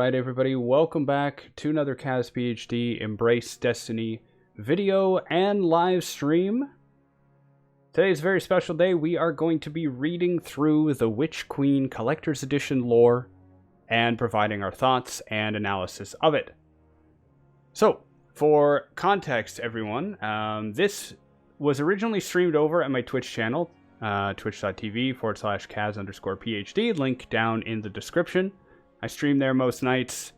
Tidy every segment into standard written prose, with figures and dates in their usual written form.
Alright everybody, welcome back to another Kaz PhD Embrace Destiny video and live stream. Today's a very special day. We are going to be reading through the Witch Queen Collector's Edition lore and providing our thoughts and analysis of it. So, for context everyone, this was originally streamed over at my Twitch channel, twitch.tv/Kaz_PhD, link down in the description. I stream there most nights.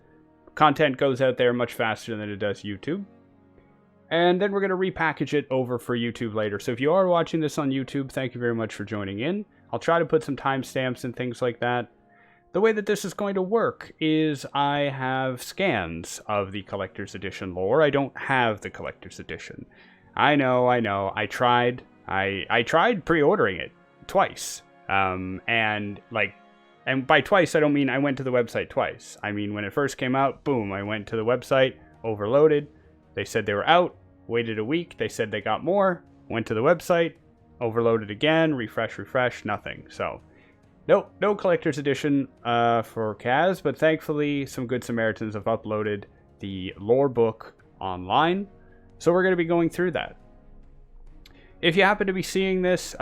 Content goes out there much faster than it does YouTube. And then we're going to repackage it over for YouTube later. So if you are watching this on YouTube, thank you very much for joining in. I'll try to put some timestamps and things like that. The way that this is going to work is I have scans of the Collector's Edition lore. I don't have the Collector's Edition. I know. I tried. I tried pre-ordering it twice. And by twice, I don't mean I went to the website twice. I mean, when it first came out, boom, I went to the website, overloaded. They said they were out, waited a week. They said they got more, went to the website, overloaded again, refresh, nothing. So, no Collector's Edition for Kaz, but thankfully, some good Samaritans have uploaded the lore book online. So we're going to be going through that. If you happen to be seeing this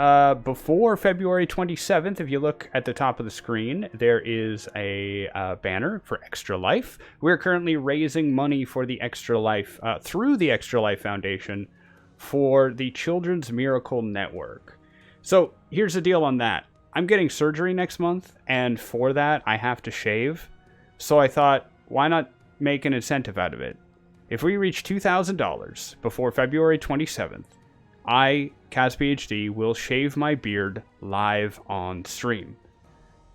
before February 27th, if you look at the top of the screen, there is a banner for Extra Life. We're currently raising money for the Extra Life, through the Extra Life Foundation, for the Children's Miracle Network. So here's the deal on that. I'm getting surgery next month, and for that, I have to shave. So I thought, why not make an incentive out of it? If we reach $2,000 before February 27th, I, Kaz PhD, will shave my beard live on stream.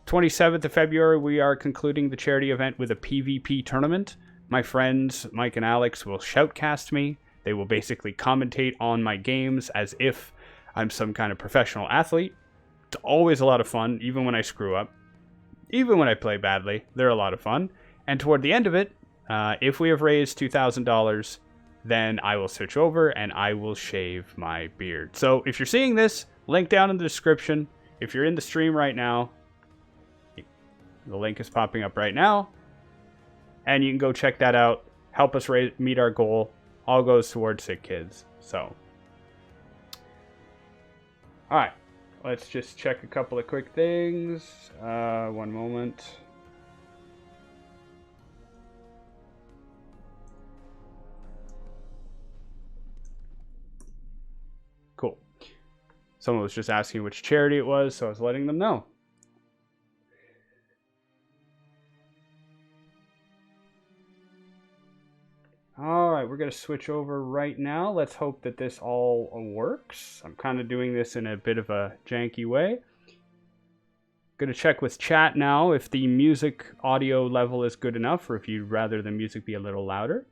27th of February, we are concluding the charity event with a PvP tournament. My friends, Mike and Alex, will shoutcast me. They will basically commentate on my games as if I'm some kind of professional athlete. It's always a lot of fun, even when I screw up. Even when I play badly, they're a lot of fun. And toward the end of it, if we have raised $2,000, then I will switch over and I will shave my beard. So if you're seeing this, link down in the description. If you're in the stream right now, the link is popping up right now. And you can go check that out. Help us meet our goal. All goes towards sick kids. So, alright. Let's just check a couple of quick things. One moment. Cool. Someone was just asking which charity it was, so I was letting them know. Alright, we're going to switch over right now. Let's hope that this all works. I'm kind of doing this in a bit of a janky way. Going to check with chat now if the music audio level is good enough, or if you'd rather the music be a little louder.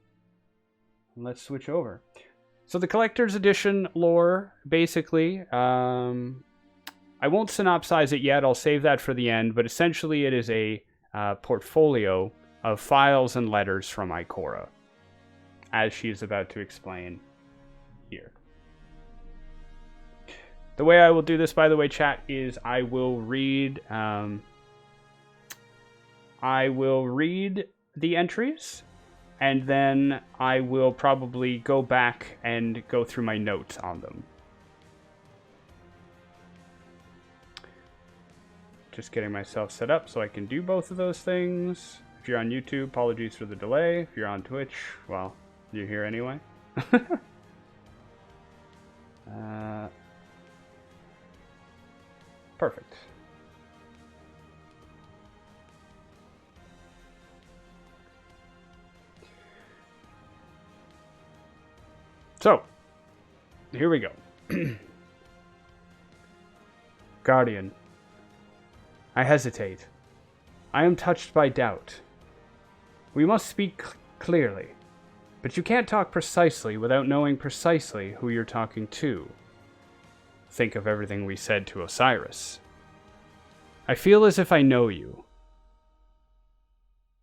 Let's switch over. So the Collector's Edition lore, basically, I won't synopsize it yet, I'll save that for the end, but essentially it is a portfolio of files and letters from Ikora, as she is about to explain here. The way I will do this, by the way, chat, is I will read the entries, and then I will probably go back and go through my notes on them. Just getting myself set up so I can do both of those things. If you're on YouTube, apologies for the delay. If you're on Twitch, well, you're here anyway. Perfect. So, here we go. Guardian. I hesitate. I am touched by doubt. We must speak clearly, but you can't talk precisely without knowing precisely who you're talking to. Think of everything we said to Osiris. I feel as if I know you.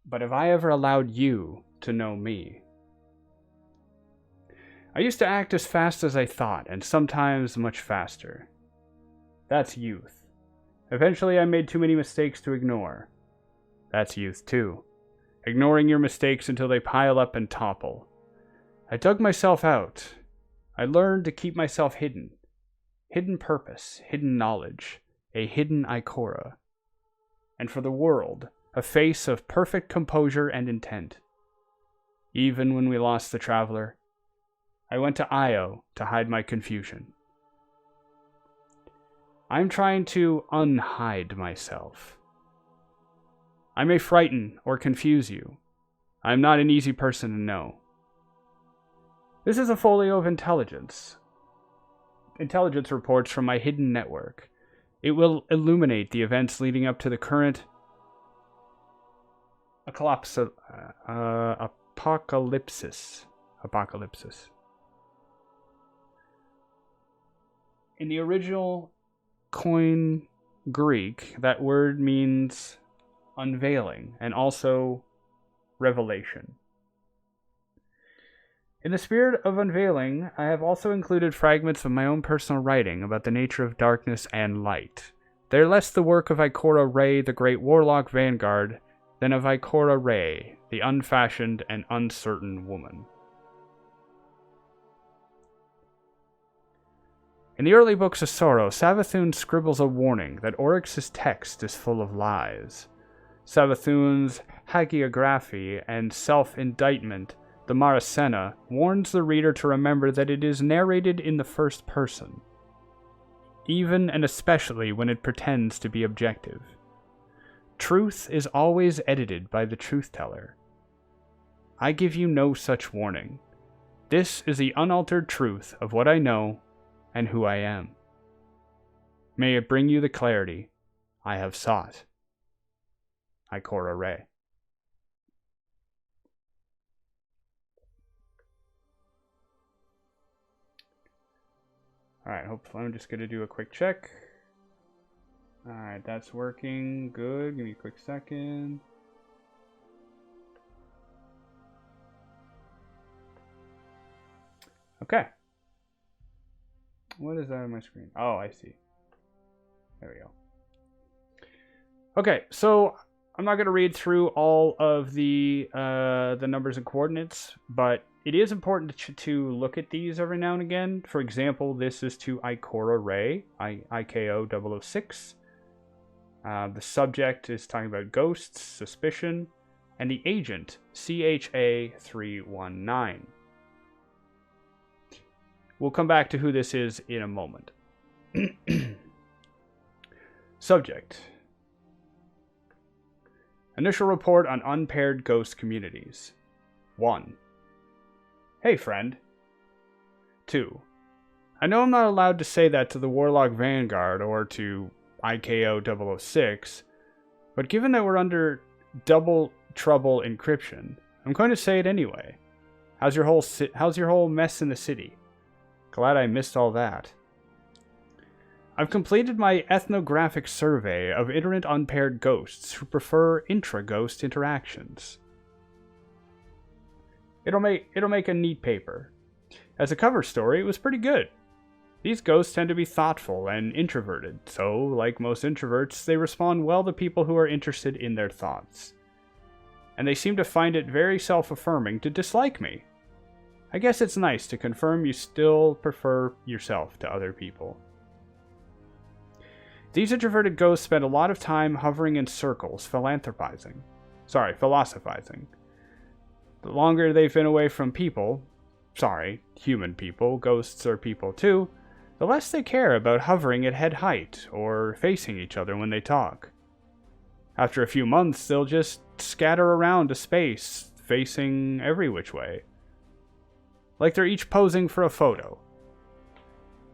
But have I ever allowed you to know me? I used to act as fast as I thought, and sometimes much faster. That's youth. Eventually I made too many mistakes to ignore. That's youth too. ignoring your mistakes until they pile up and topple. I dug myself out. I learned to keep myself hidden. Hidden purpose, hidden knowledge, a hidden Ikora. And for the world, a face of perfect composure and intent. Even when we lost the Traveler, I went to Io to hide my confusion. I'm trying to unhide myself. I may frighten or confuse you. I am not an easy person to know. This is a folio of intelligence. Intelligence reports from my hidden network. It will illuminate the events leading up to the current apocalypsis. In the original Koine Greek, that word means unveiling and also revelation. In the spirit of unveiling, I have also included fragments of my own personal writing about the nature of darkness and light. They are less the work of Ikora Rey, the great warlock vanguard, than of Ikora Rey, the unfashioned and uncertain woman. In the early books of Sorrow, Savathûn scribbles a warning that Oryx's text is full of lies. Savathûn's hagiography and self-indictment, the Maracena, warns the reader to remember that it is narrated in the first person, even and especially when it pretends to be objective. Truth is always edited by the truth-teller. I give you no such warning. This is the unaltered truth of what I know and who I am. May it bring you the clarity I have sought. Ikora Rey. Alright, hopefully I'm just going to do a quick check. Alright, that's working. Good. Give me a quick second. Okay. What is that on my screen? Oh, I see. There we go. Okay, so I'm not going to read through all of the numbers and coordinates, but it is important to look at these every now and again. For example, this is to Ikora Rey, IKO 006. The subject is talking about ghosts, suspicion, and the agent, CHA 319. We'll come back to who this is in a moment. Subject. Initial report on unpaired ghost communities. 1. Hey, friend. 2. I know I'm not allowed to say that to the Warlock Vanguard or to IKO 006, but given that we're under double trouble encryption, I'm going to say it anyway. How's your whole mess in the city? Glad I missed all that. I've completed my ethnographic survey of iterant unpaired ghosts who prefer intra-ghost interactions. It'll make a neat paper. As a cover story, it was pretty good. These ghosts tend to be thoughtful and introverted, so, like most introverts, they respond well to people who are interested in their thoughts. And they seem to find it very self-affirming to dislike me. I guess it's nice to confirm you still prefer yourself to other people. These introverted ghosts spend a lot of time hovering in circles, philosophizing. The longer they've been away from people, human people, ghosts are people too, the less they care about hovering at head height or facing each other when they talk. After a few months, they'll just scatter around to space, facing every which way. Like they're each posing for a photo.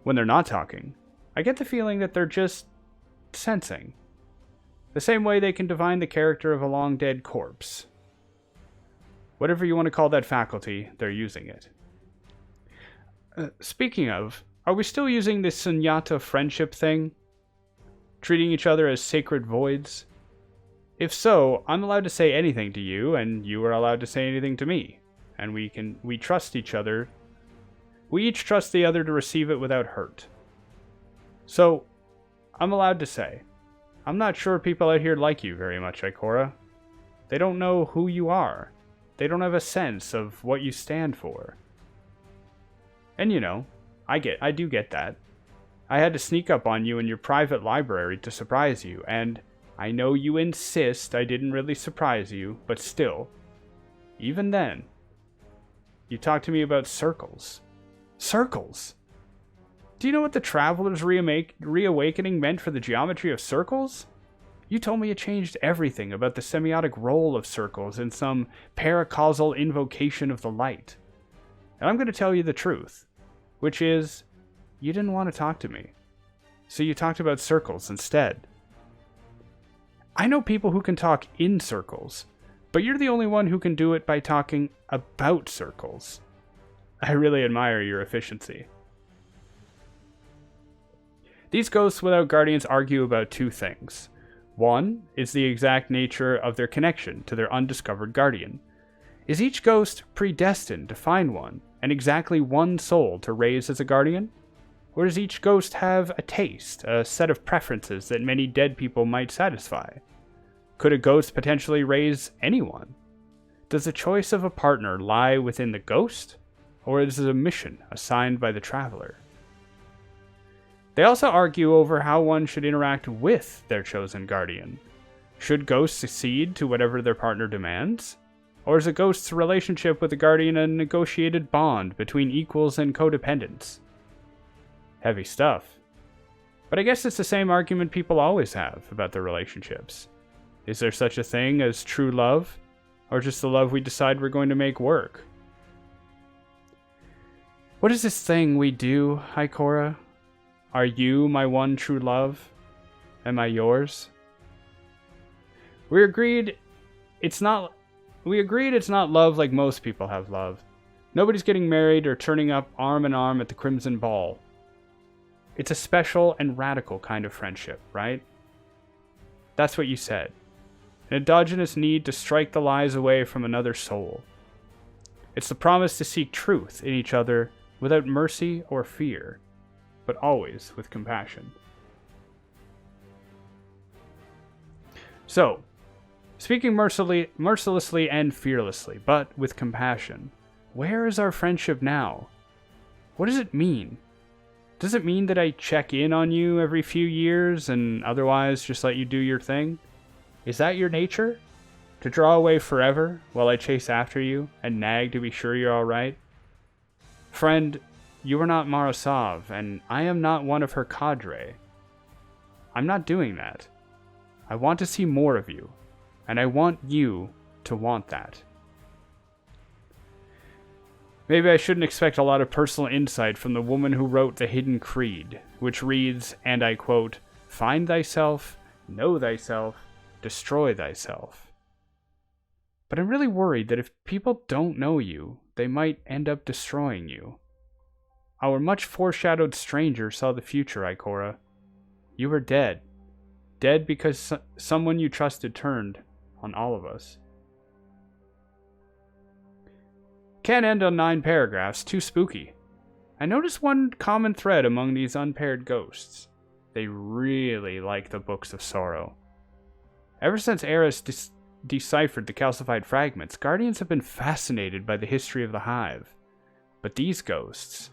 When they're not talking, I get the feeling that they're just sensing. The same way they can divine the character of a long-dead corpse. Whatever you want to call that faculty, they're using it. Speaking of, are we still using this sunyata friendship thing? Treating each other as sacred voids? If so, I'm allowed to say anything to you, and you are allowed to say anything to me. And we trust each other. We each trust the other to receive it without hurt. So, I'm allowed to say, I'm not sure people out here like you very much, Ikora. They don't know who you are. They don't have a sense of what you stand for. And you know, I do get that. I had to sneak up on you in your private library to surprise you, and I know you insist I didn't really surprise you, but still, even then, you talked to me about circles. Circles? Do you know what the Traveler's reawakening meant for the geometry of circles? You told me it changed everything about the semiotic role of circles in some paracausal invocation of the light. And I'm going to tell you the truth, which is, you didn't want to talk to me. So you talked about circles instead. I know people who can talk in circles, but you're the only one who can do it by talking about circles. I really admire your efficiency. These ghosts without guardians argue about two things. One is the exact nature of their connection to their undiscovered guardian. Is each ghost predestined to find one, and exactly one soul to raise as a guardian? Or does each ghost have a taste, a set of preferences that many dead people might satisfy? Could a ghost potentially raise anyone? Does the choice of a partner lie within the ghost, or is it a mission assigned by the Traveler? They also argue over how one should interact with their chosen guardian. Should ghosts accede to whatever their partner demands? Or is a ghost's relationship with the guardian a negotiated bond between equals and codependents? Heavy stuff. But I guess it's the same argument people always have about their relationships. Is there such a thing as true love? Or just the love we decide we're going to make work? What is this thing we do, Ikora? Are you my one true love? Am I yours? We agreed it's not love like most people have love. Nobody's getting married or turning up arm in arm at the Crimson Ball. It's a special and radical kind of friendship, right? That's what you said. An endogenous need to strike the lies away from another soul. It's the promise to seek truth in each other without mercy or fear, but always with compassion. So, speaking mercilessly and fearlessly, but with compassion, where is our friendship now? What does it mean? Does it mean that I check in on you every few years and otherwise just let you do your thing? Is that your nature? To draw away forever while I chase after you and nag to be sure you're alright? Friend, you are not Marasov, and I am not one of her cadre. I'm not doing that. I want to see more of you, and I want you to want that. Maybe I shouldn't expect a lot of personal insight from the woman who wrote the Hidden Creed, which reads, and I quote, "Find thyself, know thyself, destroy thyself." But I'm really worried that if people don't know you, they might end up destroying you. Our much foreshadowed stranger saw the future, Ikora. You were dead. Dead because someone you trusted turned on all of us. Can't end on 9 paragraphs, too spooky. I noticed one common thread among these unpaired ghosts. They really like the Books of Sorrow. Ever since Eris deciphered the calcified fragments, Guardians have been fascinated by the history of the Hive. But these ghosts,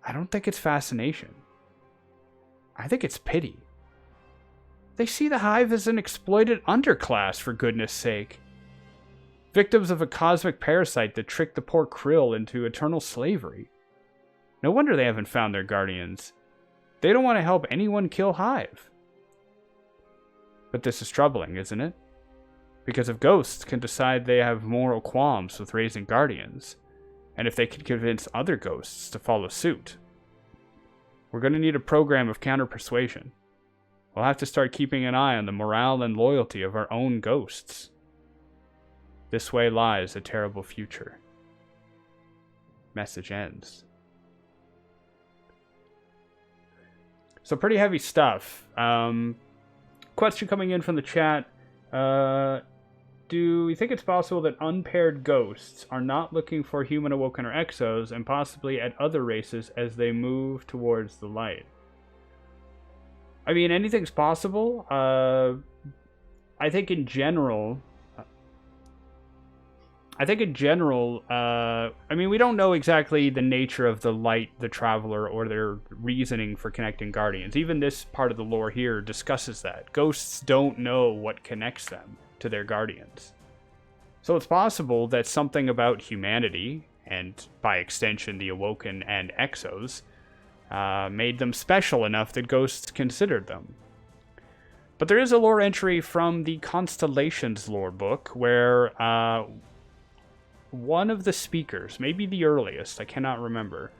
I don't think it's fascination. I think it's pity. They see the Hive as an exploited underclass, for goodness sake. Victims of a cosmic parasite that tricked the poor Krill into eternal slavery. No wonder they haven't found their guardians. They don't want to help anyone kill Hive. But this is troubling, isn't it? Because if ghosts can decide they have moral qualms with raising guardians, and if they can convince other ghosts to follow suit, we're going to need a program of counter-persuasion. We'll have to start keeping an eye on the morale and loyalty of our own ghosts. This way lies a terrible future. Message ends. So pretty heavy stuff. Question coming in from the chat. Do you think it's possible that unpaired ghosts are not looking for human awoken or exos and possibly at other races as they move towards the light? I mean, anything's possible. I think in general, I think in general, I mean, we don't know exactly the nature of the light, the traveler, or their reasoning for connecting guardians. Even this part of the lore here discusses that. Ghosts don't know what connects them to their guardians. So it's possible that something about humanity, and by extension the Awoken and Exos, made them special enough that ghosts considered them. But there is a lore entry from the Constellations lore book where one of the speakers, maybe the earliest, I cannot remember,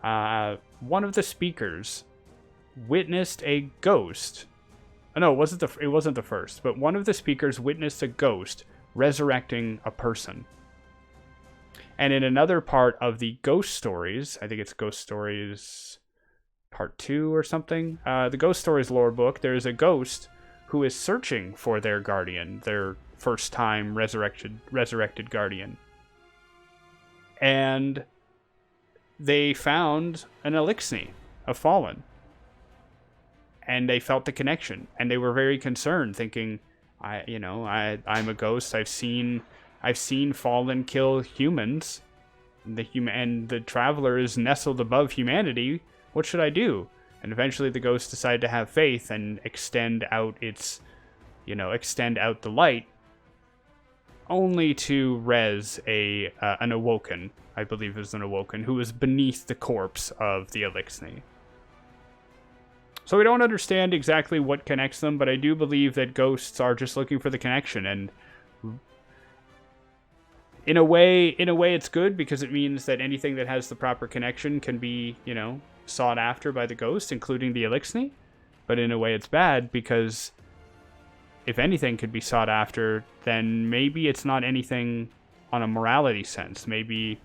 one of the speakers witnessed a ghost. No, it wasn't the first, but one of the speakers witnessed a ghost resurrecting a person. And in another part of the Ghost Stories, I think it's Ghost Stories Part 2 or something, the Ghost Stories lore book, there's a ghost who is searching for their guardian, their first time resurrected guardian. And they found an Elixni, a fallen. And they felt the connection, and they were very concerned, thinking, I'm a ghost. I've seen fallen kill humans. And the traveler is nestled above humanity. What should I do? And eventually the ghost decided to have faith and extend out the light, only to res an Awoken, I believe it was an Awoken, who was beneath the corpse of the Elixni. So we don't understand exactly what connects them, but I do believe that ghosts are just looking for the connection, and in a way it's good because it means that anything that has the proper connection can be, sought after by the ghost, including the Elixni. But in a way it's bad because if anything could be sought after, then maybe it's not anything on a morality sense. Maybe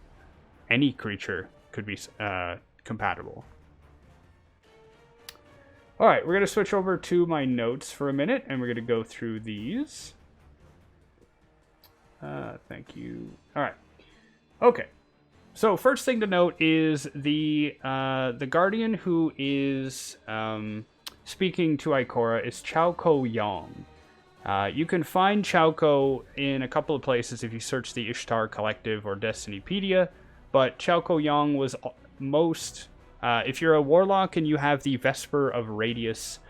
any creature could be compatible. All right, we're going to switch over to my notes for a minute, and we're going to go through these. Thank you. All right. Okay. So first thing to note is the guardian who is speaking to Ikora is Chowko Yong. You can find Chowko in a couple of places if you search the Ishtar Collective or Destinypedia, but Chowko Yong was most... if you're a warlock and you have the Vesper of Radius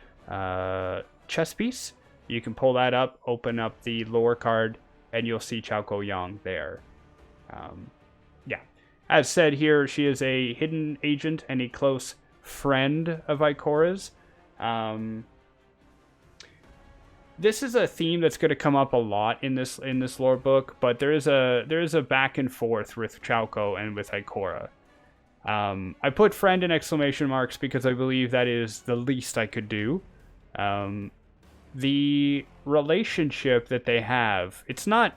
chess piece, you can pull that up, open up the lore card, and you'll see Chowko Yong there. Yeah. As said here, she is a hidden agent and a close friend of Ikora's. This is a theme that's going to come up a lot in this lore book, but there is a back and forth with Chowko and with Ikora. I put friend in exclamation marks because I believe that is the least I could do. The relationship that they have, it's not,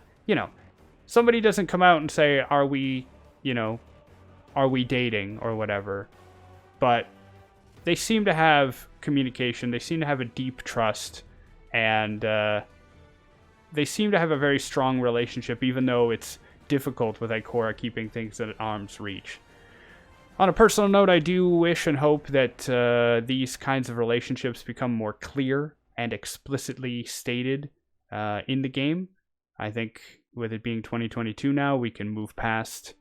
somebody doesn't come out and say, are we dating or whatever, but they seem to have communication, they seem to have a deep trust, and they seem to have a very strong relationship, even though it's difficult with Ikora keeping things at arm's reach. On a personal note, I do wish and hope that these kinds of relationships become more clear and explicitly stated in the game. I think with it being 2022 now, we can move past,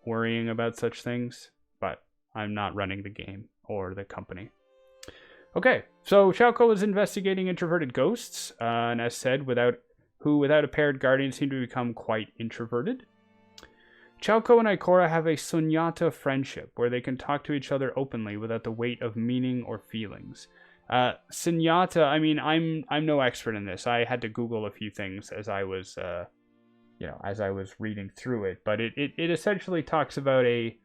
worrying about such things. But I'm not running the game or the company. Okay, so Chowko is investigating introverted ghosts, and as said, without a paired guardian seem to become quite introverted. Chowko and Ikora have a sunyata friendship where they can talk to each other openly without the weight of meaning or feelings. Sunyata, I mean, I'm no expert in this. I had to Google a few things as I was, reading through it. But it essentially talks about a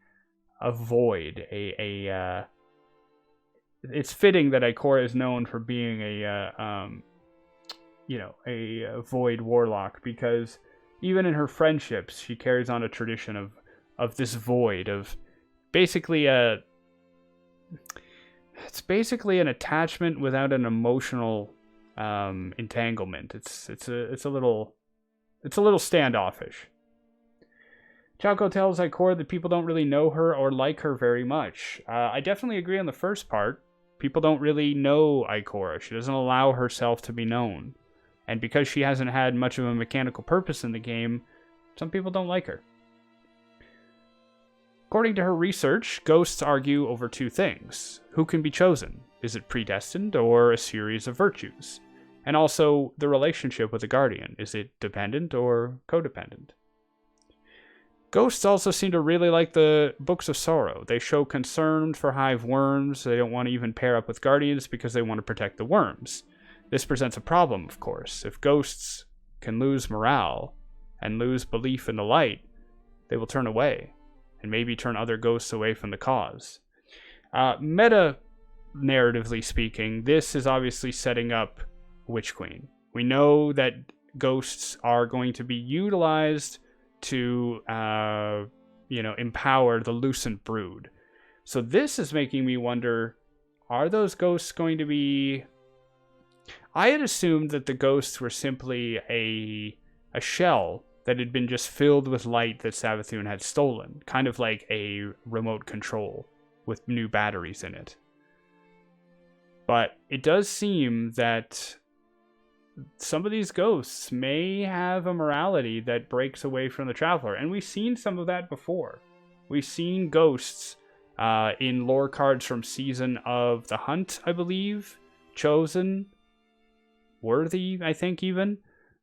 void, it's fitting that Ikora is known for being a void warlock, because even in her friendships, she carries on a tradition of this void, of basically it's basically an attachment without an emotional entanglement. It's a little standoffish. Chowko tells Ikora that people don't really know her or like her very much. I definitely agree on the first part. People don't really know Ikora. She doesn't allow herself to be known. And because she hasn't had much of a mechanical purpose in the game, Some people don't like her. According to her research, ghosts argue over two things. Who can be chosen? Is it predestined or a series of virtues? And also the relationship with the guardian. Is it dependent or codependent? Ghosts also seem to really like the Books of Sorrow. They show concern for hive worms. They don't want to even pair up with guardians because they want to protect the worms. This presents a problem, of course. If ghosts can lose morale and lose belief in the light, they will turn away and maybe turn other ghosts away from the cause. Meta-narratively speaking, this is obviously setting up Witch Queen. We know that ghosts are going to be utilized to, empower the Lucent Brood. So this is making me wonder, are those ghosts going to be... I had assumed that the ghosts were simply a shell that had been just filled with light that Savathun had stolen. Kind of like a remote control with new batteries in it. But it does seem that some of these ghosts may have a morality that breaks away from the Traveler. And we've seen some of that before. We've seen ghosts in lore cards from Season of the Hunt, I believe. Chosen. Worthy, I think even.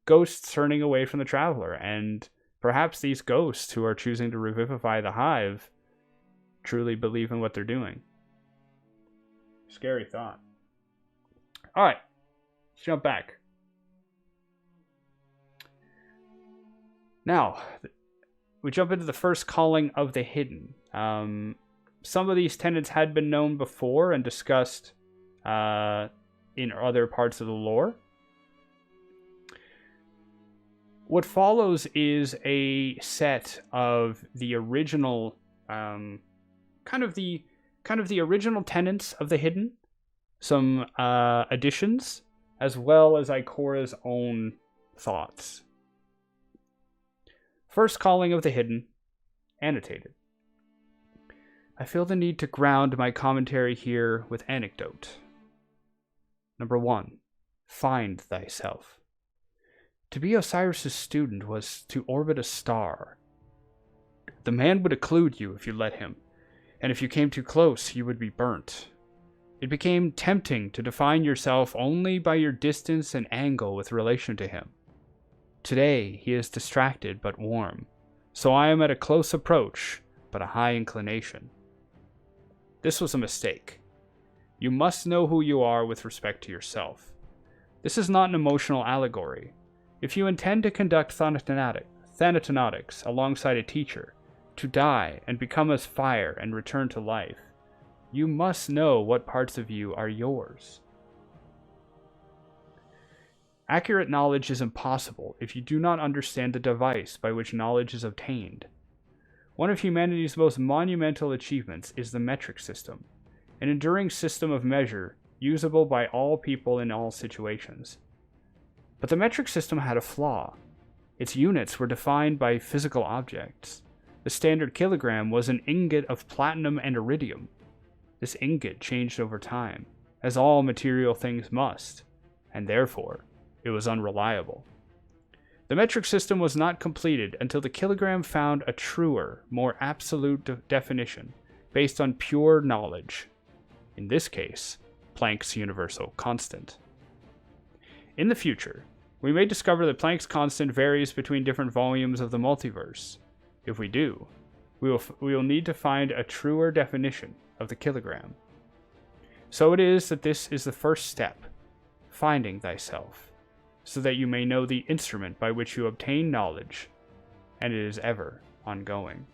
Ghosts turning away from the Traveler. And perhaps these ghosts who are choosing to revivify the Hive truly believe in what they're doing. Scary thought. Alright. Let's jump back. Now, we jump into the first calling of the Hidden. Some of these tenets had been known before and discussed in other parts of the lore. What follows is a set of the original, kind of the original tenets of the Hidden, some additions, as well as Ikora's own thoughts. First calling of the Hidden, annotated. I feel the need to ground my commentary here with anecdote. Number 1. Find thyself. To be Osiris' student was to orbit a star. The man would occlude you if you let him, and if you came too close, you would be burnt. It became tempting to define yourself only by your distance and angle with relation to him. Today, he is distracted but warm, so I am at a close approach, but a high inclination. This was a mistake. You must know who you are with respect to yourself. This is not an emotional allegory. If you intend to conduct Thanatonautics alongside a teacher, to die and become as fire and return to life, you must know what parts of you are yours. Accurate knowledge is impossible if you do not understand the device by which knowledge is obtained. One of humanity's most monumental achievements is the metric system, an enduring system of measure usable by all people in all situations. But the metric system had a flaw. Its units were defined by physical objects. The standard kilogram was an ingot of platinum and iridium. This ingot changed over time, as all material things must, and therefore, it was unreliable. The metric system was not completed until the kilogram found a truer, more absolute definition based on pure knowledge. In this case, Planck's universal constant. In the future, we may discover that Planck's constant varies between different volumes of the multiverse. If we do, we will need to find a truer definition of the kilogram. So it is that this is the first step, finding thyself, so that you may know the instrument by which you obtain knowledge, and it is ever ongoing.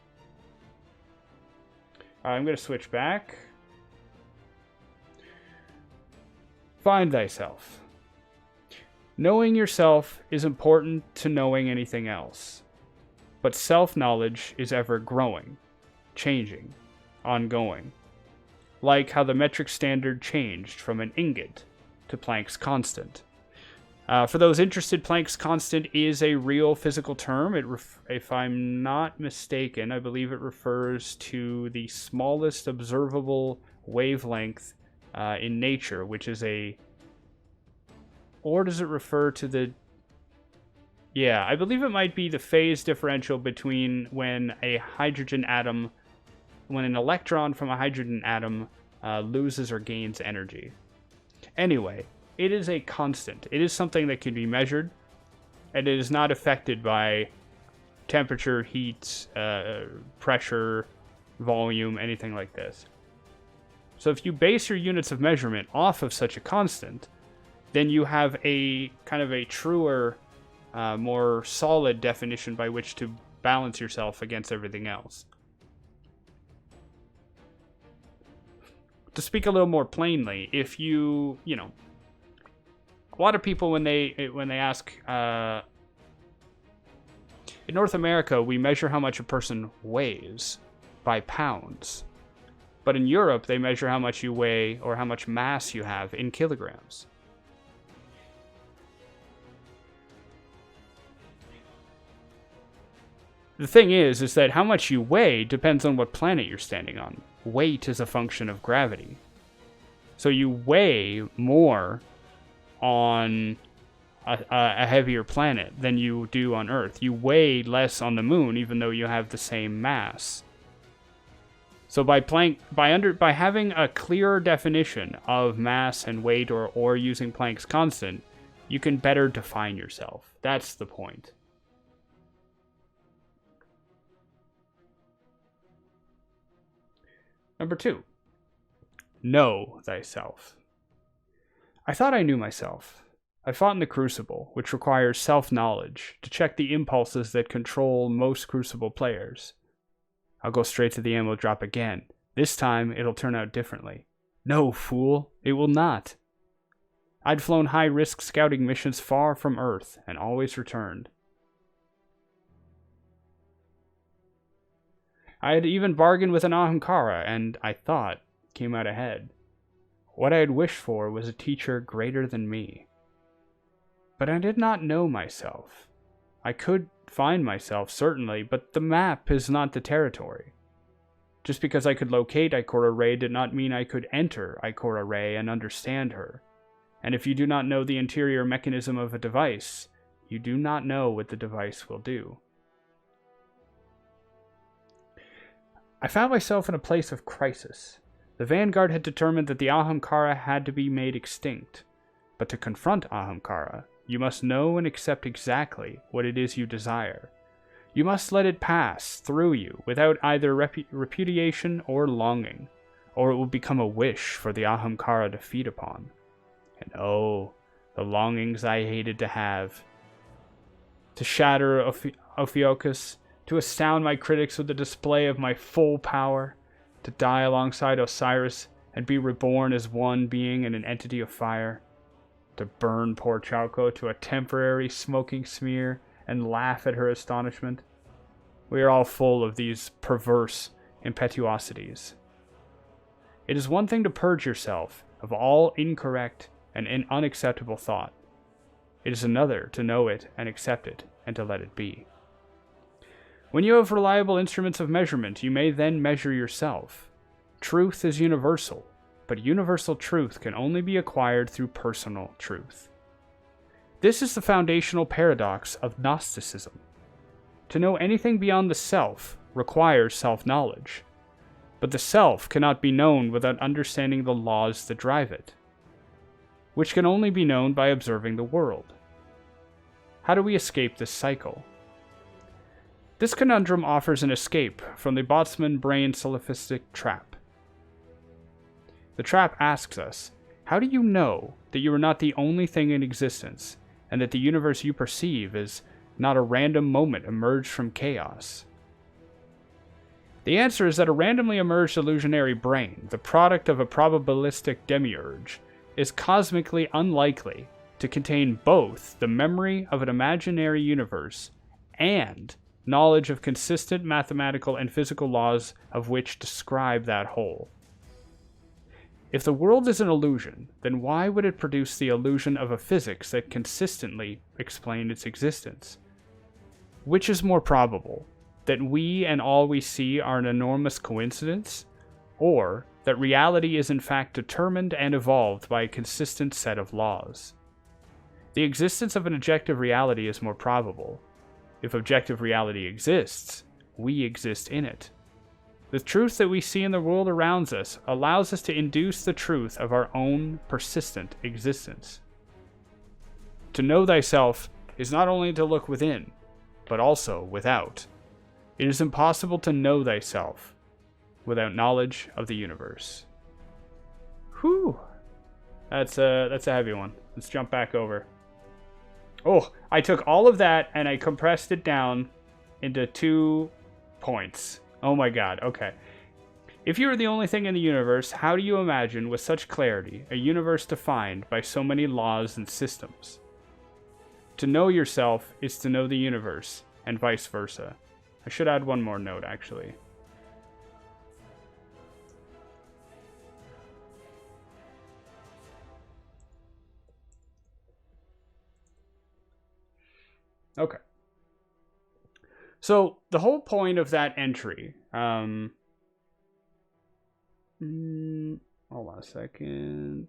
I'm going to switch back. Find thyself. Knowing yourself is important to knowing anything else, but self-knowledge is ever growing, changing, ongoing, like how the metric standard changed from an ingot to Planck's constant. For those interested, Planck's constant is a real physical term. If I'm not mistaken, I believe it refers to the smallest observable wavelength in nature, which is a... Or does it refer to the... Yeah, I believe it might be the phase differential between when an electron from a hydrogen atom loses or gains energy. Anyway, it is a constant. It is something that can be measured, and it is not affected by temperature, heat, pressure, volume, anything like this. So if you base your units of measurement off of such a constant, then you have a kind of a truer, more solid definition by which to balance yourself against everything else. To speak a little more plainly, if a lot of people when they ask, in North America, we measure how much a person weighs by pounds. But in Europe, they measure how much you weigh or how much mass you have in kilograms. The thing is that how much you weigh depends on what planet you're standing on. Weight is a function of gravity. So you weigh more on a heavier planet than you do on Earth. You weigh less on the moon, even though you have the same mass. So by having a clearer definition of mass and weight, or using Planck's constant, you can better define yourself. That's the point. Number 2. Know thyself. I thought I knew myself. I fought in the Crucible, which requires self-knowledge to check the impulses that control most Crucible players. I'll go straight to the ammo drop again. This time, it'll turn out differently. No, fool, it will not. I'd flown high-risk scouting missions far from Earth and always returned. I had even bargained with an Ahamkara, and I thought came out ahead. What I had wished for was a teacher greater than me. But I did not know myself. I could find myself, certainly, but the map is not the territory. Just because I could locate Ikora Rey did not mean I could enter Ikora Rey and understand her. And if you do not know the interior mechanism of a device, you do not know what the device will do. I found myself in a place of crisis. The Vanguard had determined that the Ahamkara had to be made extinct. But to confront Ahamkara, you must know and accept exactly what it is you desire. You must let it pass through you without either repudiation or longing, or it will become a wish for the Ahamkara to feed upon. And oh, the longings I hated to have. To shatter Ophiuchus, to astound my critics with the display of my full power, to die alongside Osiris and be reborn as one being in an entity of fire, to burn poor Chalco to a temporary smoking smear and laugh at her astonishment. We are all full of these perverse impetuosities. It is one thing to purge yourself of all incorrect and unacceptable thought. It is another to know it and accept it and to let it be. When you have reliable instruments of measurement, you may then measure yourself. Truth is universal, but universal truth can only be acquired through personal truth. This is the foundational paradox of Gnosticism. To know anything beyond the self requires self-knowledge, but the self cannot be known without understanding the laws that drive it, which can only be known by observing the world. How do we escape this cycle? This conundrum offers an escape from the Botsman brain sophistic trap. The trap asks us, how do you know that you are not the only thing in existence, and that the universe you perceive is not a random moment emerged from chaos? The answer is that a randomly emerged illusionary brain, the product of a probabilistic demiurge, is cosmically unlikely to contain both the memory of an imaginary universe and knowledge of consistent mathematical and physical laws of which describe that whole. If the world is an illusion, then why would it produce the illusion of a physics that consistently explain its existence? Which is more probable, that we and all we see are an enormous coincidence, or that reality is in fact determined and evolved by a consistent set of laws? The existence of an objective reality is more probable. If objective reality exists, we exist in it. The truth that we see in the world around us allows us to induce the truth of our own persistent existence. To know thyself is not only to look within, but also without. It is impossible to know thyself without knowledge of the universe. Whew. That's a heavy one. Let's jump back over. Oh, I took all of that and I compressed it down into 2 points. Oh my god, okay. If you are the only thing in the universe, how do you imagine with such clarity a universe defined by so many laws and systems? To know yourself is to know the universe, and vice versa. I should add one more note, actually. Okay. So, the whole point of that entry... hold on a second.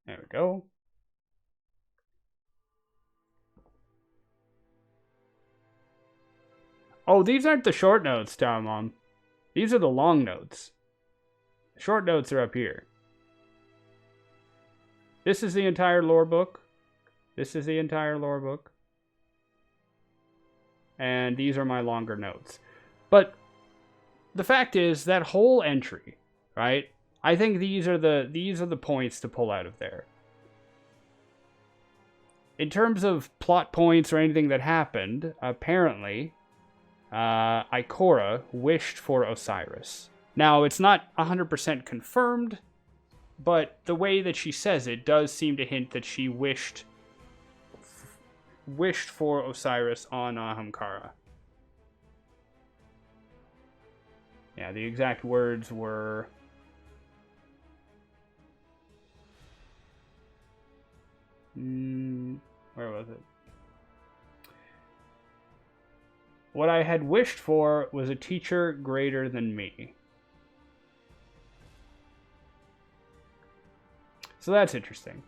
There we go. Oh, these aren't the short notes, Mom. These are the long notes. The short notes are up here. This is the entire lore book. This is the entire lore book. And these are my longer notes. But the fact is that whole entry, right? I think these are the points to pull out of there. In terms of plot points or anything that happened, apparently, Ikora wished for Osiris. Now, it's not 100% confirmed, but the way that she says it does seem to hint that she wished for Osiris on Ahamkara. Yeah, the exact words were... where was it? What I had wished for was a teacher greater than me. So that's interesting.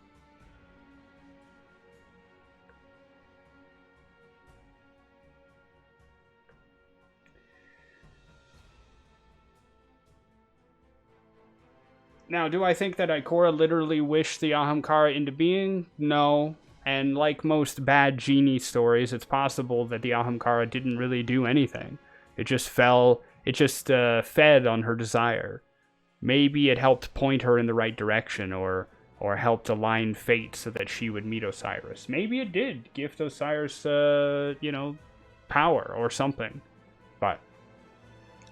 Now, do I think that Ikora literally wished the Ahamkara into being? No. And like most bad genie stories, it's possible that the Ahamkara didn't really do anything. It just fed on her desire. Maybe it helped point her in the right direction, or helped align fate so that she would meet Osiris. Maybe it did gift Osiris, power or something. But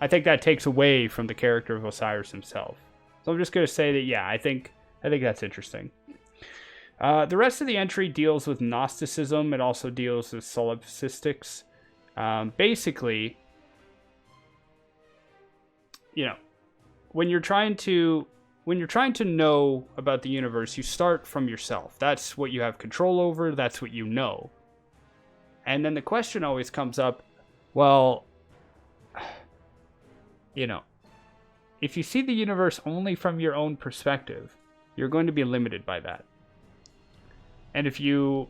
I think that takes away from the character of Osiris himself. So I'm just going to say that, yeah, I think that's interesting. The rest of the entry deals with Gnosticism. It also deals with solipsistics. Basically, when you're trying to know about the universe, you start from yourself. That's what you have control over. That's what you know. And then the question always comes up, well, if you see the universe only from your own perspective, you're going to be limited by that. And if you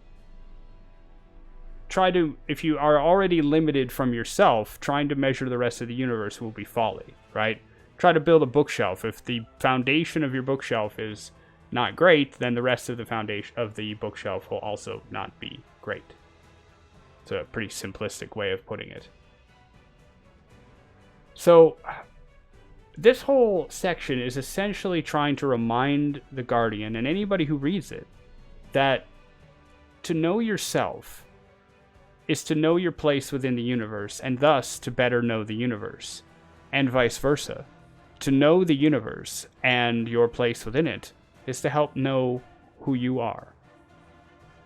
are already limited from yourself, trying to measure the rest of the universe will be folly, right? Try to build a bookshelf. If the foundation of your bookshelf is not great, then the rest of the foundation of the bookshelf will also not be great. It's a pretty simplistic way of putting it. So this whole section is essentially trying to remind the Guardian and anybody who reads it that to know yourself is to know your place within the universe, and thus to better know the universe, and vice versa. To know the universe and your place within it is to help know who you are.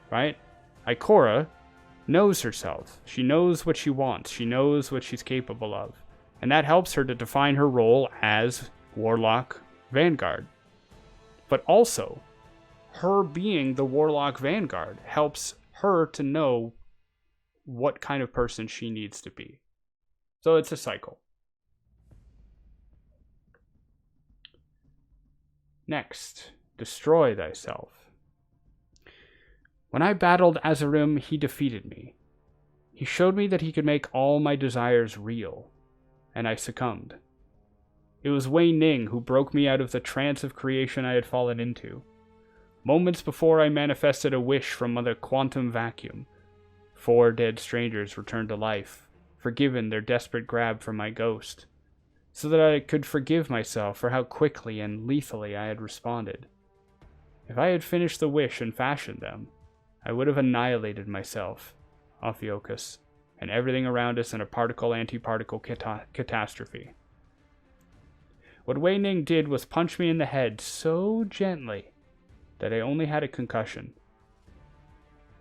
Right? Ikora knows herself. She knows what she wants. She knows what she's capable of. And that helps her to define her role as Warlock Vanguard. But also, her being the Warlock Vanguard helps her to know what kind of person she needs to be. So it's a cycle. Next, destroy thyself. When I battled Azarim, he defeated me. He showed me that he could make all my desires real, and I succumbed. It was Wei Ning who broke me out of the trance of creation I had fallen into. Moments before I manifested a wish from the quantum vacuum. 4 dead strangers returned to life, forgiven their desperate grab for my ghost, so that I could forgive myself for how quickly and lethally I had responded. If I had finished the wish and fashioned them, I would have annihilated myself, Ophiuchus, and everything around us in a particle-antiparticle catastrophe. What Wei Ning did was punch me in the head so gently that I only had a concussion.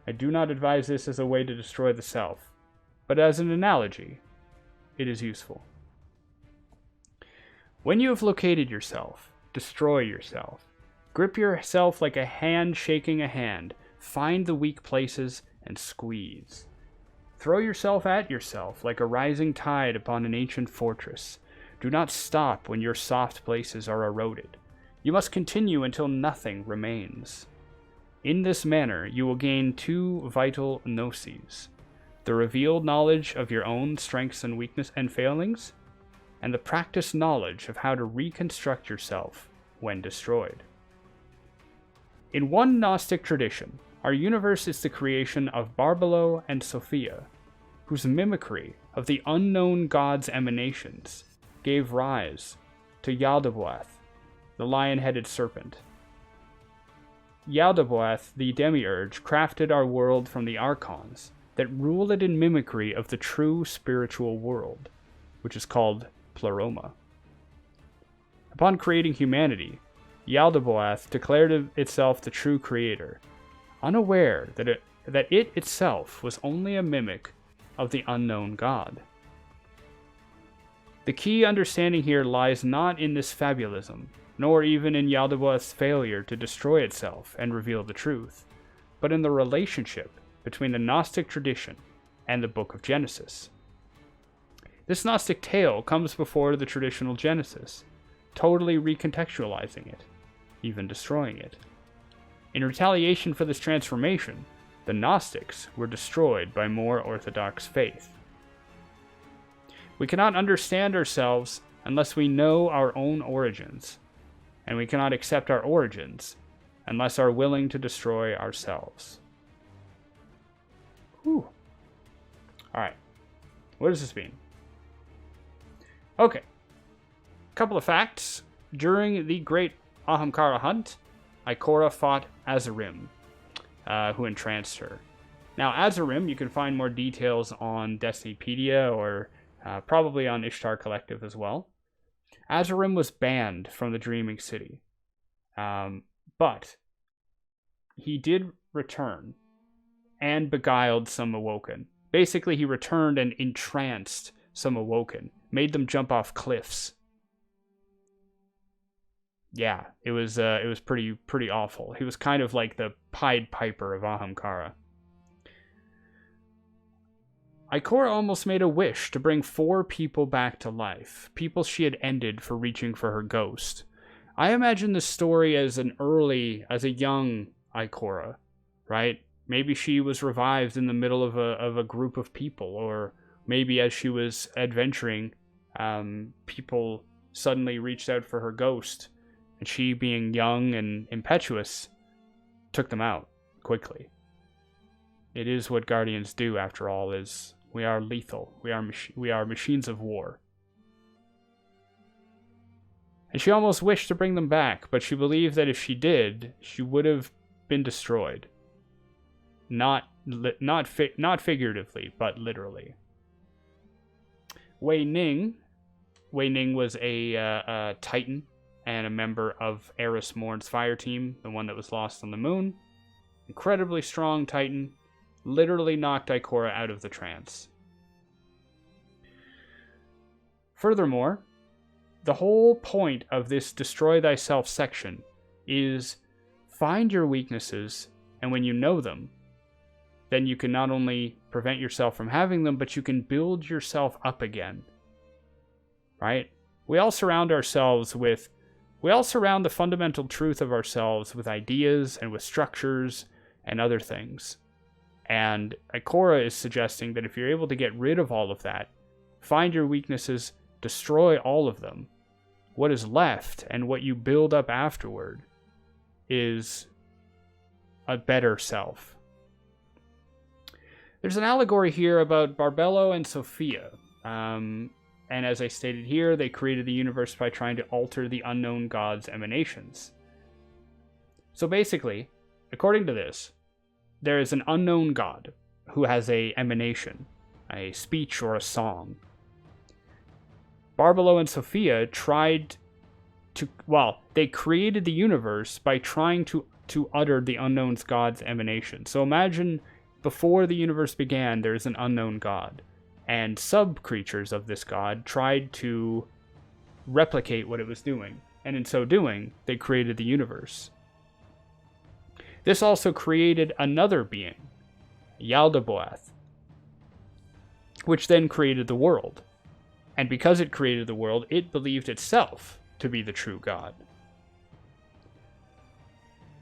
I do not advise this as a way to destroy the self, but as an analogy, it is useful. When you have located yourself, destroy yourself. Grip yourself like a hand shaking a hand. Find the weak places and squeeze. Throw yourself at yourself like a rising tide upon an ancient fortress. Do not stop when your soft places are eroded. You must continue until nothing remains. In this manner, you will gain 2 vital gnosis: the revealed knowledge of your own strengths and weaknesses and failings, and the practiced knowledge of how to reconstruct yourself when destroyed. In one Gnostic tradition, our universe is the creation of Barbelo and Sophia, whose mimicry of the unknown god's emanations gave rise to Yaldabaoth, the lion-headed serpent. Yaldabaoth, the demiurge, crafted our world from the archons that rule it in mimicry of the true spiritual world, which is called Pleroma. Upon creating humanity, Yaldabaoth declared itself the true creator, unaware that it itself was only a mimic of the unknown god. The key understanding here lies not in this fabulism, nor even in Yaldabaoth's failure to destroy itself and reveal the truth, but in the relationship between the Gnostic tradition and the Book of Genesis. This Gnostic tale comes before the traditional Genesis, totally recontextualizing it, even destroying it. In retaliation for this transformation, the Gnostics were destroyed by more orthodox faith. We cannot understand ourselves unless we know our own origins, and we cannot accept our origins unless we are willing to destroy ourselves. Whew. Alright, what does this mean? Okay, a couple of facts. During the Great Ahamkara Hunt, Ikora fought Azarim, who entranced her. Now, Azarim, you can find more details on Destinypedia or probably on Ishtar Collective as well. Azarim was banned from the Dreaming City, but he did return and beguiled some Awoken. Basically, he returned and entranced some Awoken, made them jump off cliffs. Yeah, it was pretty awful. He was kind of like the Pied Piper of Ahamkara. Ikora almost made a wish to bring 4 people back to life, people she had ended for reaching for her ghost. I imagine this story as a young Ikora, right? Maybe she was revived in the middle of a group of people, or maybe as she was adventuring, people suddenly reached out for her ghost, and she, being young and impetuous, took them out quickly. It is what Guardians do, after all, is we are lethal. We are machines of war. And she almost wished to bring them back, but she believed that if she did, she would have been destroyed. Not figuratively, but literally. Wei Ning was a Titan and a member of Eris Morn's fire team, the one that was lost on the moon. Incredibly strong Titan, literally knocked Ikora out of the trance. Furthermore, the whole point of this Destroy Thyself section is find your weaknesses, and when you know them, then you can not only prevent yourself from having them, but you can build yourself up again. Right? We all surround ourselves with We all surround the fundamental truth of ourselves with ideas and with structures and other things. And Ikora is suggesting that if you're able to get rid of all of that, find your weaknesses, destroy all of them, what is left and what you build up afterward is a better self. There's an allegory here about Barbello and Sophia. And as I stated here, they created the universe by trying to alter the unknown god's emanations. So basically, according to this, there is an unknown god who has a emanation, a speech or a song. Barbello and Sophia tried to, they created the universe by trying to utter the unknown god's emanation. So imagine before the universe began, there's an unknown god, and sub-creatures of this god tried to replicate what it was doing, and in so doing, they created the universe. This also created another being, Yaldabaoth, which then created the world. And because it created the world, it believed itself to be the true god.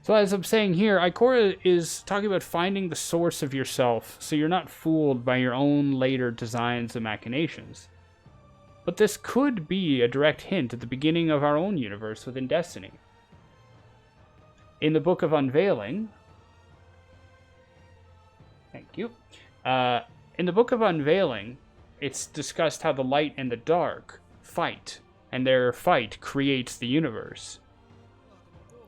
So as I'm saying here, Ikora is talking about finding the source of yourself so you're not fooled by your own later designs and machinations. But this could be a direct hint at the beginning of our own universe within Destiny. In the Book of Unveiling, thank you. In the Book of Unveiling, it's discussed how the light and the dark fight, and their fight creates the universe.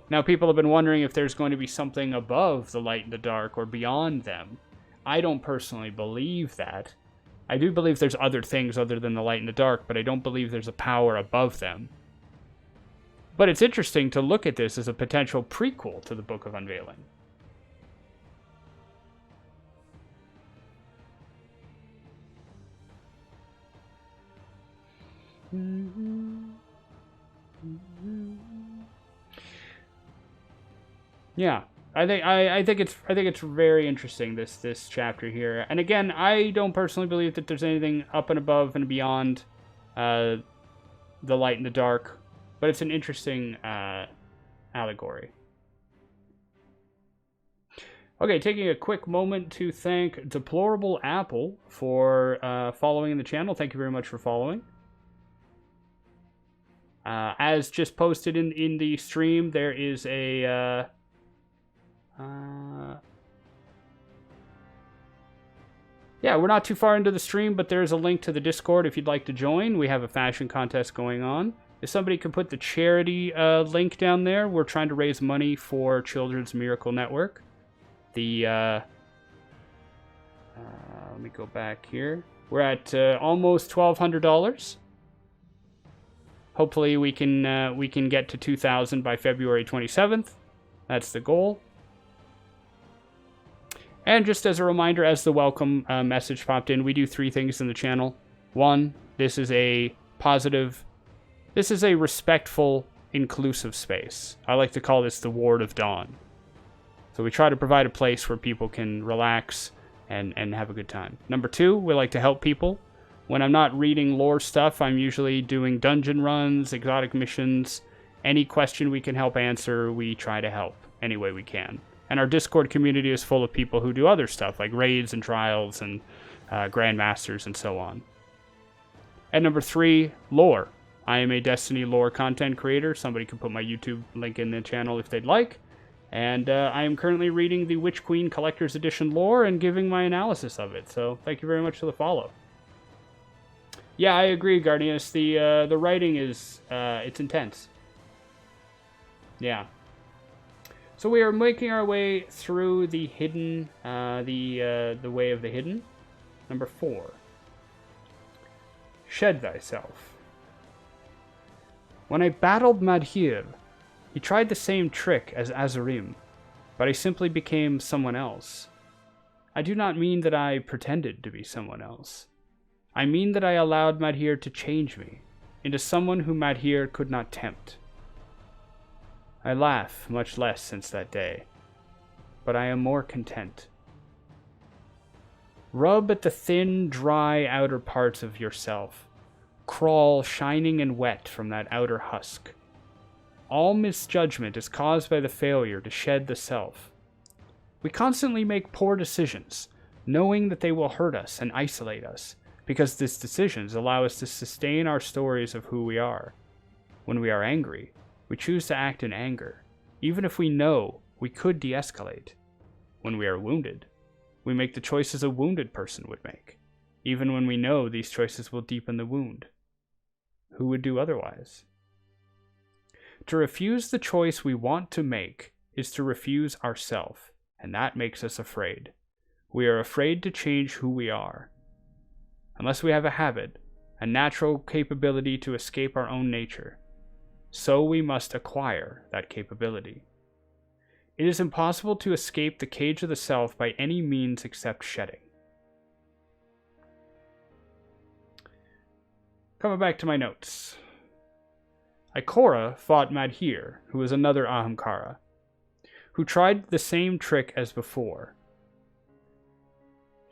Now, people have been wondering if there's going to be something above the light and the dark or beyond them. I don't personally believe that. I do believe there's other things other than the light and the dark, but I don't believe there's a power above them. But it's interesting to look at this as a potential prequel to the Book of Unveiling. Yeah, I think it's very interesting, this chapter here. And again, I don't personally believe that there's anything up and above and beyond the light and the dark, but it's an interesting allegory. Okay, taking a quick moment to thank Deplorable Apple for following the channel. Thank you very much for following. As just posted in the stream, there is a yeah, we're not too far into the stream, but there's a link to the Discord if you'd like to join. We have a fashion contest going on. If somebody could put the charity link down there, we're trying to raise money for Children's Miracle Network. The let me go back here. We're at almost $1,200. Hopefully we can get to 2,000 by February 27th. That's the goal. And just as a reminder, as the welcome message popped in, we do 3 things in the channel. 1, this is a positive, this is a respectful, inclusive space. I like to call this the Ward of Dawn. So we try to provide a place where people can relax and have a good time. Number 2, we like to help people. When I'm not reading lore stuff, I'm usually doing dungeon runs, exotic missions. Any question we can help answer, we try to help any way we can. And our Discord community is full of people who do other stuff, like raids and trials and grandmasters and so on. And number 3, lore. I am a Destiny lore content creator. Somebody can put my YouTube link in the channel if they'd like. And I am currently reading the Witch Queen Collector's Edition lore and giving my analysis of it. So thank you very much for the follow. Yeah, I agree, Guardianus. The writing is it's intense. Yeah. So we are making our way through the hidden, the way of the hidden. Number 4. Shed thyself. When I battled Madhir, he tried the same trick as Azurim, but I simply became someone else. I do not mean that I pretended to be someone else. I mean that I allowed Madhir to change me into someone whom Madhir could not tempt. I laugh much less since that day, but I am more content. Rub at the thin, dry outer parts of yourself. Crawl shining and wet from that outer husk. All misjudgment is caused by the failure to shed the self. We constantly make poor decisions, knowing that they will hurt us and isolate us, because these decisions allow us to sustain our stories of who we are. When we are angry, we choose to act in anger, even if we know we could de-escalate. When we are wounded, we make the choices a wounded person would make, even when we know these choices will deepen the wound. Who would do otherwise? To refuse the choice we want to make is to refuse ourself, and that makes us afraid. We are afraid to change who we are. Unless we have a habit, a natural capability to escape our own nature, so we must acquire that capability. It is impossible to escape the cage of the self by any means except shedding. Coming back to my notes. Ikora fought Madhir, who was another Ahamkara, who tried the same trick as before.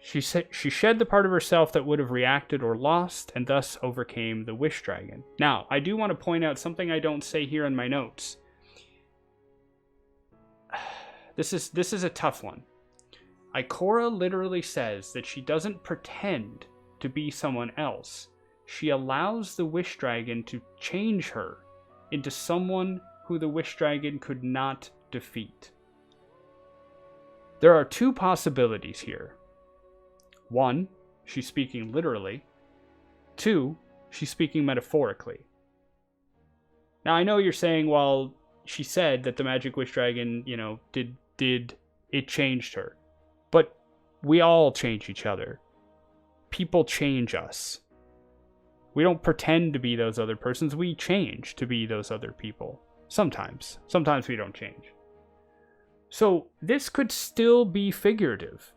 She shed the part of herself that would have reacted or lost, and thus overcame the Wish Dragon. Now, I do want to point out something I don't say here in my notes. This is a tough one. Ikora literally says that she doesn't pretend to be someone else. She allows the Wish Dragon to change her into someone who the Wish Dragon could not defeat. There are two possibilities here. One, she's speaking literally. Two, she's speaking metaphorically. Now, I know you're saying, well, she said that the Magic Wish Dragon, it changed her. But we all change each other. People change us. We don't pretend to be those other persons. We change to be those other people. Sometimes. Sometimes we don't change. So this could still be figurative,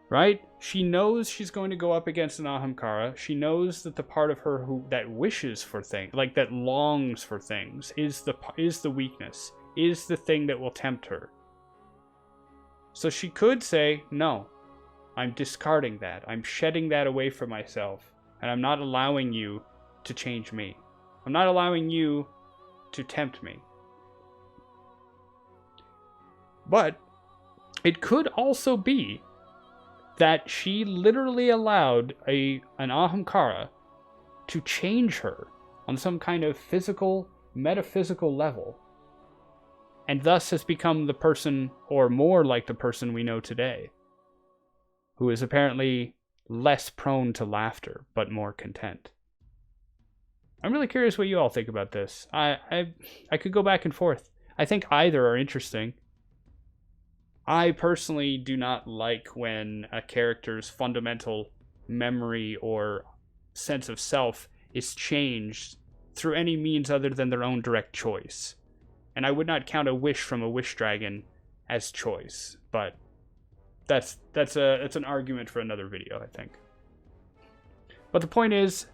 right? She knows she's going to go up against an Ahamkara. She knows that the part of her that wishes for things, like that longs for things, is the weakness, is the thing that will tempt her. So she could say, no, I'm discarding that. I'm shedding that away from myself, and I'm not allowing you to change me. I'm not allowing you to tempt me. But it could also be that she literally allowed an Ahamkara to change her on some kind of physical, metaphysical level, and thus has become the person, or more like the person we know today, who is apparently less prone to laughter, but more content. I'm really curious what you all think about this. I could go back and forth. I think either are interesting. I personally do not like when a character's fundamental memory or sense of self is changed through any means other than their own direct choice. And I would not count a wish from a Wish Dragon as choice, but that's an argument for another video, I think. But the point is,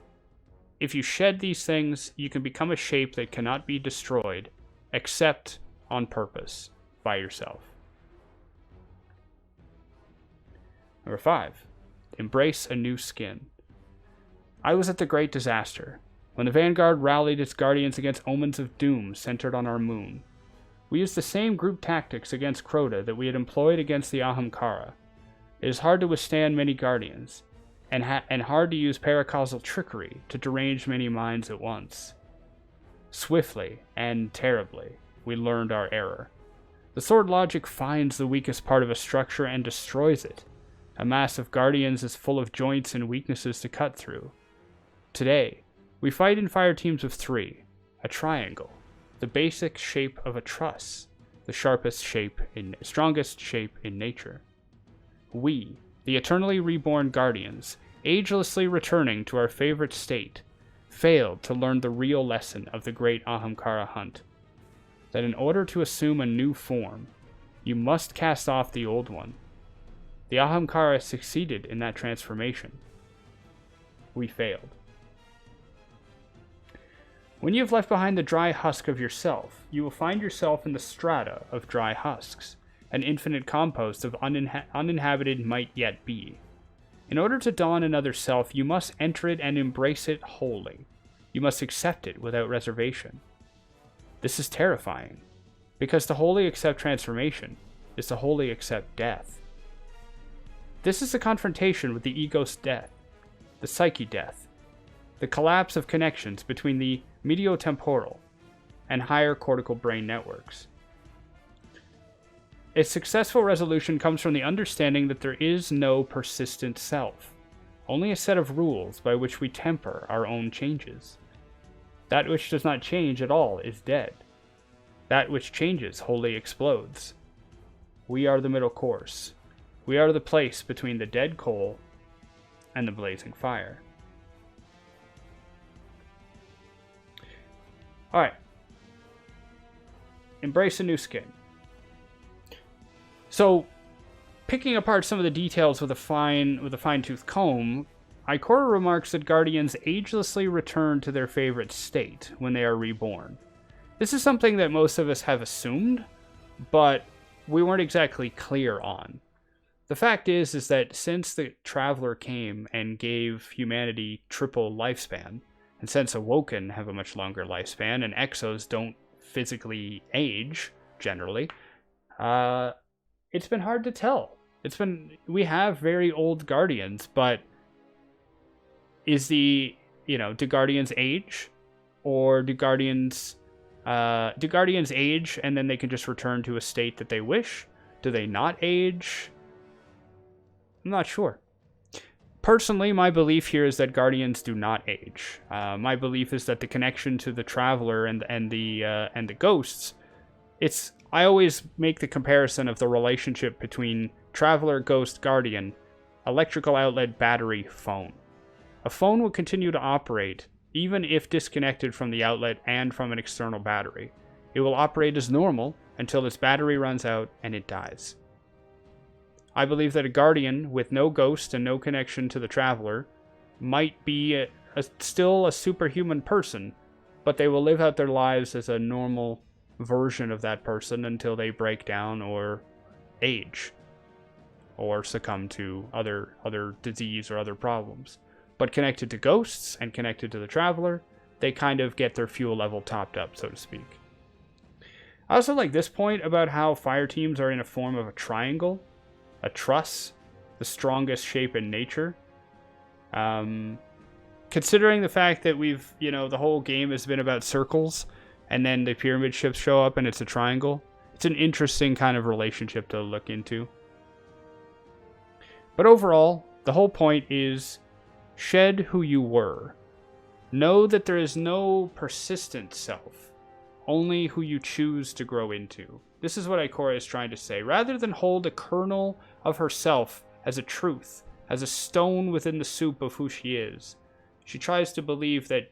if you shed these things, you can become a shape that cannot be destroyed, except on purpose, by yourself. Number 5. Embrace a new skin. I was at the Great Disaster, when the Vanguard rallied its guardians against omens of doom centered on our moon. We used the same group tactics against Crota that we had employed against the Ahamkara. It is hard to withstand many guardians, and hard to use paracausal trickery to derange many minds at once. Swiftly and terribly, we learned our error. The sword logic finds the weakest part of a structure and destroys it. A mass of guardians is full of joints and weaknesses to cut through. Today, we fight in fire teams of 3, a triangle, the basic shape of a truss, the strongest shape in nature. We, the eternally reborn guardians, agelessly returning to our favorite state, failed to learn the real lesson of the great Ahamkara hunt, that in order to assume a new form, you must cast off the old one. The Ahamkara succeeded in that transformation. We failed. When you have left behind the dry husk of yourself, you will find yourself in the strata of dry husks, an infinite compost of uninhabited might yet be. In order to dawn another self, you must enter it and embrace it wholly. You must accept it without reservation. This is terrifying, because to wholly accept transformation is to wholly accept death. This is a confrontation with the ego's death, the psyche death, the collapse of connections between the mediotemporal and higher cortical brain networks. A successful resolution comes from the understanding that there is no persistent self, only a set of rules by which we temper our own changes. That which does not change at all is dead. That which changes wholly explodes. We are the middle course. We are the place between the dead coal and the blazing fire. Alright. Embrace a new skin. So, picking apart some of the details with a fine-tooth comb, Ikora remarks that Guardians agelessly return to their favorite state when they are reborn. This is something that most of us have assumed, but we weren't exactly clear on. The fact is that since the Traveler came and gave humanity triple lifespan, and since Awoken have a much longer lifespan, and Exos don't physically age, generally, it's been hard to tell. We have very old Guardians, but do Guardians age? Or do Guardians age and then they can just return to a state that they wish? Do they not age? I'm not sure. Personally, my belief here is that Guardians do not age. My belief is that the connection to the Traveler and the Ghosts, I always make the comparison of the relationship between Traveler, Ghost, Guardian, electrical outlet, battery, phone. A phone will continue to operate even if disconnected from the outlet and from an external battery. It will operate as normal until its battery runs out and it dies. I believe that a Guardian with no ghost and no connection to the Traveler might be still a superhuman person, but they will live out their lives as a normal version of that person until they break down or age or succumb to other disease or other problems. But connected to ghosts and connected to the Traveler, they kind of get their fuel level topped up, so to speak. I also like this point about how fire teams are in a form of a triangle, a truss, the strongest shape in nature. Considering the fact that the whole game has been about circles, and then the pyramid ships show up and it's a triangle, it's an interesting kind of relationship to look into. But overall, the whole point is shed who you were. Know that there is no persistent self, only who you choose to grow into. This is what Ikora is trying to say. Rather than hold a kernel of herself as a truth, as a stone within the soup of who she is, she tries to believe that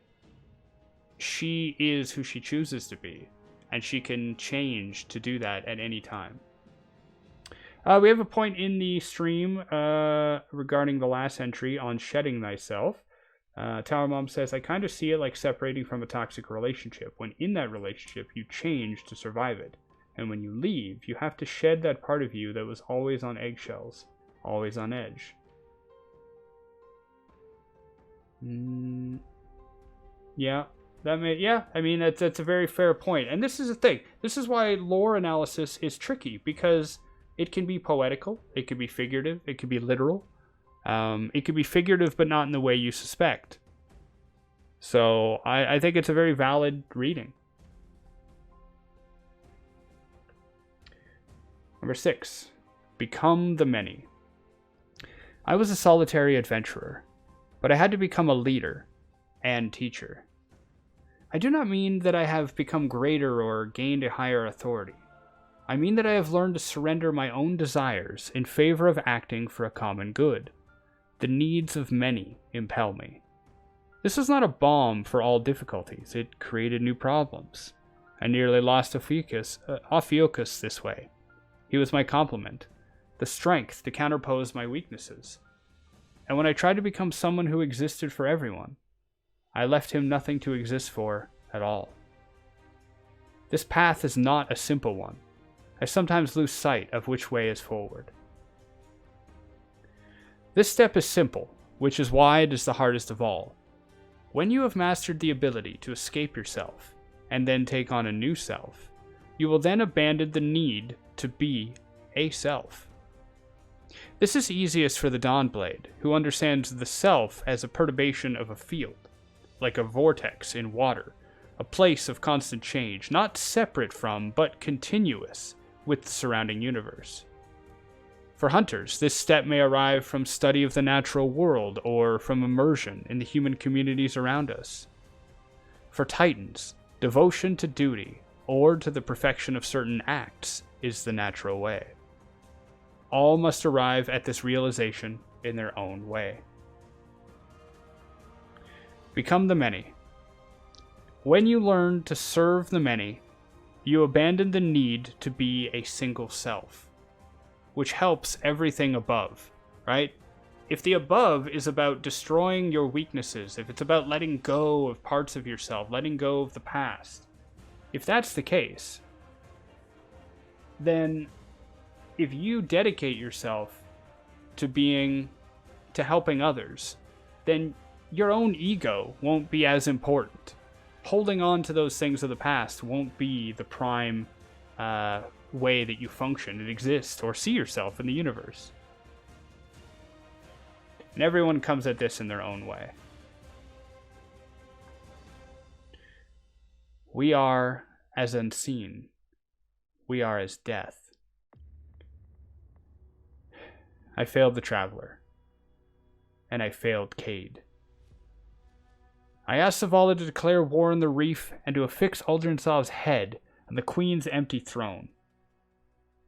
she is who she chooses to be, and she can change to do that at any time. We have a point in the stream regarding the last entry on shedding thyself. Tower Mom says, I kind of see it like separating from a toxic relationship. When in that relationship, you change to survive it. And when you leave, you have to shed that part of you that was always on eggshells, always on edge. Yeah. That's a very fair point. And this is the thing. This is why lore analysis is tricky, because it can be poetical, it can be figurative, it can be literal. It can be figurative, but not in the way you suspect. So I think it's a very valid reading. Number 6. Become the many. I was a solitary adventurer, but I had to become a leader and teacher. I do not mean that I have become greater or gained a higher authority. I mean that I have learned to surrender my own desires in favor of acting for a common good. The needs of many impel me. This was not a balm for all difficulties. It created new problems. I nearly lost Ophiuchus this way. He was my complement, the strength to counterpose my weaknesses. And when I tried to become someone who existed for everyone, I left him nothing to exist for at all. This path is not a simple one. I sometimes lose sight of which way is forward. This step is simple, which is why it is the hardest of all. When you have mastered the ability to escape yourself and then take on a new self, you will then abandon the need to be a self. This is easiest for the Dawnblade, who understands the self as a perturbation of a field, like a vortex in water, a place of constant change, not separate from, but continuous with the surrounding universe. For hunters, this step may arrive from study of the natural world or from immersion in the human communities around us. For Titans, devotion to duty or to the perfection of certain acts is the natural way. All must arrive at this realization in their own way. Become the many. When you learn to serve the many, you abandon the need to be a single self, which helps everything above, right? If the above is about destroying your weaknesses, if it's about letting go of parts of yourself, letting go of the past, if that's the case, then if you dedicate yourself to helping others, then your own ego won't be as important. Holding on to those things of the past won't be the prime way that you function and exist or see yourself in the universe. And everyone comes at this in their own way. We are as unseen. We are as death. I failed the Traveler. And I failed Cade. I asked Zavala to declare war on the reef and to affix Aldrinsov's head on the Queen's empty throne.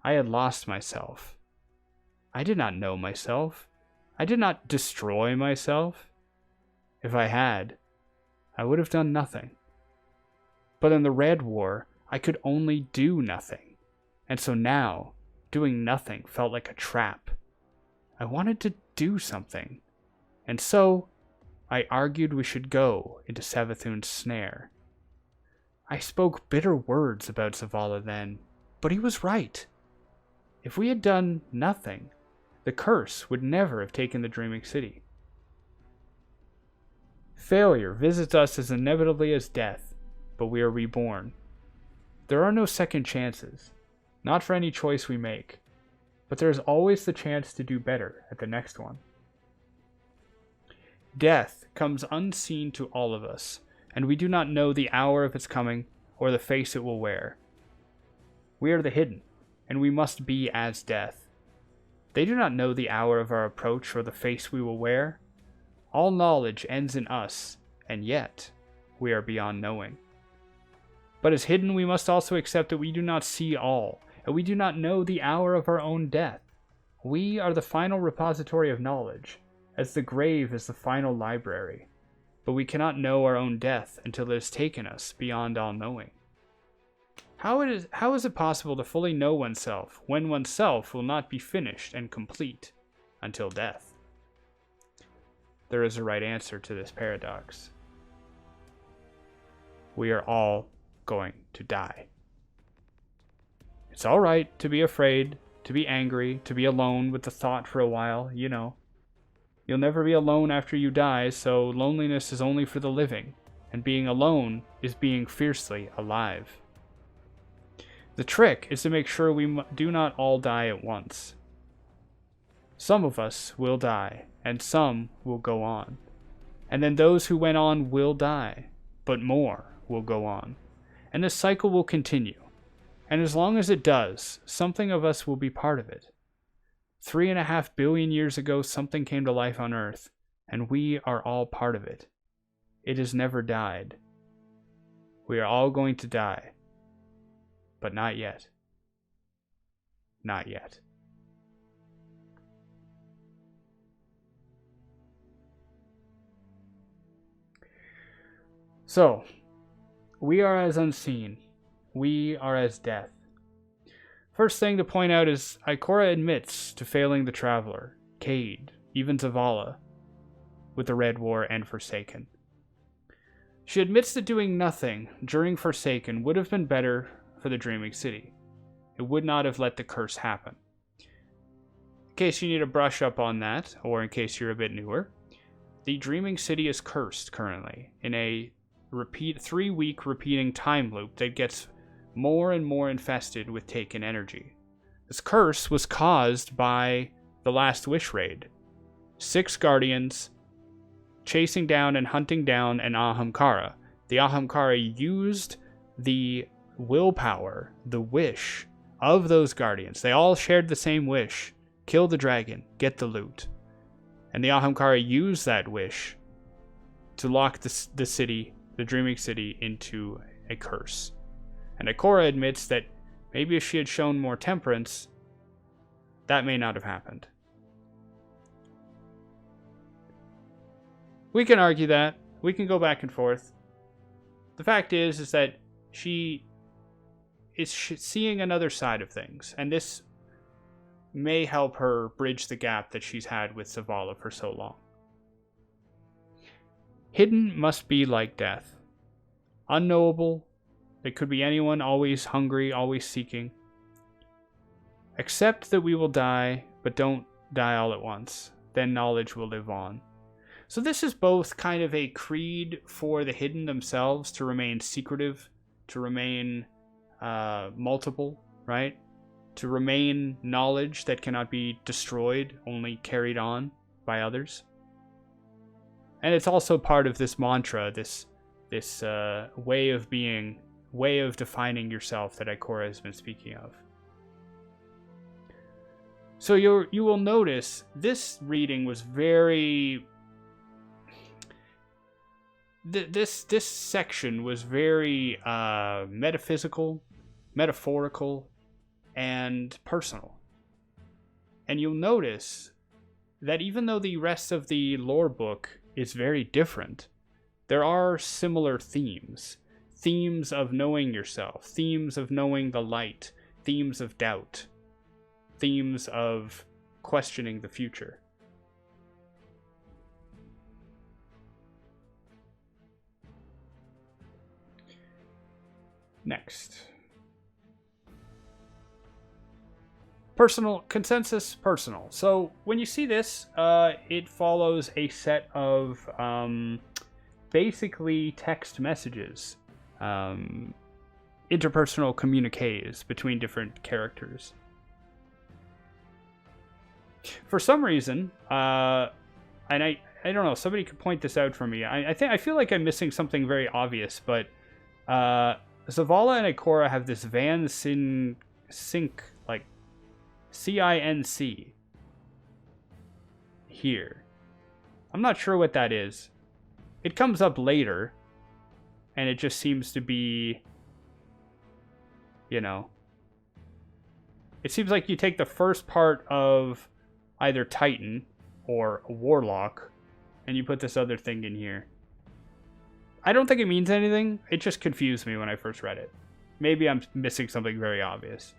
I had lost myself. I did not know myself. I did not destroy myself. If I had, I would have done nothing. But in the Red War, I could only do nothing. And so now, doing nothing felt like a trap. I wanted to do something. And so, I argued we should go into Savathun's snare. I spoke bitter words about Zavala then, but he was right. If we had done nothing, the curse would never have taken the Dreaming City. Failure visits us as inevitably as death, but we are reborn. There are no second chances, not for any choice we make, but there is always the chance to do better at the next one. Death comes unseen to all of us, and we do not know the hour of its coming or the face it will wear. We are the hidden, and we must be as death. They do not know the hour of our approach or the face we will wear. All knowledge ends in us, and yet we are beyond knowing. But as hidden, we must also accept that we do not see all, and we do not know the hour of our own death. We are the final repository of knowledge, as the grave is the final library, but we cannot know our own death until it has taken us beyond all knowing. How is it possible to fully know oneself when oneself will not be finished and complete until death? There is a right answer to this paradox. We are all going to die. It's all right to be afraid, to be angry, to be alone with the thought for a while, you know. You'll never be alone after you die, so loneliness is only for the living, and being alone is being fiercely alive. The trick is to make sure we do not all die at once. Some of us will die, and some will go on. And then those who went on will die, but more will go on. And this cycle will continue. And as long as it does, something of us will be part of it. 3.5 billion years ago, something came to life on Earth, and we are all part of it. It has never died. We are all going to die. But not yet. Not yet. So, we are as unseen. We are as death. First thing to point out is Ikora admits to failing the Traveler, Cade, even Zavala, with the Red War and Forsaken. She admits that doing nothing during Forsaken would have been better for the Dreaming City. It would not have let the curse happen. In case you need a brush up on that, or in case you're a bit newer, the Dreaming City is cursed currently in a 3-week repeating time loop that gets more and more infested with taken energy. This curse was caused by the Last Wish raid. 6 guardians chasing down and hunting down an Ahamkara. The Ahamkara used the willpower, the wish of those guardians. They all shared the same wish. Kill the dragon, get the loot. And the Ahamkara used that wish to lock the city, the Dreaming City, into a curse. And Ikora admits that maybe if she had shown more temperance, that may not have happened. We can argue that. We can go back and forth. The fact is that she is seeing another side of things, and this may help her bridge the gap that she's had with Zavala for so long. Hidden must be like death. Unknowable. It could be anyone, always hungry, always seeking. Accept that we will die, but don't die all at once. Then knowledge will live on. So this is both kind of a creed for the hidden themselves to remain secretive, to remain multiple, right? To remain knowledge that cannot be destroyed, only carried on by others. And it's also part of this mantra, this way of being, way of defining yourself that Ikora has been speaking of. So you will notice this reading was very... This section was very metaphysical, metaphorical, and personal. And you'll notice that even though the rest of the lore book is very different, there are similar themes. Themes of knowing yourself, themes of knowing the light, themes of doubt, themes of questioning the future. Next. Personal consensus, personal. So when you see this, it follows a set of basically text messages, interpersonal communiques between different characters. For some reason, and I don't know, somebody could point this out for me. I feel like I'm missing something very obvious, but Zavala and Ikora have this Van Sync, like CINC here. I'm not sure what that is. It comes up later, and it just seems to be, you know, it seems like you take the first part of either Titan or Warlock, and you put this other thing in here. I don't think it means anything. It just confused me when I first read it. Maybe I'm missing something very obvious.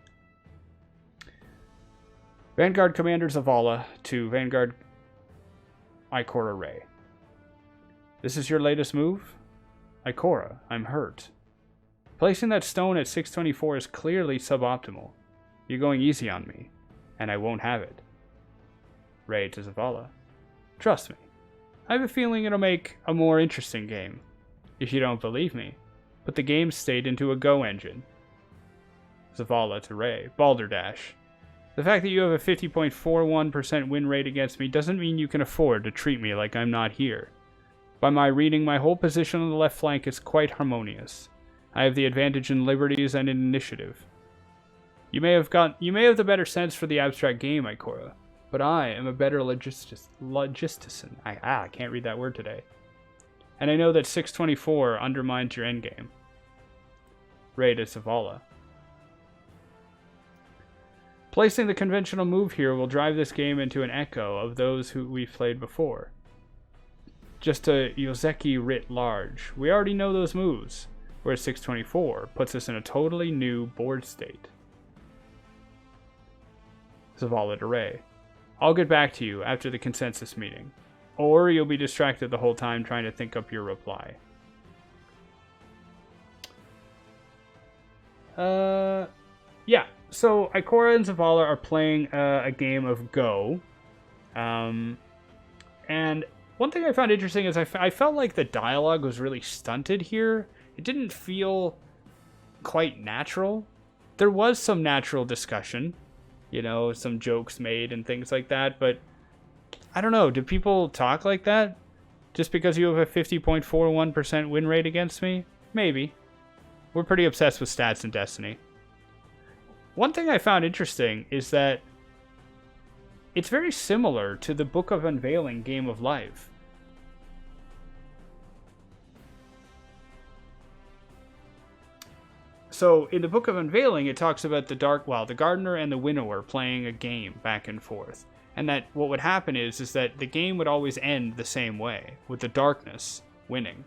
Vanguard Commander Zavala to Vanguard Ikora Ray. This is your latest move? Ikora, I'm hurt. Placing that stone at 624 is clearly suboptimal. You're going easy on me, and I won't have it. Ray to Zavala. Trust me. I have a feeling it'll make a more interesting game. If you don't believe me, put the game state into a Go engine. Zavala to Ray. Balderdash. The fact that you have a 50.41% win rate against me doesn't mean you can afford to treat me like I'm not here. By my reading, my whole position on the left flank is quite harmonious. I have the advantage in liberties and in initiative. You may have the better sense for the abstract game, Ikora, but I am a better logistician. I can't read that word today. And I know that 624 undermines your endgame. Ray to Zavala. Placing the conventional move here will drive this game into an echo of those who we've played before. Just a Yozeki writ large. We already know those moves, whereas 624 puts us in a totally new board state. Zavala to Ray. I'll get back to you after the consensus meeting. Or you'll be distracted the whole time trying to think up your reply. Yeah. So Ikora and Zavala are playing a game of Go. And One thing I found interesting is I felt like the dialogue was really stunted here. It didn't feel quite natural. There was some natural discussion, you know, some jokes made and things like that, but I don't know. Do people talk like that just because you have a 50.41% win rate against me? Maybe. We're pretty obsessed with stats in Destiny. One thing I found interesting is that it's very similar to the Book of Unveiling Game of Life. So in the Book of Unveiling, it talks about the Gardener and the Winnower playing a game back and forth. And that what would happen is that the game would always end the same way, with the darkness winning,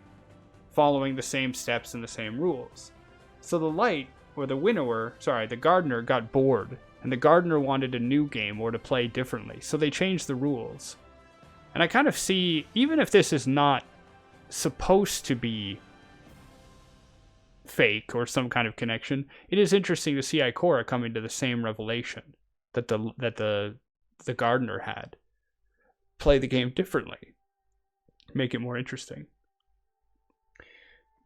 following the same steps and the same rules. So the Gardener got bored, and the Gardener wanted a new game or to play differently, so they changed the rules. And I kind of see, even if this is not supposed to be fake or some kind of connection, it is interesting to see Ikora coming to the same revelation that the Gardener had. Play the game differently. Make it more interesting.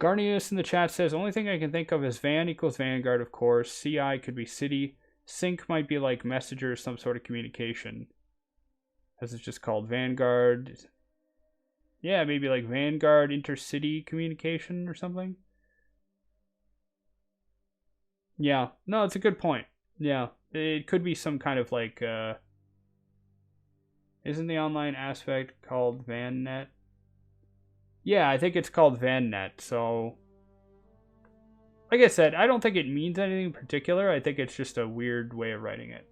Garnius in the chat says, only thing I can think of is Van equals Vanguard, of course. CI could be City. Sync might be like Messenger, some sort of communication. As it's just called Vanguard. Yeah, maybe like Vanguard intercity communication or something. Yeah, no, it's a good point. Yeah, it could be some kind of like, isn't the online aspect called VanNet? Yeah, I think it's called VanNet, so like I said, I don't think it means anything in particular. I think it's just a weird way of writing it.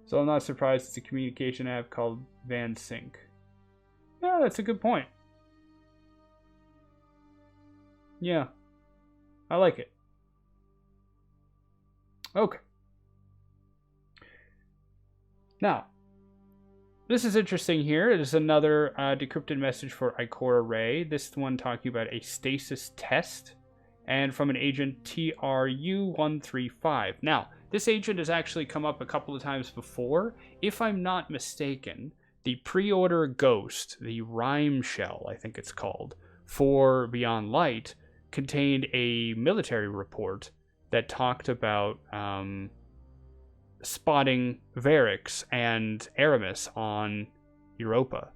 So I'm not surprised it's a communication app called VanSync. Yeah, that's a good point. Yeah, I like it. Okay. Now, this is interesting here. It is another decrypted message for Ikora Ray. This one talking about a stasis test, and from an agent TRU-135. Now, this agent has actually come up a couple of times before. If I'm not mistaken, the pre-order ghost, the rhyme shell, I think it's called, for Beyond Light, contained a military report that talked about spotting Varix and Aramis on Europa.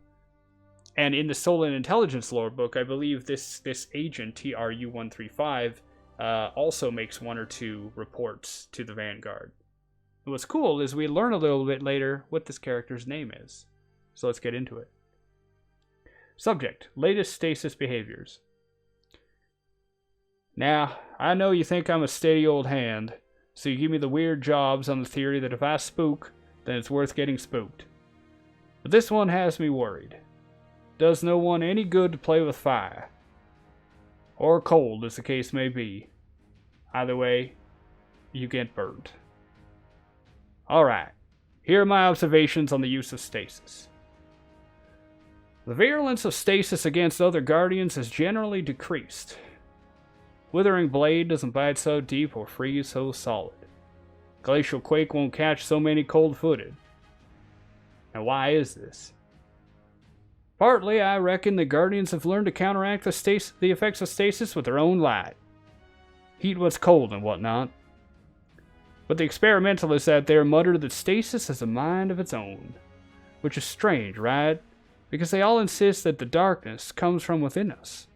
And in the Solan Intelligence lore book, I believe this agent, TRU-135, also makes one or two reports to the Vanguard. And what's cool is we learn a little bit later what this character's name is. So let's get into it. Subject, latest stasis behaviors. Now, I know you think I'm a steady old hand, so you give me the weird jobs on the theory that if I spook, then it's worth getting spooked. But this one has me worried. Does no one any good to play with fire. Or cold, as the case may be. Either way, you get burnt. Alright, here are my observations on the use of stasis. The virulence of stasis against other guardians has generally decreased. Withering Blade doesn't bite so deep or freeze so solid. Glacial Quake won't catch so many cold-footed. Now why is this? Partly, I reckon the Guardians have learned to counteract the effects of stasis with their own light. Heat what's cold and whatnot. But the experimentalists out there mutter that stasis has a mind of its own. Which is strange, right? Because they all insist that the darkness comes from within us.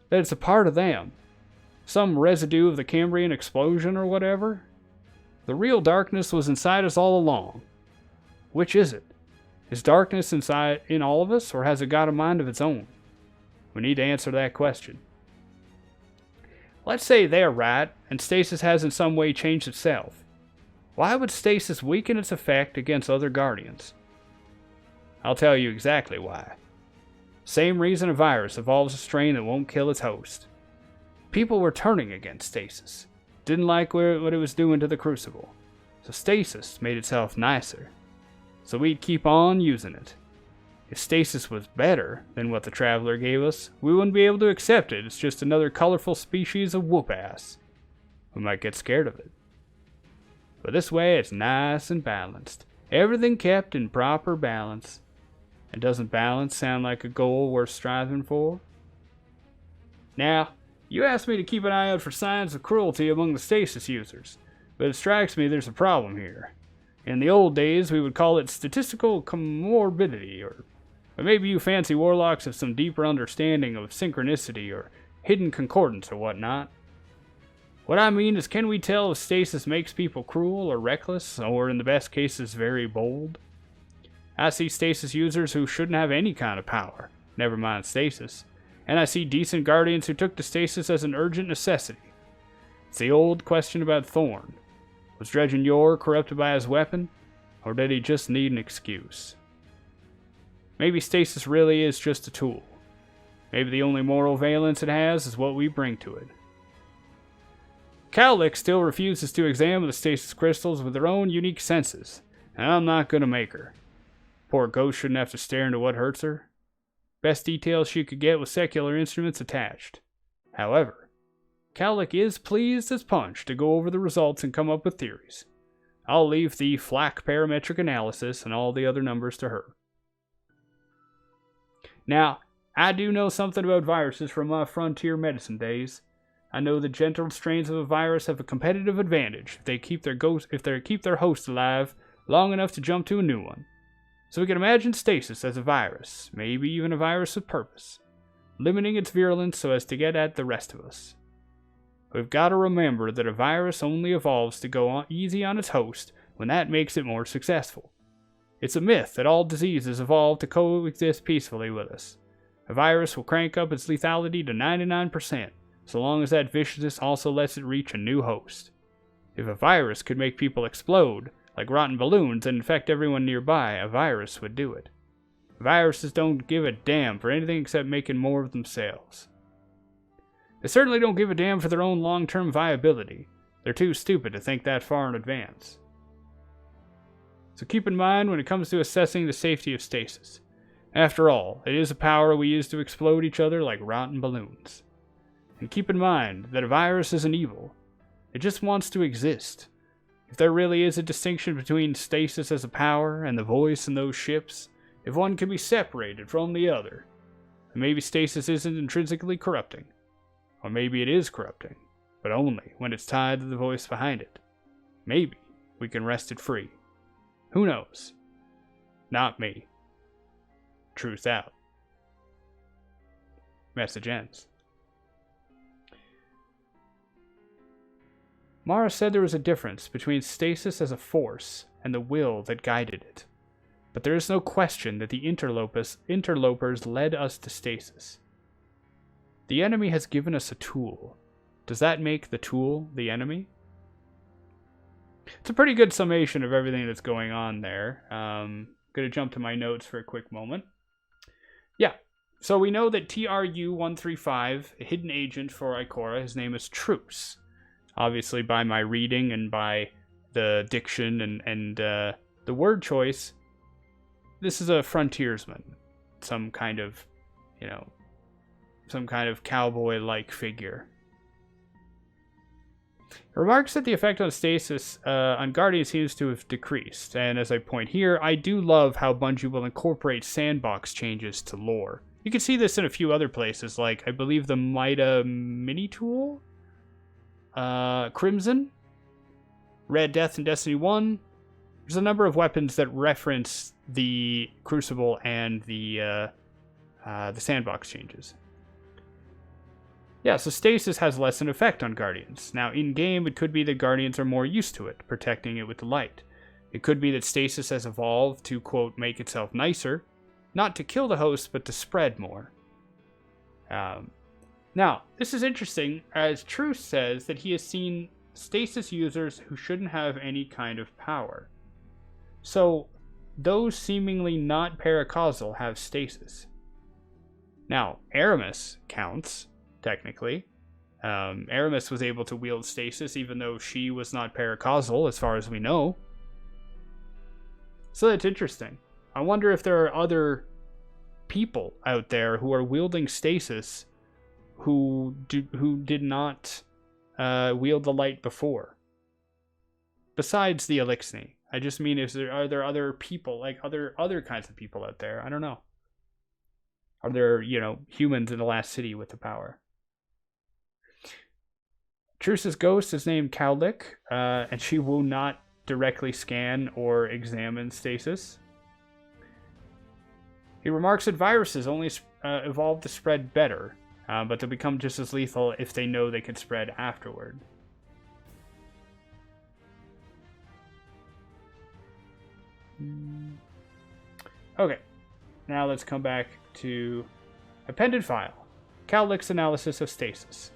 That it's a part of them. Some residue of the Cambrian explosion or whatever. The real darkness was inside us all along. Which is it? Is darkness inside in all of us, or has it got a mind of its own? We need to answer that question. Let's say they're right, and stasis has in some way changed itself. Why would stasis weaken its effect against other guardians? I'll tell you exactly why. Same reason a virus evolves a strain that won't kill its host. People were turning against stasis. Didn't like what it was doing to the Crucible. So stasis made itself nicer. So we'd keep on using it. If stasis was better than what the Traveler gave us, we wouldn't be able to accept it. It's just another colorful species of whoop-ass. We might get scared of it. But this way it's nice and balanced. Everything kept in proper balance. And doesn't balance sound like a goal worth striving for? Now, you asked me to keep an eye out for signs of cruelty among the Stasis users, but it strikes me there's a problem here. In the old days, we would call it statistical comorbidity, but maybe you fancy warlocks have some deeper understanding of synchronicity or hidden concordance or whatnot. What I mean is, can we tell if stasis makes people cruel or reckless, or in the best cases, very bold? I see stasis users who shouldn't have any kind of power, never mind stasis, and I see decent guardians who took to stasis as an urgent necessity. It's the old question about Thorn. Was Dredgen Yor corrupted by his weapon, or did he just need an excuse? Maybe stasis really is just a tool. Maybe the only moral valence it has is what we bring to it. Cowlick still refuses to examine the stasis crystals with their own unique senses, and I'm not gonna make her. Poor ghost shouldn't have to stare into what hurts her. Best details she could get with secular instruments attached. However, Cowlick is pleased as punch to go over the results and come up with theories. I'll leave the FLAC parametric analysis and all the other numbers to her. Now, I do know something about viruses from my frontier medicine days. I know the gentle strains of a virus have a competitive advantage if they keep their host alive long enough to jump to a new one. So we can imagine stasis as a virus, maybe even a virus with purpose, limiting its virulence so as to get at the rest of us. We've got to remember that a virus only evolves to go easy on its host when that makes it more successful. It's a myth that all diseases evolve to coexist peacefully with us. A virus will crank up its lethality to 99%, so long as that viciousness also lets it reach a new host. If a virus could make people explode, like rotten balloons, and infect everyone nearby, a virus would do it. Viruses don't give a damn for anything except making more of themselves. They certainly don't give a damn for their own long-term viability. They're too stupid to think that far in advance. So keep in mind when it comes to assessing the safety of stasis. After all, it is a power we use to explode each other like rotten balloons. And keep in mind that a virus isn't evil. It just wants to exist. If there really is a distinction between stasis as a power and the voice in those ships, if one can be separated from the other, then maybe stasis isn't intrinsically corrupting. Or maybe it is corrupting, but only when it's tied to the voice behind it. Maybe we can wrest it free. Who knows? Not me. Truth out. Message ends. Mara said there was a difference between stasis as a force and the will that guided it. But there is no question that the interlopers led us to stasis. The enemy has given us a tool. Does that make the tool the enemy? It's a pretty good summation of everything that's going on there. Going to jump to my notes for a quick moment. Yeah, so we know that TRU-135, a hidden agent for Ikora, his name is Truce. Obviously, by my reading and by the diction and the word choice, this is a frontiersman. Some kind of cowboy-like figure. It remarks that the effect on stasis on Guardian seems to have decreased, and as I point here, I do love how Bungie will incorporate sandbox changes to lore. You can see this in a few other places, like I believe the Mida mini tool, Crimson, Red Death in Destiny 1. There's a number of weapons that reference the Crucible and the sandbox changes. Yeah, so stasis has less an effect on Guardians. Now, in-game, it could be that Guardians are more used to it, protecting it with the light. It could be that stasis has evolved to, quote, make itself nicer, not to kill the host, but to spread more. Now, this is interesting, as Truce says that he has seen stasis users who shouldn't have any kind of power. So, those seemingly not paracausal have stasis. Now, Aramis counts, technically. Aramis was able to wield stasis even though she was not paracausal, as far as we know. So that's interesting. I wonder if there are other people out there who are wielding stasis who did not wield the light before. Besides the Elixni. I just mean, are there other people, like other kinds of people out there? I don't know. Are there, humans in the last city with the power? Truce's ghost is named Cowlick, and she will not directly scan or examine Stasis. He remarks that viruses only evolve to spread better, but they'll become just as lethal if they know they can spread afterward. Okay, now let's come back to appended file. Cowlick's analysis of Stasis.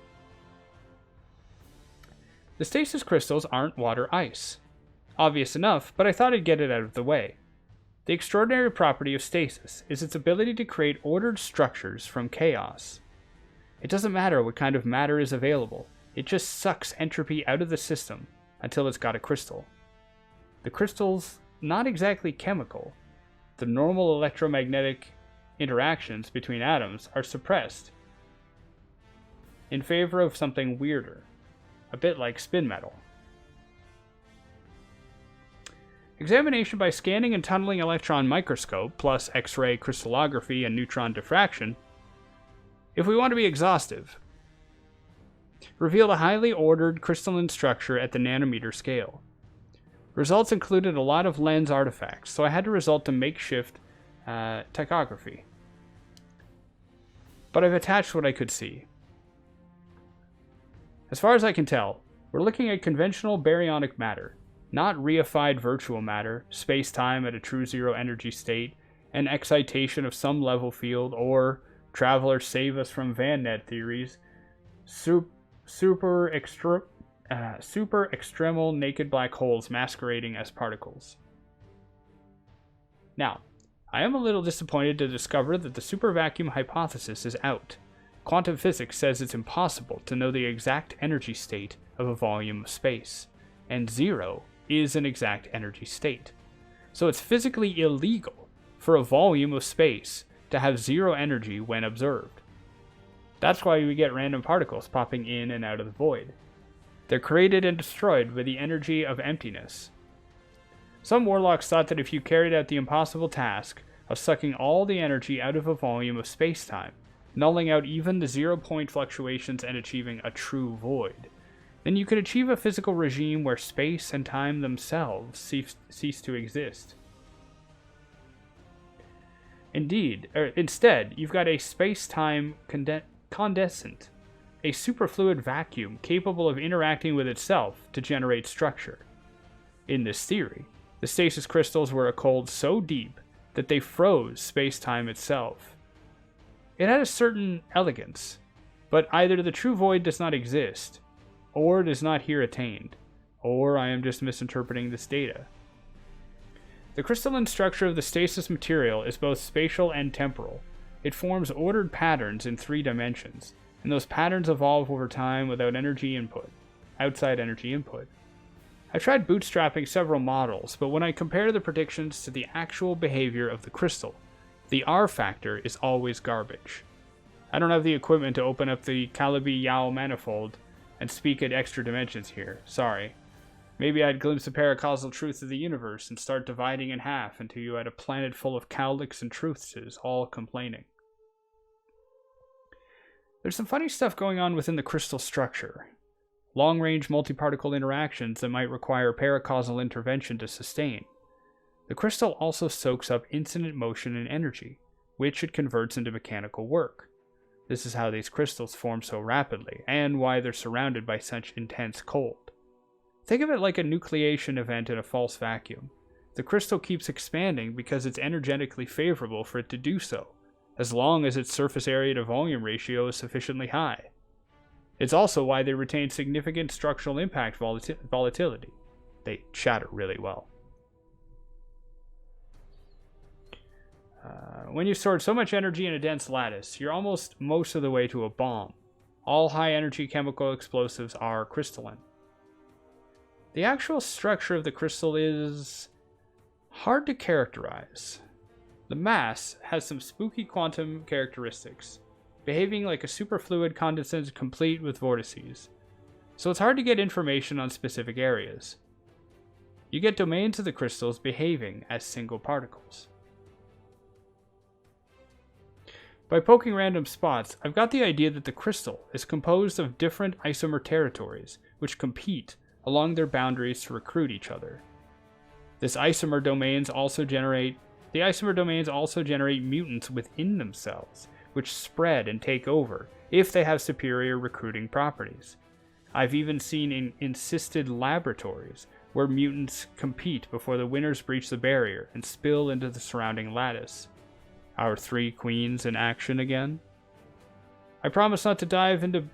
The Stasis crystals aren't water ice. Obvious enough, but I thought I'd get it out of the way. The extraordinary property of Stasis is its ability to create ordered structures from chaos. It doesn't matter what kind of matter is available, it just sucks entropy out of the system until it's got a crystal. The crystal's not exactly chemical. The normal electromagnetic interactions between atoms are suppressed in favor of something weirder, a bit like spin metal. Examination by scanning and tunneling electron microscope, plus X-ray crystallography and neutron diffraction, if we want to be exhaustive, revealed a highly ordered crystalline structure at the nanometer scale. Results included a lot of lens artifacts, so I had to resort to makeshift tychography. But I've attached what I could see. As far as I can tell, we're looking at conventional baryonic matter, not reified virtual matter, space-time at a true zero energy state, an excitation of some level field, or, traveler save us from Van Net theories, super extremal naked black holes masquerading as particles. Now, I am a little disappointed to discover that the super vacuum hypothesis is out. Quantum physics says it's impossible to know the exact energy state of a volume of space, and zero is an exact energy state. So it's physically illegal for a volume of space to have zero energy when observed. That's why we get random particles popping in and out of the void. They're created and destroyed by the energy of emptiness. Some warlocks thought that if you carried out the impossible task of sucking all the energy out of a volume of space-time, nulling out even the 0-point fluctuations and achieving a true void, then you could achieve a physical regime where space and time themselves cease to exist. Instead, you've got a space-time condensate, a superfluid vacuum capable of interacting with itself to generate structure. In this theory, the stasis crystals were a cold so deep that they froze space-time itself. It had a certain elegance, but either the true void does not exist, or it is not here attained, or I am just misinterpreting this data. The crystalline structure of the stasis material is both spatial and temporal. It forms ordered patterns in 3 dimensions, and those patterns evolve over time without outside energy input. I tried bootstrapping several models, but when I compare the predictions to the actual behavior of the crystal, the R factor is always garbage. I don't have the equipment to open up the Calabi-Yau manifold and speak at extra dimensions here, sorry. Maybe I'd glimpse the paracausal truth of the universe and start dividing in half until you had a planet full of cowlicks and truthses all complaining. There's some funny stuff going on within the crystal structure. Long-range multiparticle interactions that might require paracausal intervention to sustain. The crystal also soaks up incident motion and energy, which it converts into mechanical work. This is how these crystals form so rapidly, and why they're surrounded by such intense cold. Think of it like a nucleation event in a false vacuum. The crystal keeps expanding because it's energetically favorable for it to do so, as long as its surface area to volume ratio is sufficiently high. It's also why they retain significant structural impact volatility. They shatter really well. When you've stored so much energy in a dense lattice, you're almost most of the way to a bomb. All high-energy chemical explosives are crystalline. The actual structure of the crystal is hard to characterize. The mass has some spooky quantum characteristics, behaving like a superfluid condensate complete with vortices, so it's hard to get information on specific areas. You get domains of the crystals behaving as single particles. By poking random spots, I've got the idea that the crystal is composed of different isomer territories, which compete along their boundaries to recruit each other. The isomer domains also generate mutants within themselves, which spread and take over if they have superior recruiting properties. I've even seen insisted laboratories where mutants compete before the winners breach the barrier and spill into the surrounding lattice. Our three queens in action again. I promise not to dive into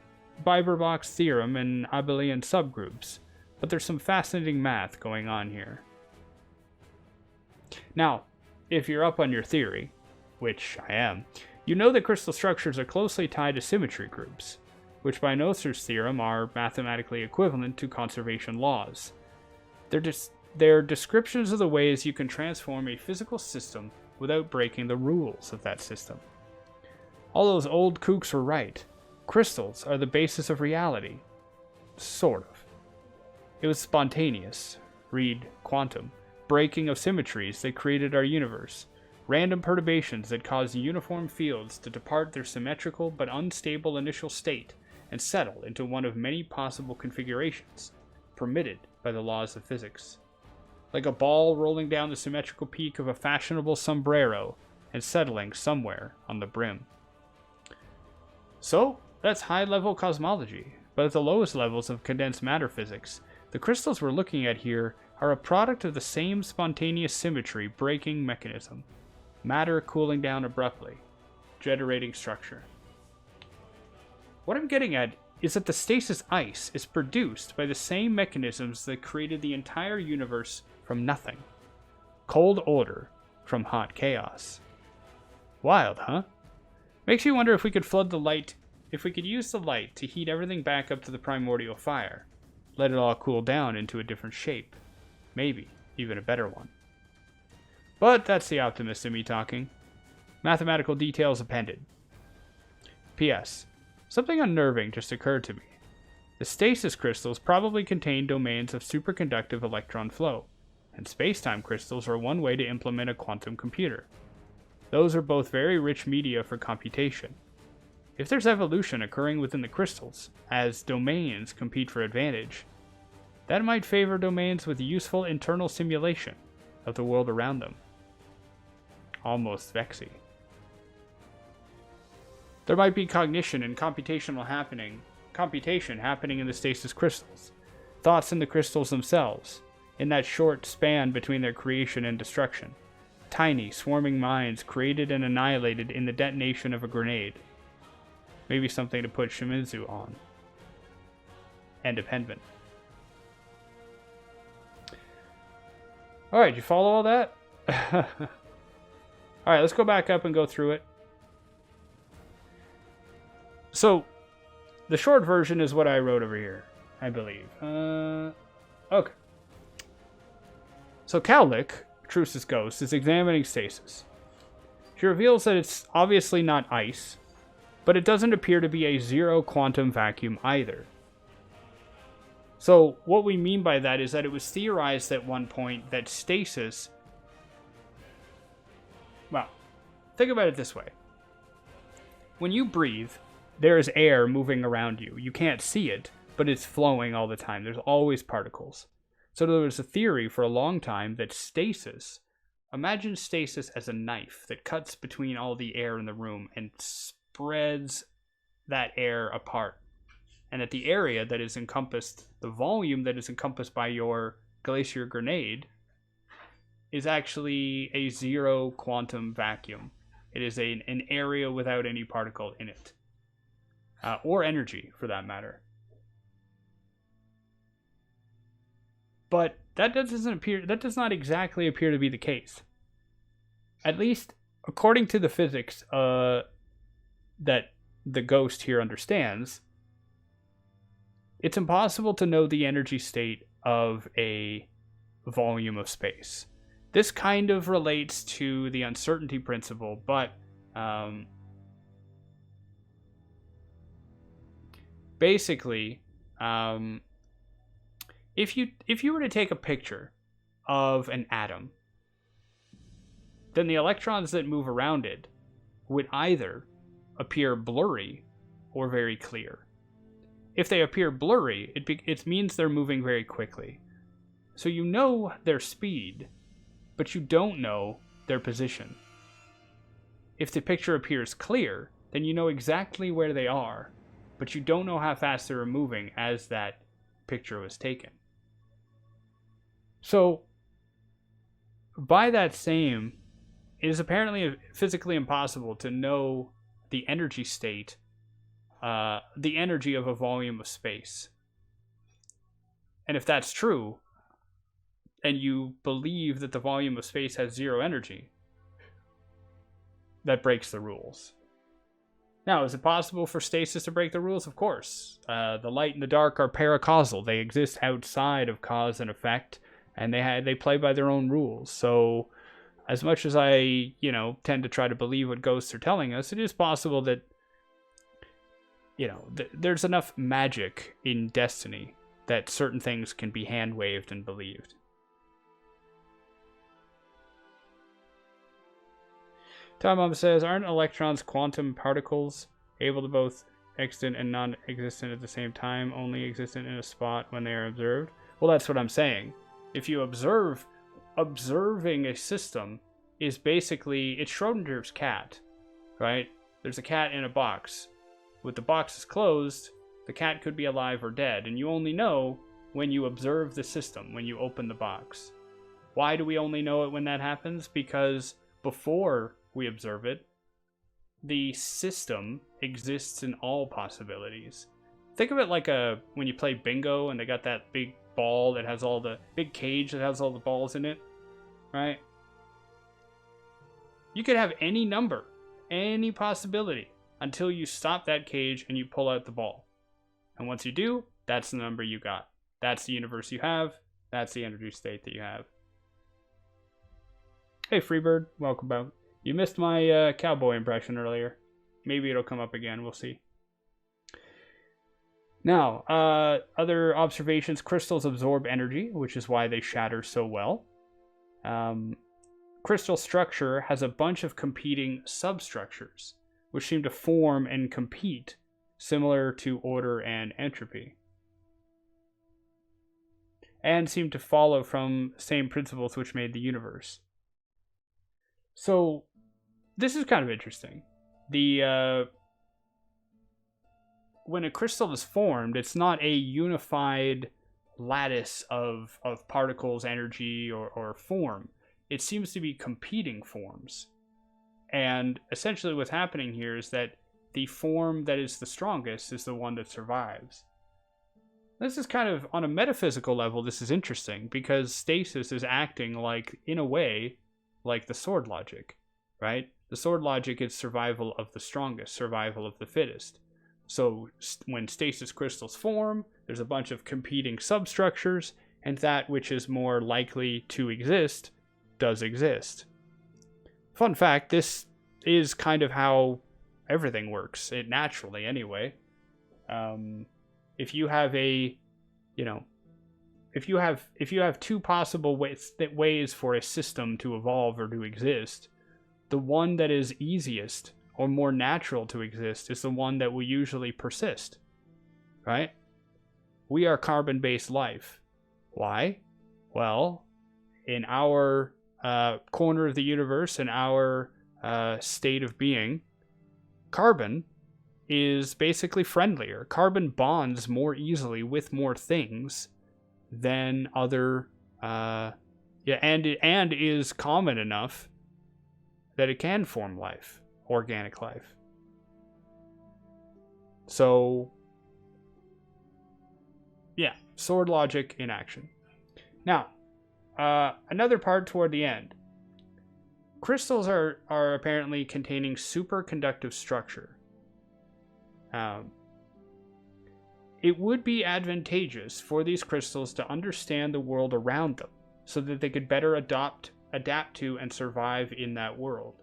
Beiberbach's theorem and abelian subgroups, but there's some fascinating math going on here. Now, if you're up on your theory, which I am, you know that crystal structures are closely tied to symmetry groups, which by Noether's theorem are mathematically equivalent to conservation laws. They're descriptions of the ways you can transform a physical system without breaking the rules of that system. All those old kooks were right. Crystals are the basis of reality. Sort of. It was spontaneous. Read quantum. Breaking of symmetries that created our universe. Random perturbations that caused uniform fields to depart their symmetrical but unstable initial state and settle into one of many possible configurations, permitted by the laws of physics. Like a ball rolling down the symmetrical peak of a fashionable sombrero and settling somewhere on the brim. So, that's high-level cosmology, but at the lowest levels of condensed matter physics, the crystals we're looking at here are a product of the same spontaneous symmetry breaking mechanism. Matter cooling down abruptly, generating structure. What I'm getting at is that the stasis ice is produced by the same mechanisms that created the entire universe from nothing. Cold order from hot chaos. Wild, huh? Makes you wonder if we could use the light to heat everything back up to the primordial fire. Let it all cool down into a different shape. Maybe even a better one. But that's the optimist in me talking. Mathematical details appended. P.S. Something unnerving just occurred to me. The stasis crystals probably contain domains of superconductive electron flow, and space-time crystals are one way to implement a quantum computer. Those are both very rich media for computation. If there's evolution occurring within the crystals, as domains compete for advantage, that might favor domains with useful internal simulation of the world around them. Almost Vexy. There might be cognition and computation happening in the stasis crystals, thoughts in the crystals themselves, in that short span between their creation and destruction. Tiny, swarming minds created and annihilated in the detonation of a grenade. Maybe something to put Shimizu on. End of Henman. Alright, you follow all that? Alright, let's go back up and go through it. So, the short version is what I wrote over here, I believe. Okay. So Cowlick, Truce's ghost, is examining Stasis. She reveals that it's obviously not ice, but it doesn't appear to be a zero quantum vacuum either. So what we mean by that is that it was theorized at one point that stasis... Well, think about it this way. When you breathe, there is air moving around you. You can't see it, but it's flowing all the time. There's always particles. So there was a theory for a long time that stasis... Imagine stasis as a knife that cuts between all the air in the room and spreads that air apart. And that the area that is encompassed, the volume that is encompassed by your glacier grenade, is actually a zero quantum vacuum. It is an area without any particle in it. Or energy, for that matter. But that does not exactly appear to be the case. At least, according to the physics that the ghost here understands, it's impossible to know the energy state of a volume of space. This kind of relates to the uncertainty principle, but basically, if you were to take a picture of an atom, then the electrons that move around it would either appear blurry or very clear. If they appear blurry, it means they're moving very quickly. So you know their speed, but you don't know their position. If the picture appears clear, then you know exactly where they are, but you don't know how fast they were moving as that picture was taken. So, by that same, it is apparently physically impossible to know the energy state, the energy of a volume of space. And if that's true, and you believe that the volume of space has zero energy, that breaks the rules. Now, is it possible for stasis to break the rules? Of course. The light and the dark are paracausal. They exist outside of cause and effect, and they play by their own rules. So, as much as I, tend to try to believe what ghosts are telling us, it is possible that, there's enough magic in destiny that certain things can be hand-waved and believed. Tom Mom says, aren't electrons quantum particles able to both existent and non-existent at the same time, only existent in a spot when they are observed? Well, that's what I'm saying. If you observing a system is basically, it's Schrodinger's cat, right? There's a cat in a box. With the boxes closed, the cat could be alive or dead, and you only know when you observe the system, when you open the box. Why do we only know it when that happens? Because before we observe it, the system exists in all possibilities. Think of it like when you play bingo and they got that big ball that has all the big cage that has all the balls in it, right? You could have any number, any possibility, until you stop that cage and you pull out the ball. And once you do, that's the number you got. That's the universe you have. That's the energy state that you have. Hey Freebird, welcome back. You missed my cowboy impression earlier. Maybe it'll come up again. We'll see. Now, other observations. Crystals absorb energy, which is why they shatter so well. Crystal structure has a bunch of competing substructures, which seem to form and compete, similar to order and entropy. And seem to follow from the same principles which made the universe. So, this is kind of interesting. When a crystal is formed, it's not a unified lattice of particles, energy, or form. It seems to be competing forms. And essentially what's happening here is that the form that is the strongest is the one that survives. This is kind of, on a metaphysical level, this is interesting, because stasis is acting like, in a way, like the sword logic, right? The sword logic is survival of the strongest, survival of the fittest. So when stasis crystals form, there's a bunch of competing substructures, and that which is more likely to exist does exist. Fun fact, this is kind of how everything works, it naturally anyway. If you have if you have two possible ways for a system to evolve or to exist, the one that is easiest or more natural to exist is the one that will usually persist, right? We are carbon-based life. Why? Well, in our corner of the universe, in our state of being, carbon is basically friendlier. Carbon bonds more easily with more things than other, and is common enough that it can form life, organic life. So, yeah, sword logic in action. Now, another part toward the end. Crystals are apparently containing superconductive structure. It would be advantageous for these crystals to understand the world around them so that they could better adapt to and survive in that world.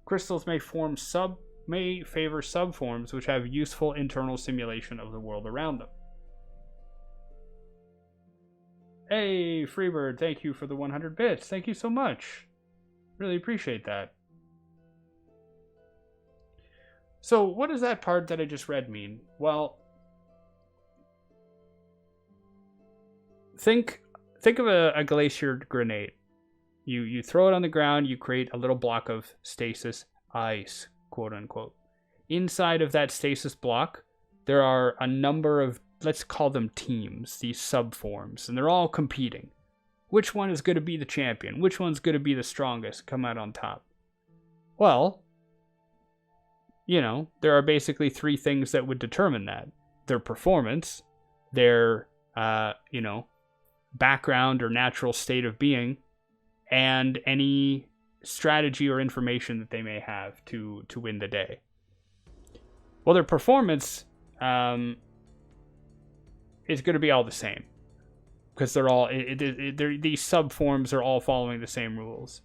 Crystals may favor subforms which have useful internal simulation of the world around them. Hey, Freebird, thank you for the 100 bits. Thank you so much. Really appreciate that. So, what does that part that I just read mean? Well, think of a glacier grenade. You throw it on the ground, you create a little block of stasis ice, quote unquote. Inside of that stasis block, there are a number of, let's call them teams, these subforms, and they're all competing. Which one is going to be the champion? Which one's going to be the strongest, come out on top? Well, you know, there are basically three things that would determine that. Their performance, their, background or natural state of being, and any strategy or information that they may have to win the day. Well, their performance is going to be all the same, because they're all these subforms are all following the same rules.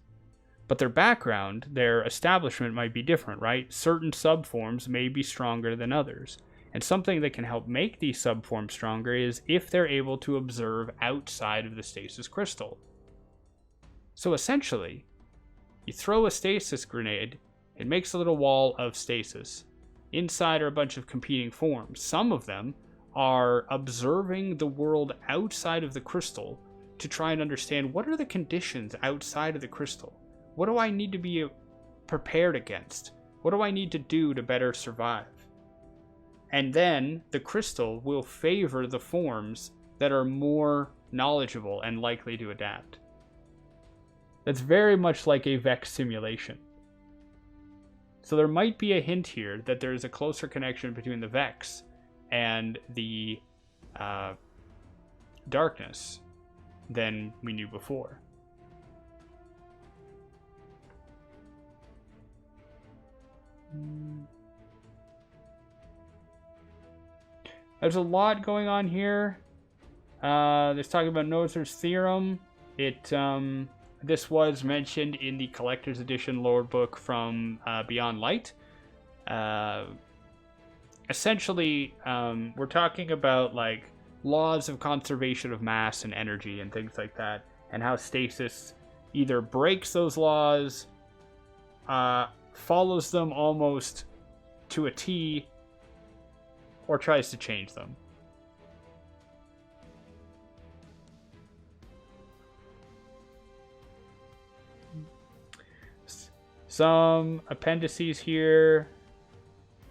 But their background, their establishment might be different, right? Certain subforms may be stronger than others. And something that can help make these subforms stronger is if they're able to observe outside of the stasis crystal. So essentially, you throw a stasis grenade, it makes a little wall of stasis. Inside are a bunch of competing forms. Some of them are observing the world outside of the crystal to try and understand what are the conditions outside of the crystal. What do I need to be prepared against? What do I need to do to better survive? And then the crystal will favor the forms that are more knowledgeable and likely to adapt. That's very much like a Vex simulation. So there might be a hint here that there is a closer connection between the Vex and the darkness than we knew before. There's a lot going on here. There's talking about Noether's theorem. This was mentioned in the collector's edition lore book from Beyond Light. Essentially, we're talking about like laws of conservation of mass and energy and things like that, and how stasis either breaks those laws, follows them almost to a T, or tries to change them. Some appendices here.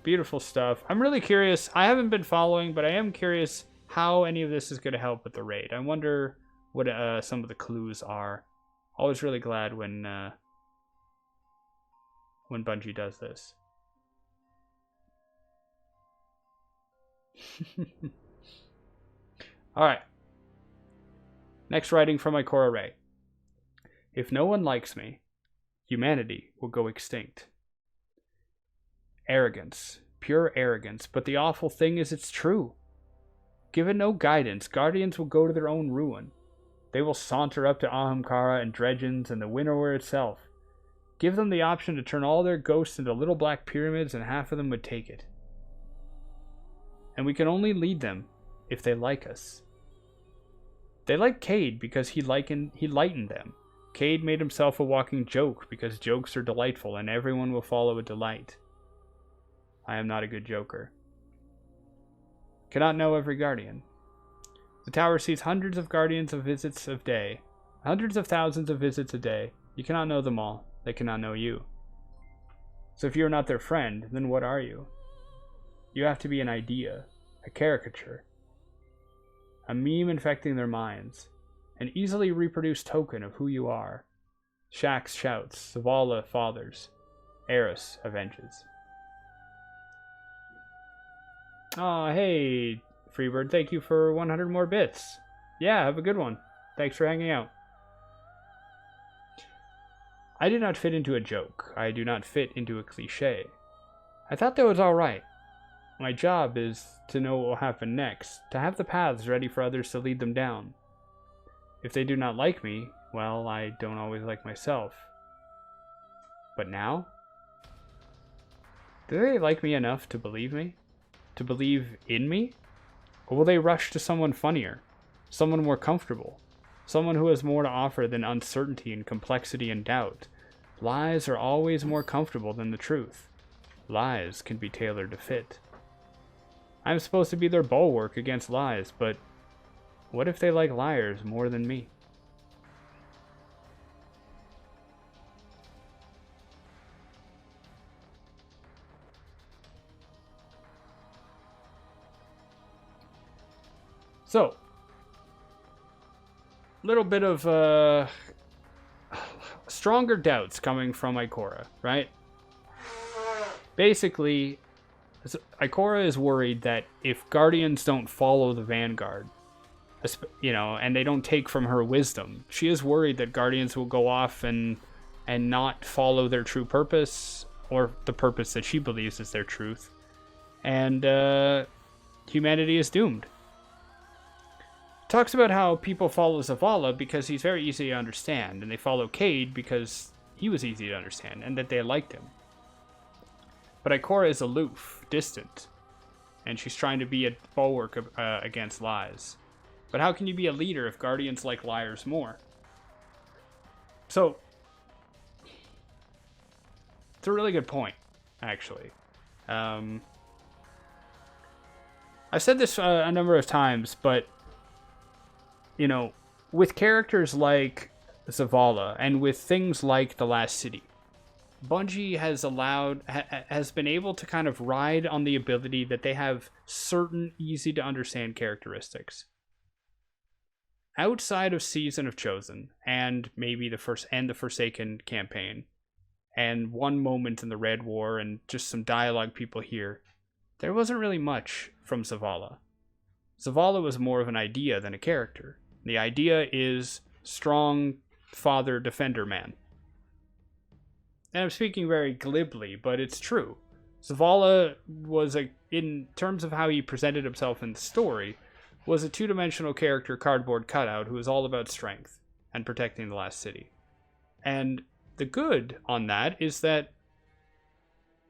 Beautiful stuff. I'm really curious. I haven't been following, but I am curious how any of this is going to help with the raid. I wonder what some of the clues are. Always really glad when Bungie does this. Alright. Next writing from Ikora Ray. If no one likes me, humanity will go extinct. Arrogance. Pure arrogance. But the awful thing is it's true. Given no guidance, guardians will go to their own ruin. They will saunter up to Ahamkara and Dredgens and the Winnower itself. Give them the option to turn all their ghosts into little black pyramids, and half of them would take it. And we can only lead them if they like us. They like Cade because he lightened them. Cade made himself a walking joke because jokes are delightful and everyone will follow a delight. I am not a good joker. Cannot know every guardian. The tower sees hundreds of guardians of visits a day. Hundreds of thousands of visits a day. You cannot know them all. They cannot know you. So if you are not their friend, then what are you? You have to be an idea, a caricature, a meme infecting their minds, an easily reproduced token of who you are. Shaxx shouts, Zavala fathers, Eris avenges. Aw, hey, Freebird, thank you for 100 more bits. Yeah, have a good one. Thanks for hanging out. I do not fit into a joke. I do not fit into a cliche. I thought that was alright. My job is to know what will happen next, to have the paths ready for others to lead them down. If they do not like me, well, I don't always like myself. But now? Do they like me enough to believe me? To believe in me? Or will they rush to someone funnier? Someone more comfortable? Someone who has more to offer than uncertainty and complexity and doubt. Lies are always more comfortable than the truth. Lies can be tailored to fit. I'm supposed to be their bulwark against lies, but what if they like liars more than me? So, a little bit of stronger doubts coming from Ikora, right? Basically, Ikora is worried that if Guardians don't follow the Vanguard, and they don't take from her wisdom, she is worried that Guardians will go off and not follow their true purpose, or the purpose that she believes is their truth, and humanity is doomed. Talks about how people follow Zavala because he's very easy to understand, and they follow Cade because he was easy to understand, and that they liked him. But Ikora is aloof, distant, and she's trying to be a bulwark against lies. But how can you be a leader if Guardians like liars more? So, it's a really good point, actually. I've said this a number of times, but with characters like Zavala and with things like The Last City, Bungie has been able to kind of ride on the ability that they have certain easy to understand characteristics. Outside of Season of Chosen and maybe the Forsaken campaign and one moment in the Red War and just some dialogue people hear, there wasn't really much from Zavala. Zavala was more of an idea than a character. The idea is strong father defender man. And I'm speaking very glibly, but it's true. Zavala was, in terms of how he presented himself in the story, was a two-dimensional character cardboard cutout who was all about strength and protecting the last city. And the good on that is that,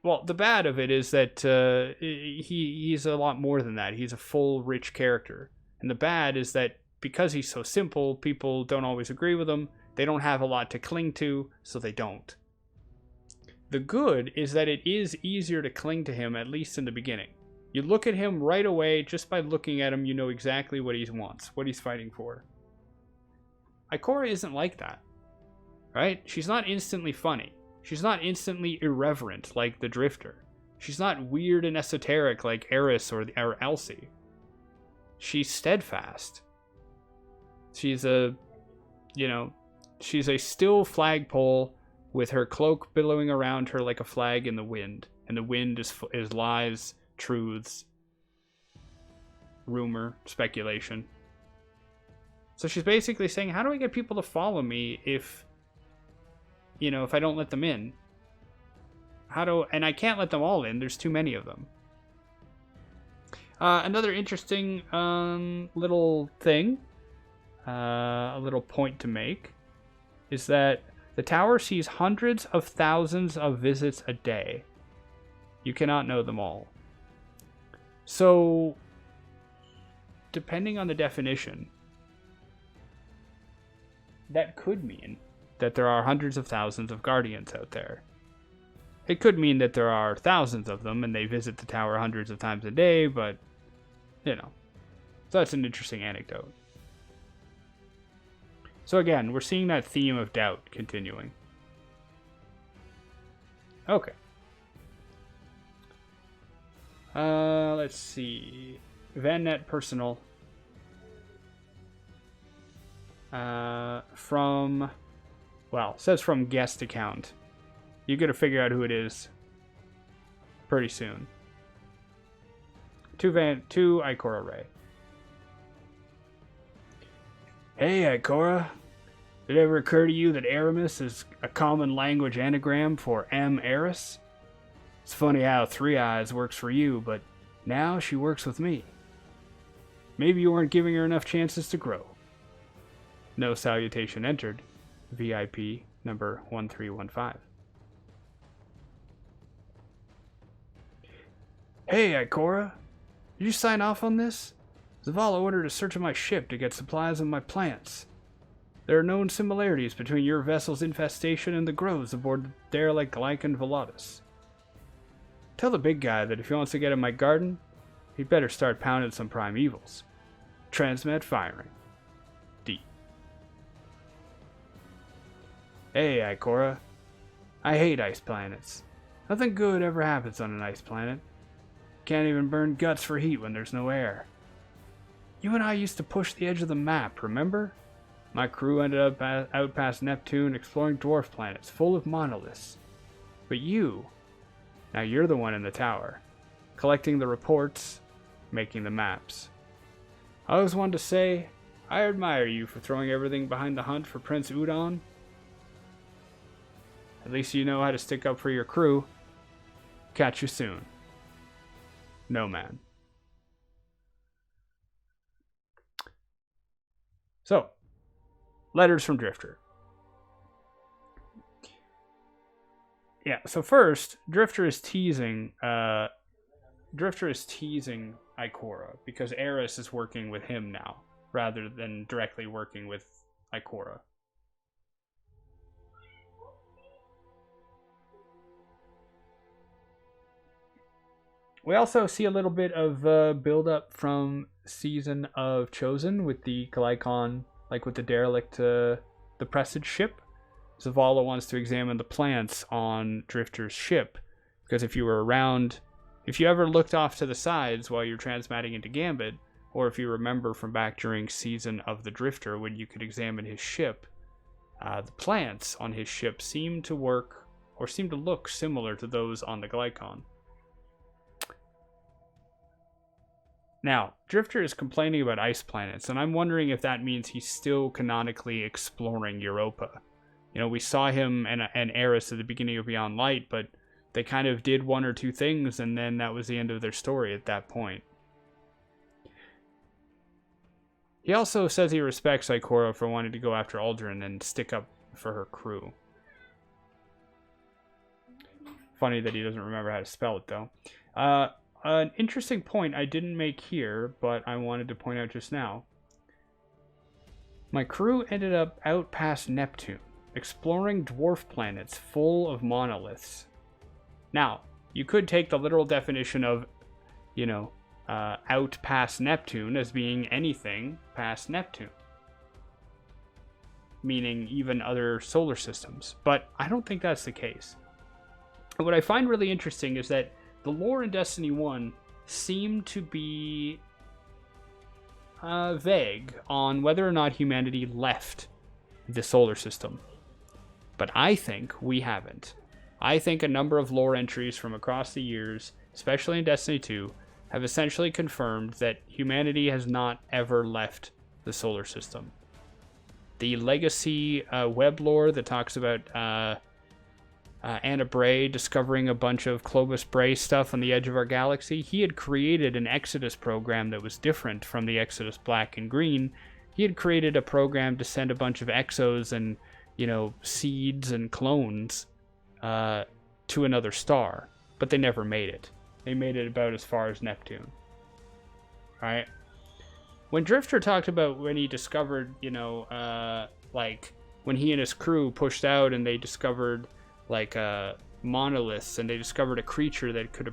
well, the bad of it is that he's a lot more than that. He's a full, rich character. And the bad is that because he's so simple, people don't always agree with him. They don't have a lot to cling to, so they don't. The good is that it is easier to cling to him, at least in the beginning. You look at him right away, just by looking at him, you know exactly what he wants, what he's fighting for. Ikora isn't like that, right? She's not instantly funny. She's not instantly irreverent like the Drifter. She's not weird and esoteric like Eris or Elsie. She's steadfast. She's a still flagpole with her cloak billowing around her like a flag in the wind. And the wind is lies, truths, rumor, speculation. So she's basically saying, how do I get people to follow me if I don't let them in? And I can't let them all in, there's too many of them. Another interesting little thing, a little point to make, is that the tower sees hundreds of thousands of visits a day. You cannot know them all. So, depending on the definition, that could mean that there are hundreds of thousands of Guardians out there. It could mean that there are thousands of them and they visit the tower hundreds of times a day, but, So that's an interesting anecdote. So again, we're seeing that theme of doubt continuing. Okay. Let's see. VanNet personal. Says from guest account. You gotta figure out who it is pretty soon. To Ikora Ray. Hey, Ikora. Did it ever occur to you that Aramis is a common language anagram for Eris? It's funny how Three Eyes works for you, but now she works with me. Maybe you weren't giving her enough chances to grow. No salutation entered. VIP number 1315. Hey, Ikora. Did you sign off on this? Zavala ordered a search of my ship to get supplies and my plants. There are known similarities between your vessel's infestation and the groves aboard the derelict Glycan Velatus. Tell the big guy that if he wants to get in my garden, he'd better start pounding some primevals. Transmet firing. D. Hey, Ikora. I hate ice planets. Nothing good ever happens on an ice planet. Can't even burn guts for heat when there's no air. You and I used to push the edge of the map, remember? My crew ended up out past Neptune exploring dwarf planets full of monoliths. But now you're the one in the tower, collecting the reports, making the maps. I always wanted to say, I admire you for throwing everything behind the hunt for Prince Udon. At least you know how to stick up for your crew. Catch you soon. No man. So, letters from Drifter. Yeah, so first, Drifter is teasing Ikora because Eris is working with him now, rather than directly working with Ikora. We also see a little bit of build-up from Season of Chosen with the Glycon, like with the derelict, the Presage ship. Zavala wants to examine the plants on Drifter's ship, because if you ever looked off to the sides while you're transmatting into Gambit, or if you remember from back during Season of the Drifter when you could examine his ship, the plants on his ship seem to look similar to those on the Glycon. Now, Drifter is complaining about ice planets, and I'm wondering if that means he's still canonically exploring Europa. You know, we saw him and Eris at the beginning of Beyond Light, but they kind of did one or two things, and then that was the end of their story at that point. He also says he respects Ikora for wanting to go after Aldrin and stick up for her crew. Funny that he doesn't remember how to spell it, though. An interesting point I didn't make here, but I wanted to point out just now. My crew ended up out past Neptune, exploring dwarf planets full of monoliths. Now, you could take the literal definition of, out past Neptune as being anything past Neptune, meaning even other solar systems, but I don't think that's the case. What I find really interesting is that the lore in Destiny 1 seemed to be vague on whether or not humanity left the solar system. But I think we haven't. I think a number of lore entries from across the years, especially in Destiny 2, have essentially confirmed that humanity has not ever left the solar system. The legacy web lore that talks about Anna Bray discovering a bunch of Clovis Bray stuff on the edge of our galaxy. He had created an Exodus program that was different from the Exodus Black and Green. He had created a program to send a bunch of exos and, seeds and clones to another star, but they never made it. They made it about as far as Neptune. Alright? When Drifter talked about when he discovered, when he and his crew pushed out and they discovered monoliths, and they discovered a creature that could a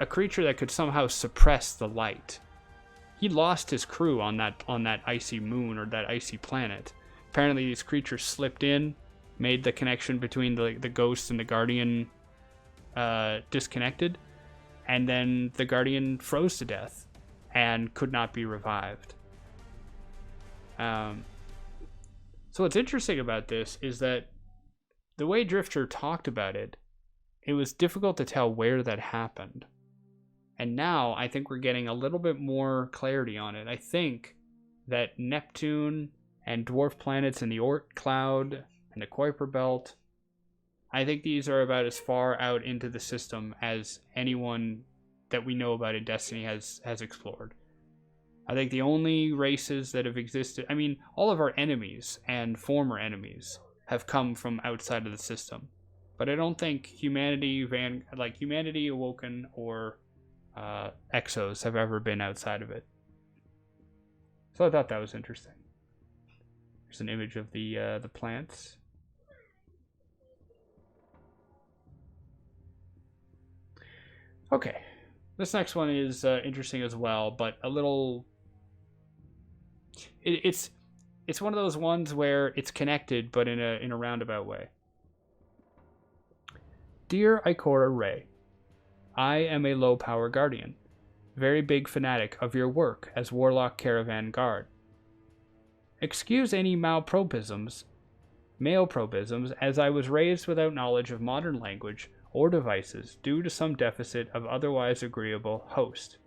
creature that could somehow suppress the light. He lost his crew on that icy moon or that icy planet. Apparently these creatures slipped in, made the connection between the ghost and the guardian disconnected, and then the guardian froze to death and could not be revived. So what's interesting about this is that the way Drifter talked about it, it was difficult to tell where that happened. And now I think we're getting a little bit more clarity on it. I think that Neptune and dwarf planets in the Oort cloud and the Kuiper belt, I think these are about as far out into the system as anyone that we know about in Destiny has explored. I think the only races that have existed, all of our enemies and former enemies have come from outside of the system, but I don't think Humanity Awoken or Exos have ever been outside of it. So I thought that was interesting. There's an image of the plants. Okay, this next one is interesting as well, but a little. It's one of those ones where it's connected, but in a roundabout way. Dear Ikora Ray, I am a low power guardian, very big fanatic of your work as Warlock Caravan Guard. Excuse any male-probisms, as I was raised without knowledge of modern language or devices due to some deficit of otherwise agreeable host.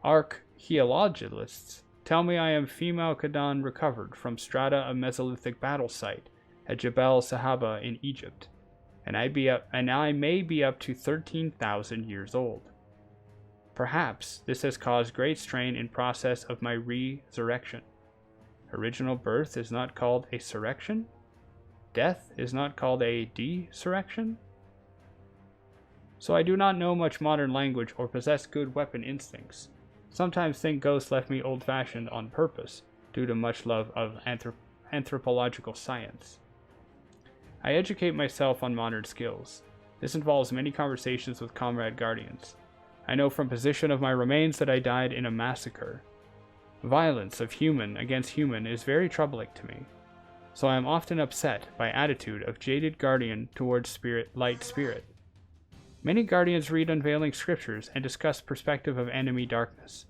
Archaeologists tell me I am female Kadan recovered from strata of Mesolithic battle site at Jebel Sahaba in Egypt, and I may be up to 13,000 years old. Perhaps this has caused great strain in process of my resurrection. Original birth is not called a surrection? Death is not called a desurrection? So I do not know much modern language or possess good weapon instincts. Sometimes think ghosts left me old-fashioned on purpose, due to much love of anthropological science. I educate myself on modern skills. This involves many conversations with comrade guardians. I know from position of my remains that I died in a massacre. Violence of human against human is very troubling to me, so I am often upset by attitude of jaded guardian towards light spirit. Many guardians read unveiling scriptures and discuss perspective of enemy darkness.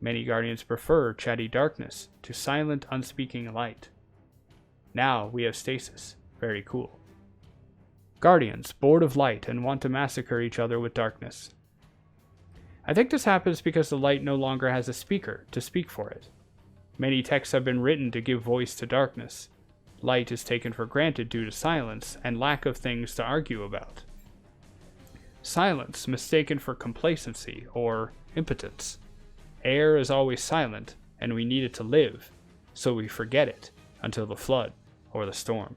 Many guardians prefer chatty darkness to silent unspeaking light. Now we have Stasis. Very cool. Guardians, bored of light and want to massacre each other with darkness. I think this happens because the light no longer has a speaker to speak for it. Many texts have been written to give voice to darkness. Light is taken for granted due to silence and lack of things to argue about. Silence mistaken for complacency or impotence. Air is always silent, and we need it to live, so we forget it until the flood or the storm.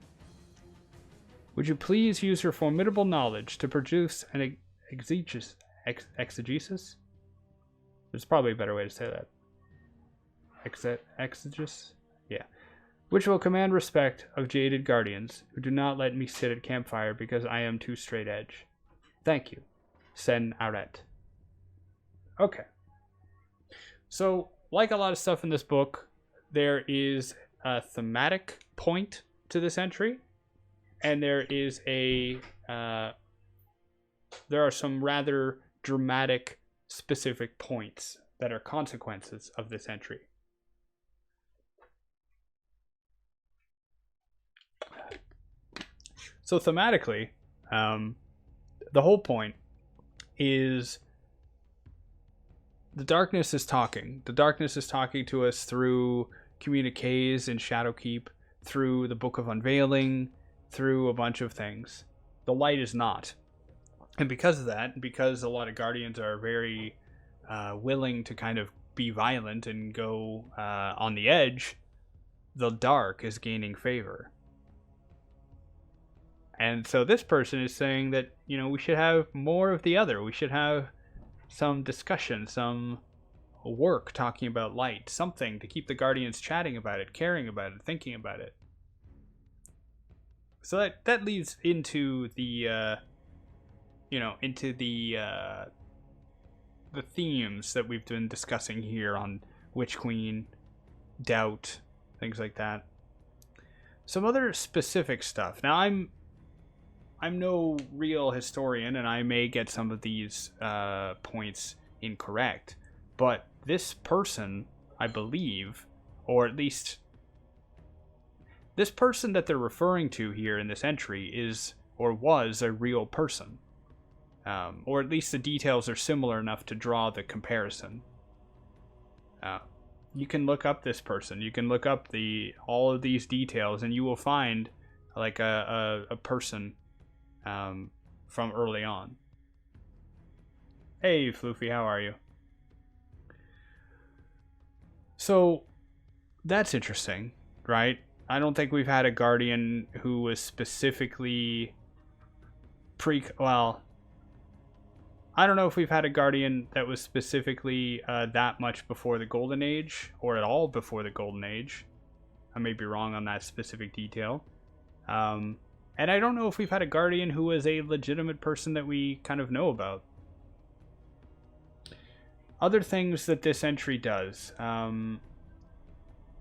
Would you please use your formidable knowledge to produce an exegesis? There's probably a better way to say that. Exegesis? Yeah. Which will command respect of jaded guardians who do not let me sit at campfire because I am too straight edge. Thank you. Sen Aret. Okay. So, like a lot of stuff in this book, there is a thematic point to this entry, and there is there are some rather dramatic specific points that are consequences of this entry. So thematically, the whole point is the darkness is talking. The darkness is talking to us through communiques in Shadowkeep, through the Book of Unveiling, through a bunch of things. The light is not. And because of that, because a lot of Guardians are very willing to kind of be violent and go on the edge, the dark is gaining favor. And so this person is saying that, you know, we should have more of the other. We should have some discussion, some work talking about light, something to keep the Guardians chatting about it, caring about it, thinking about it. So that leads into the the themes that we've been discussing here on Witch Queen, doubt, things like that. Some other specific stuff. Now I'm no real historian, and I may get some of these points incorrect, but this person, I believe, or at least this person that they're referring to here in this entry is or was a real person. Or at least the details are similar enough to draw the comparison. You can look up this person. You can look up all of these details, and you will find like a person from early on. Hey, Floofy, how are you? So that's interesting, right? I don't think we've had a Guardian who was specifically I don't know if we've had a Guardian that was specifically that much before the Golden Age, or at all before the Golden Age. I may be wrong on that specific detail. And I don't know if we've had a guardian who was a legitimate person that we kind of know about. Other things that this entry does.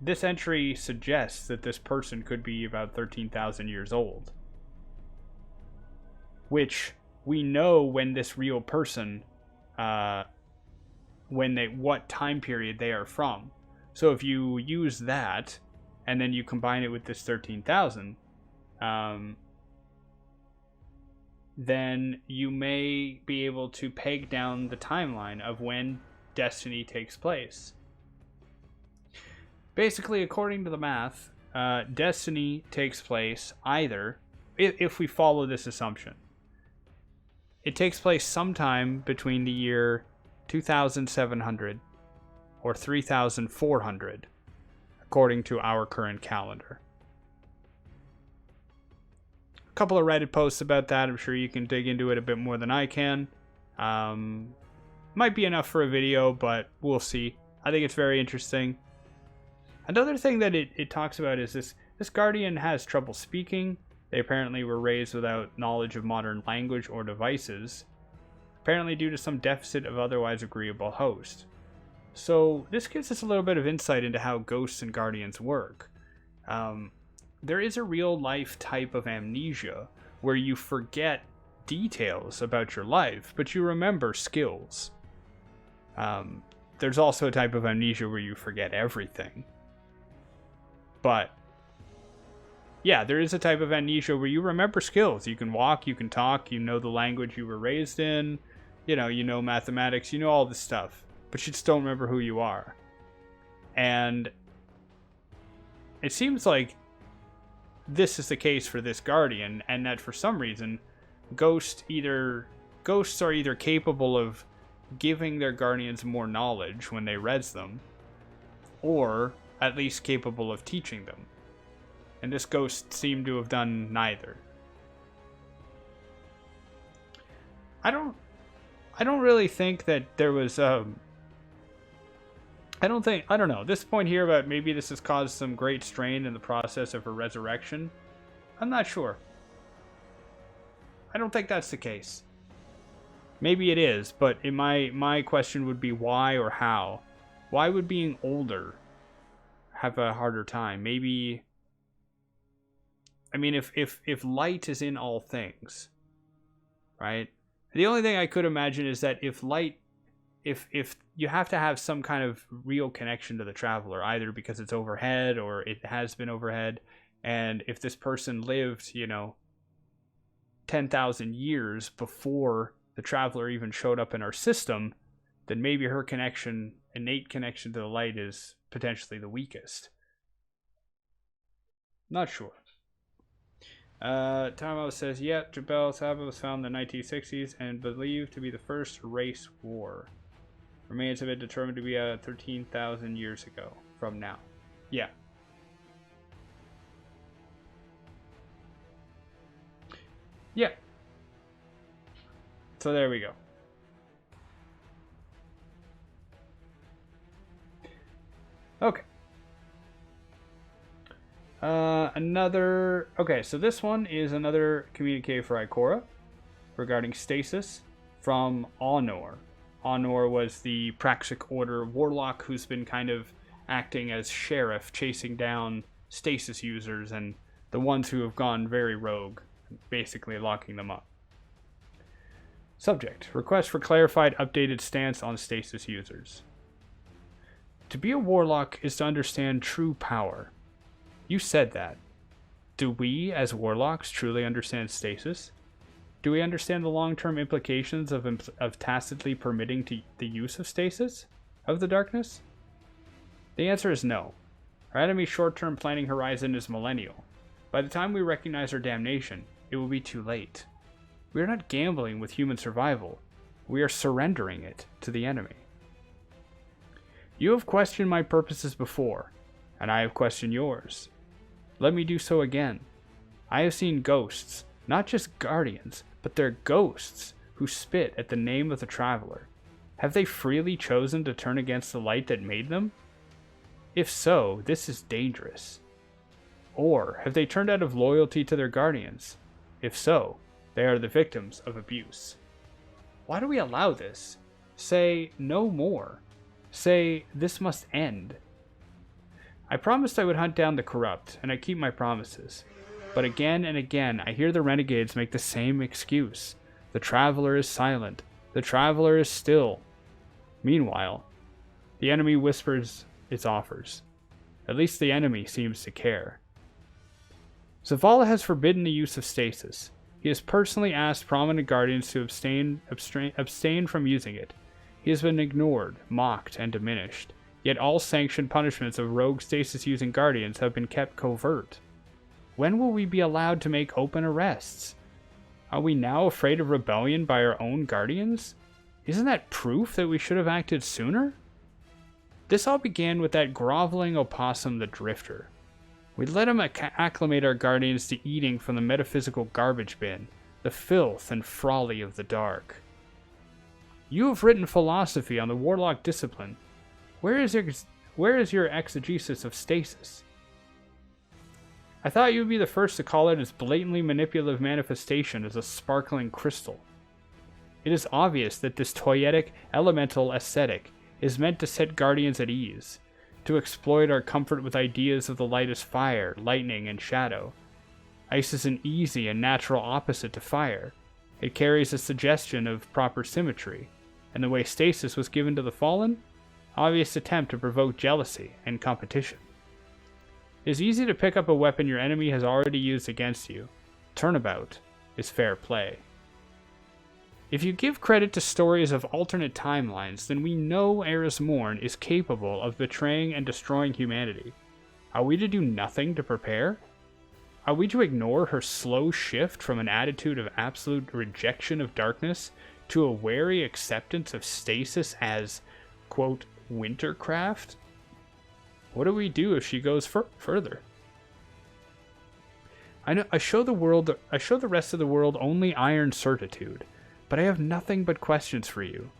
This entry suggests that this person could be about 13,000 years old. Which we know when this real person, what time period they are from. So if you use that, and then you combine it with this 13,000, then you may be able to peg down the timeline of when Destiny takes place. Basically, according to the math, Destiny takes place either, if we follow this assumption, it takes place sometime between the year 2700 or 3400, according to our current calendar. A couple of Reddit posts about that. I'm sure you can dig into it a bit more than I can. Might be enough for a video, but we'll see. I think it's very interesting. Another thing that it talks about is this Guardian has trouble speaking. They apparently were raised without knowledge of modern language or devices, apparently due to some deficit of otherwise agreeable host. So this gives us a little bit of insight into how ghosts and guardians work. There is a real life type of amnesia where you forget details about your life, but you remember skills. There's also a type of amnesia where you forget everything. But yeah, there is a type of amnesia where you remember skills. You can walk, you can talk, you know the language you were raised in, you know mathematics, you know all this stuff, but you just don't remember who you are. And it seems like this is the case for this Guardian, and that for some reason, ghosts are either capable of giving their Guardians more knowledge when they res them, or at least capable of teaching them. And this ghost seemed to have done neither. I don't really think that there was I don't know, at this point here about maybe this has caused some great strain in the process of her resurrection. I'm not sure. I don't think that's the case. Maybe it is, but my question would be why or how? Why would being older have a harder time? Maybe, I mean, if light is in all things, right? The only thing I could imagine is that if you have to have some kind of real connection to the traveler, either because it's overhead or it has been overhead, and if this person lived, 10,000 years before the traveler even showed up in our system, then maybe her innate connection to the light is potentially the weakest. Not sure. Tamo says, yep, Jabal Saba was found in the 1960s and believed to be the first race war. Remains have been determined to be 13,000 years ago from now. Yeah. Yeah. So there we go. Okay. Okay, so this one is another communique for Ikora regarding Stasis from Honor. Honor was the Praxic Order warlock who's been kind of acting as sheriff, chasing down Stasis users and the ones who have gone very rogue, basically locking them up. Subject: request for clarified, updated stance on Stasis users. To be a warlock is to understand true power. You said that. Do we, as warlocks, truly understand Stasis? Do we understand the long-term implications of tacitly permitting the use of Stasis? Of the darkness? The answer is no. Our enemy's short-term planning horizon is millennial. By the time we recognize our damnation, it will be too late. We are not gambling with human survival. We are surrendering it to the enemy. You have questioned my purposes before, and I have questioned yours. Let me do so again. I have seen ghosts, not just guardians, but they're ghosts who spit at the name of the traveler. Have they freely chosen to turn against the light that made them? If so, this is dangerous. Or have they turned out of loyalty to their guardians? If so, they are the victims of abuse. Why do we allow this? Say no more. Say this must end. I promised I would hunt down the corrupt, and I keep my promises. But again and again, I hear the renegades make the same excuse. The traveler is silent. The traveler is still. Meanwhile, the enemy whispers its offers. At least the enemy seems to care. Zavala has forbidden the use of stasis. He has personally asked prominent guardians to abstain from using it. He has been ignored, mocked, and diminished. Yet all sanctioned punishments of rogue stasis-using guardians have been kept covert. When will we be allowed to make open arrests? Are we now afraid of rebellion by our own guardians? Isn't that proof that we should have acted sooner? This all began with that groveling opossum, the Drifter. We let him acclimate our guardians to eating from the metaphysical garbage bin, the filth and folly of the dark. You have written philosophy on the warlock discipline. Where is your exegesis of stasis? I thought you would be the first to call it its blatantly manipulative manifestation as a sparkling crystal. It is obvious that this toyetic, elemental aesthetic is meant to set guardians at ease, to exploit our comfort with ideas of the light as fire, lightning, and shadow. Ice is an easy and natural opposite to fire. It carries a suggestion of proper symmetry, and the way stasis was given to the fallen, obvious attempt to provoke jealousy and competition. It is easy to pick up a weapon your enemy has already used against you. Turnabout is fair play. If you give credit to stories of alternate timelines, then we know Eris Morn is capable of betraying and destroying humanity. Are we to do nothing to prepare? Are we to ignore her slow shift from an attitude of absolute rejection of darkness to a wary acceptance of stasis as, quote, wintercraft? What do we do if she goes further? I show the rest of the world only iron certitude, but I have nothing but questions for you.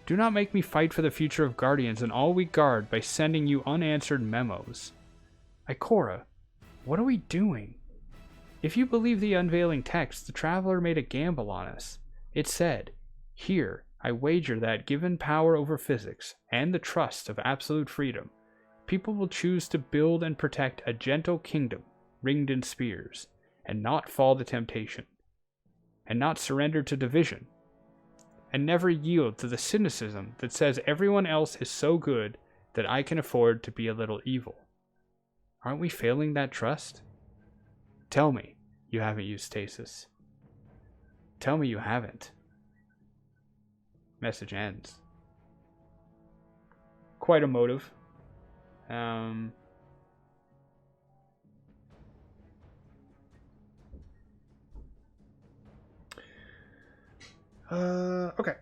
Do not make me fight for the future of Guardians and all we guard by sending you unanswered memos. Ikora, what are we doing? If you believe the unveiling text, the Traveler made a gamble on us. It said, "Here, I wager that given power over physics and the trust of absolute freedom, people will choose to build and protect a gentle kingdom ringed in spears, and not fall to temptation, and not surrender to division, and never yield to the cynicism that says everyone else is so good that I can afford to be a little evil." Aren't we failing that trust? Tell me you haven't used stasis. Tell me you haven't. Message ends. Quite emotive. Okay.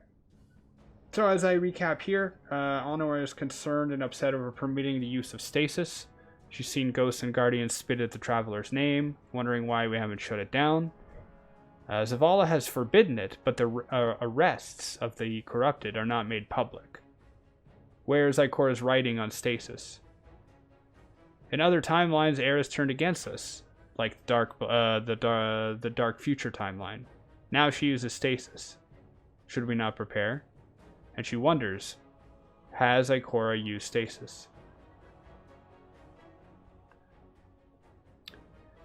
So as I recap here, Honor is concerned and upset over permitting the use of stasis. She's seen ghosts and guardians spit at the Traveler's name, wondering why we haven't shut it down. Zavala has forbidden it, but the arrests of the corrupted are not made public. Where is Ikora's writing on stasis? In other timelines, Eris turned against us, like the dark future timeline. Now she uses stasis. Should we not prepare? And she wonders, has Ikora used stasis?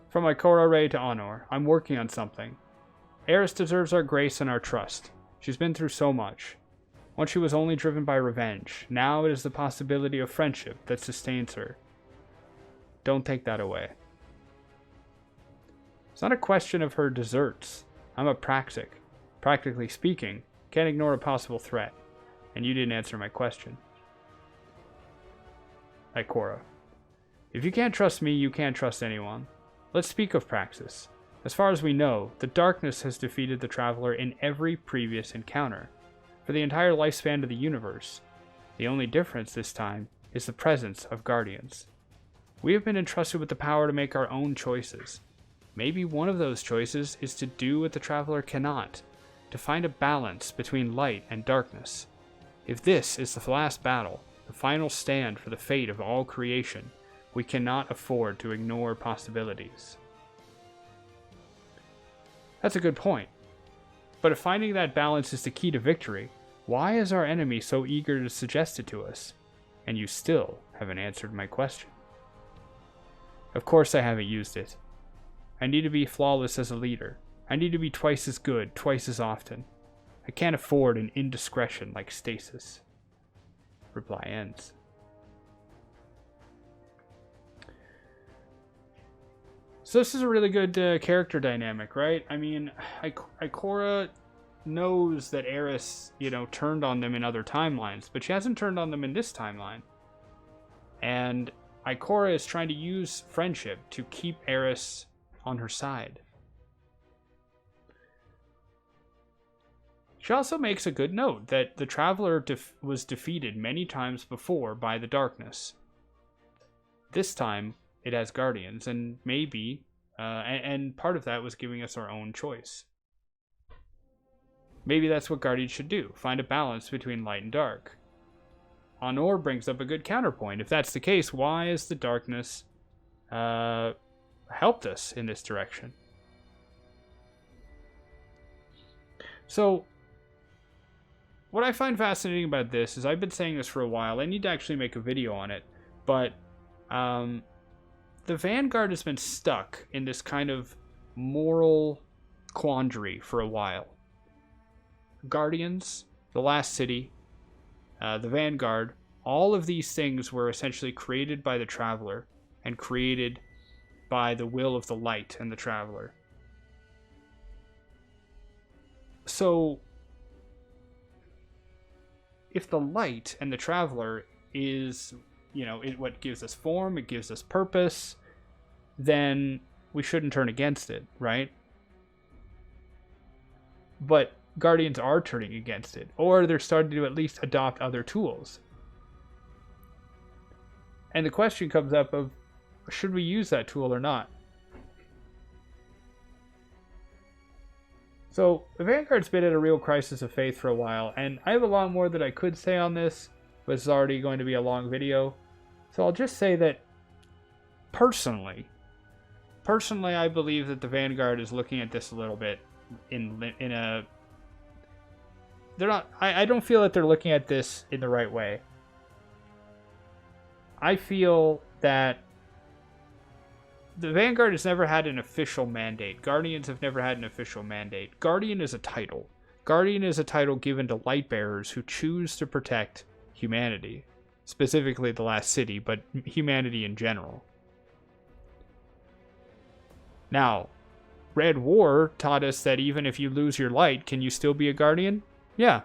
From Ikora Ray to Honor, I'm working on something. Eris deserves our grace and our trust. She's been through so much. Once she was only driven by revenge. Now it is the possibility of friendship that sustains her. Don't take that away. It's not a question of her deserts. I'm a praxic. Practically speaking, can't ignore a possible threat. And you didn't answer my question. Ikora. If you can't trust me, you can't trust anyone. Let's speak of praxis. As far as we know, the darkness has defeated the Traveler in every previous encounter, for the entire lifespan of the universe. The only difference this time is the presence of Guardians. We have been entrusted with the power to make our own choices. Maybe one of those choices is to do what the Traveler cannot, to find a balance between light and darkness. If this is the last battle, the final stand for the fate of all creation, We cannot afford to ignore possibilities. That's a good point. But if finding that balance is the key to victory, why is our enemy so eager to suggest it to us? And you still haven't answered my question. Of course I haven't used it. I need to be flawless as a leader. I need to be twice as good, twice as often. I can't afford an indiscretion like Stasis. Reply ends. So this is a really good character dynamic, right? I mean, Ikora knows that Eris, turned on them in other timelines, but she hasn't turned on them in this timeline. And Ikora is trying to use friendship to keep Eris on her side. She also makes a good note that the Traveler was defeated many times before by the darkness. This time, it has guardians, and maybe, and part of that was giving us our own choice. Maybe that's what guardians should do, find a balance between light and dark. Honor brings up a good counterpoint. If that's the case, why has the darkness helped us in this direction? So, what I find fascinating about this is I've been saying this for a while. I need to actually make a video on it, but the Vanguard has been stuck in this kind of moral quandary for a while. Guardians, the Last City, the Vanguard, all of these things were essentially created by the Traveler and created by the will of the light and the Traveler. So, if the light and the Traveler is, what gives us form, it gives us purpose, then we shouldn't turn against it, right? But Guardians are turning against it, or they're starting to at least adopt other tools. And the question comes up of, should we use that tool or not? So, the Vanguard's been at a real crisis of faith for a while, and I have a lot more that I could say on this, but it's already going to be a long video. So I'll just say that, personally, I believe that the Vanguard is looking at this a little bit in a... They're not... I don't feel that they're looking at this in the right way. I feel that the Vanguard has never had an official mandate. Guardians have never had an official mandate. Guardian is a title. Guardian is a title given to Lightbearers who choose to protect humanity. Specifically the Last City, but humanity in general. Now, Red War taught us that even if you lose your light, can you still be a Guardian? Yeah.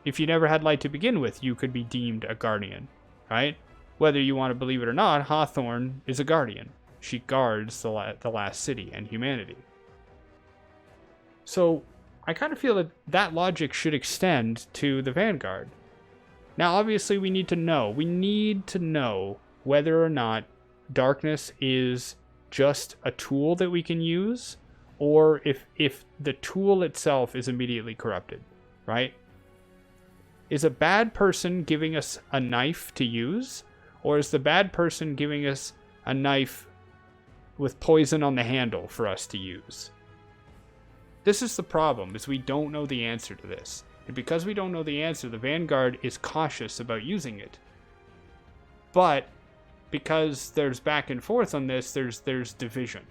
If you never had light to begin with, you could be deemed a Guardian, right? Whether you want to believe it or not, Hawthorne is a Guardian. She guards the Last City and humanity. So, I kind of feel that that logic should extend to the Vanguard. Now, obviously, we need to know. We need to know whether or not darkness is just a tool that we can use, or if the tool itself is immediately corrupted, right? Is a bad person giving us a knife to use, or is the bad person giving us a knife with poison on the handle for us to use? This is the problem, is we don't know the answer to this. And because we don't know the answer, the Vanguard is cautious about using it. But because there's back and forth on this, there's division.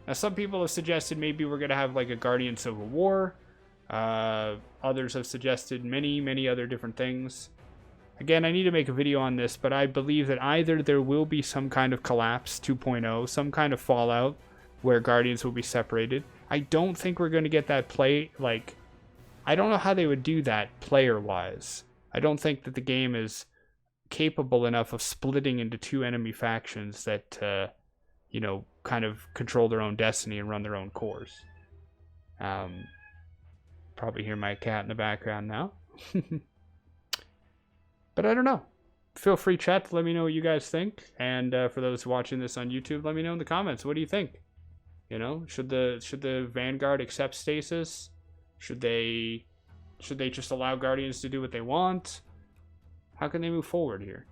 Now, some people have suggested maybe we're going to have like a Guardian Civil War. Others have suggested many other different things. Again, I need to make a video on this, but I believe that either there will be some kind of collapse 2.0, some kind of fallout where Guardians will be separated. I don't think we're going to get that play, like, I don't know how they would do that player-wise. I don't think that the game is capable enough of splitting into two enemy factions that, kind of control their own destiny and run their own course. Probably hear my cat in the background now. But I don't know. Feel free, chat, to let me know what you guys think. And for those watching this on YouTube, let me know in the comments. What do you think? Should the Vanguard accept Stasis? Should they just allow Guardians to do what they want? How can they move forward here?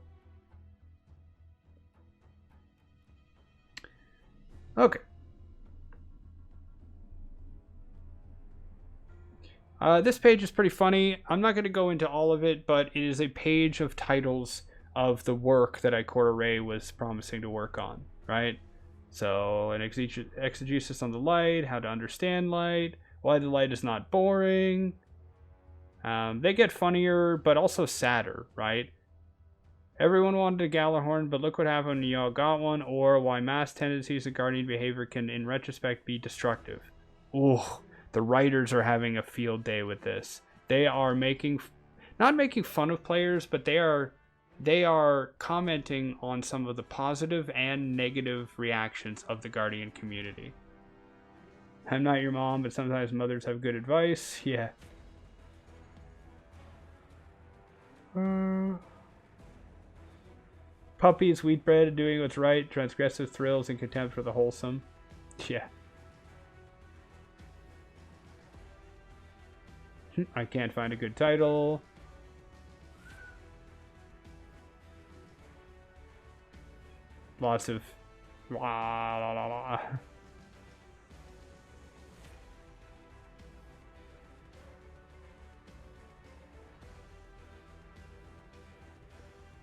Okay. This page is pretty funny. I'm not going to go into all of it, but it is a page of titles of the work that Ikora Rey was promising to work on, right? So, an exegesis on the light, how to understand light, why the light is not boring. They get funnier, but also sadder, right? Everyone wanted a Galahorn, but look what happened when y'all got one, or why mass tendencies of guardian behavior can, in retrospect, be destructive. Ooh, the writers are having a field day with this. They are not making fun of players, but they are commenting on some of the positive and negative reactions of the guardian community. I'm not your mom, but sometimes mothers have good advice. Yeah. Puppies, wheatbread, doing what's right, transgressive thrills, and contempt for the wholesome. Yeah. I can't find a good title. Lots of... La, la, la, la.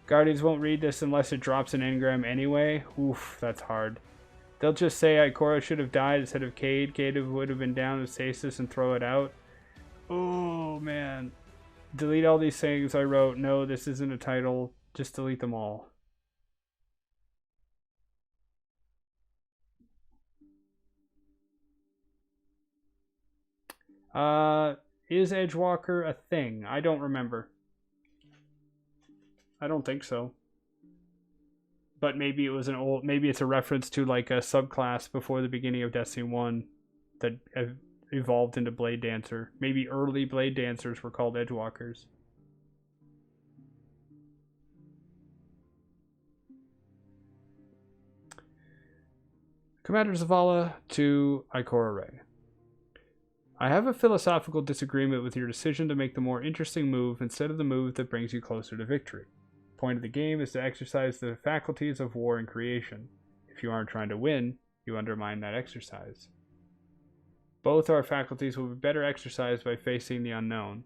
Guardians won't read this unless it drops an engram anyway. Oof, that's hard. They'll just say Ikora should have died instead of Cade. Cade would have been down with Stasis and throw it out. Oh, man. Delete all these things I wrote. No, this isn't a title. Just delete them all. Is Edgewalker a thing? I don't remember. I don't think so. But maybe it was maybe it's a reference to like a subclass before the beginning of Destiny 1 that evolved into Blade Dancer. Maybe early Blade Dancers were called Edgewalkers. Commander Zavala to Ikora Rey. I have a philosophical disagreement with your decision to make the more interesting move instead of the move that brings you closer to victory. The point of the game is to exercise the faculties of war and creation. If you aren't trying to win, you undermine that exercise. Both our faculties will be better exercised by facing the unknown.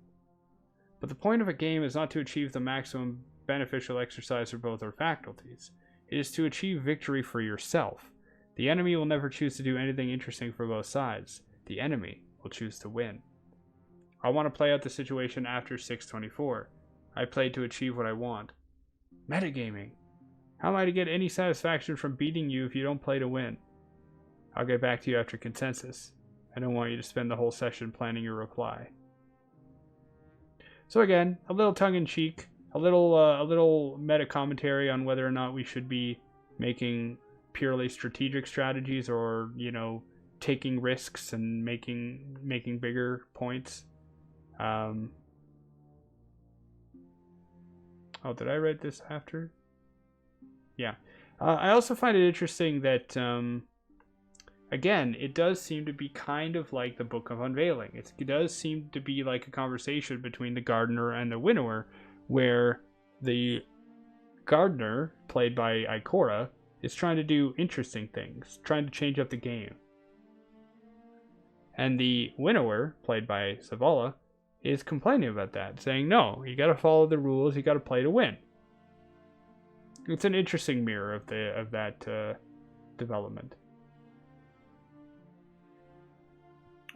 But the point of a game is not to achieve the maximum beneficial exercise for both our faculties. It is to achieve victory for yourself. The enemy will never choose to do anything interesting for both sides. The enemy will choose to win. I want to play out the situation after 624. I played to achieve what I want. Metagaming. How am I to get any satisfaction from beating you if you don't play to win? I'll get back to you after consensus. I don't want you to spend the whole session planning your reply. So again, a little tongue-in-cheek, a little meta commentary on whether or not we should be making purely strategic strategies or, you know, taking risks and making bigger points. Oh, did I write this after? Yeah. I also find it interesting that, again, it does seem to be kind of like the Book of Unveiling. It does seem to be like a conversation between the gardener and the winnower, where the gardener, played by Ikora, is trying to do interesting things, trying to change up the game. And the winnower, played by Zavala, is complaining about that, saying, no, you gotta follow the rules, you gotta play to win. It's an interesting mirror of that development.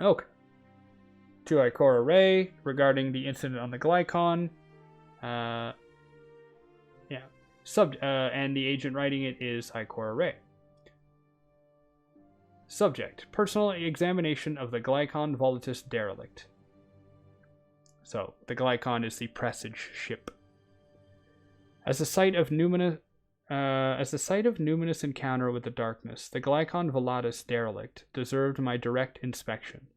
Okay. To Ikora Rey, regarding the incident on the Glycon. Yeah. And the agent writing it is Ikora Rey. Subject: personal examination of the Glycon Volatus derelict. So, the Glycon is the presage ship. As the site of numinous encounter with the darkness, the Glycon Volatus derelict deserved my direct inspection.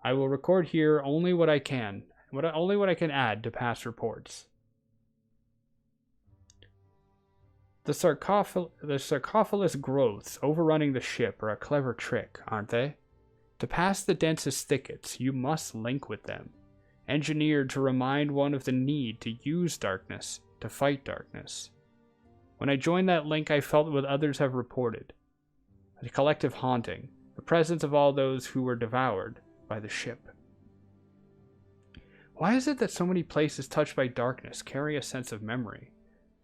I will record here only what I can add to past reports. The sarcophagus growths overrunning the ship are a clever trick, aren't they? To pass the densest thickets, you must link with them. Engineered to remind one of the need to use darkness, to fight darkness. When I joined that link, I felt what others have reported. a collective haunting, the presence of all those who were devoured by the ship. Why is it that so many places touched by darkness carry a sense of memory?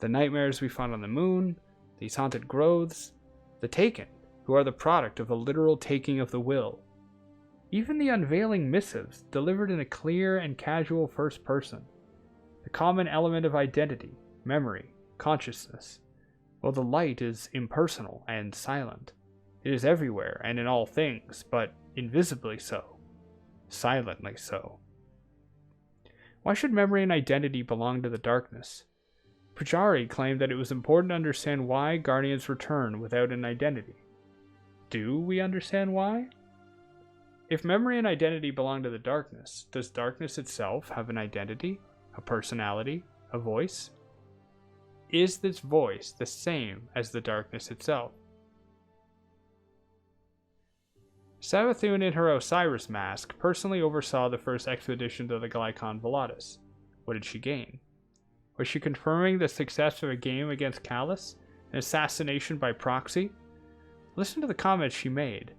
The nightmares we found on the moon, these haunted groves, the Taken, who are the product of a literal taking of the will. Even the unveiling missives, delivered in a clear and casual first person. The common element of identity, memory, consciousness. Well, the light is impersonal and silent. It is everywhere and in all things, but invisibly so. Silently so. Why should memory and identity belong to the darkness? Pujari claimed that it was important to understand why Guardians return without an identity. Do we understand why? If memory and identity belong to the darkness, does darkness itself have an identity, a personality, a voice? Is this voice the same as the darkness itself? Savathun in her Osiris mask personally oversaw the first expedition to the Glykon Velatus. What did she gain? Was she confirming the success of a game against Callus, an assassination by proxy? Listen to the comments she made.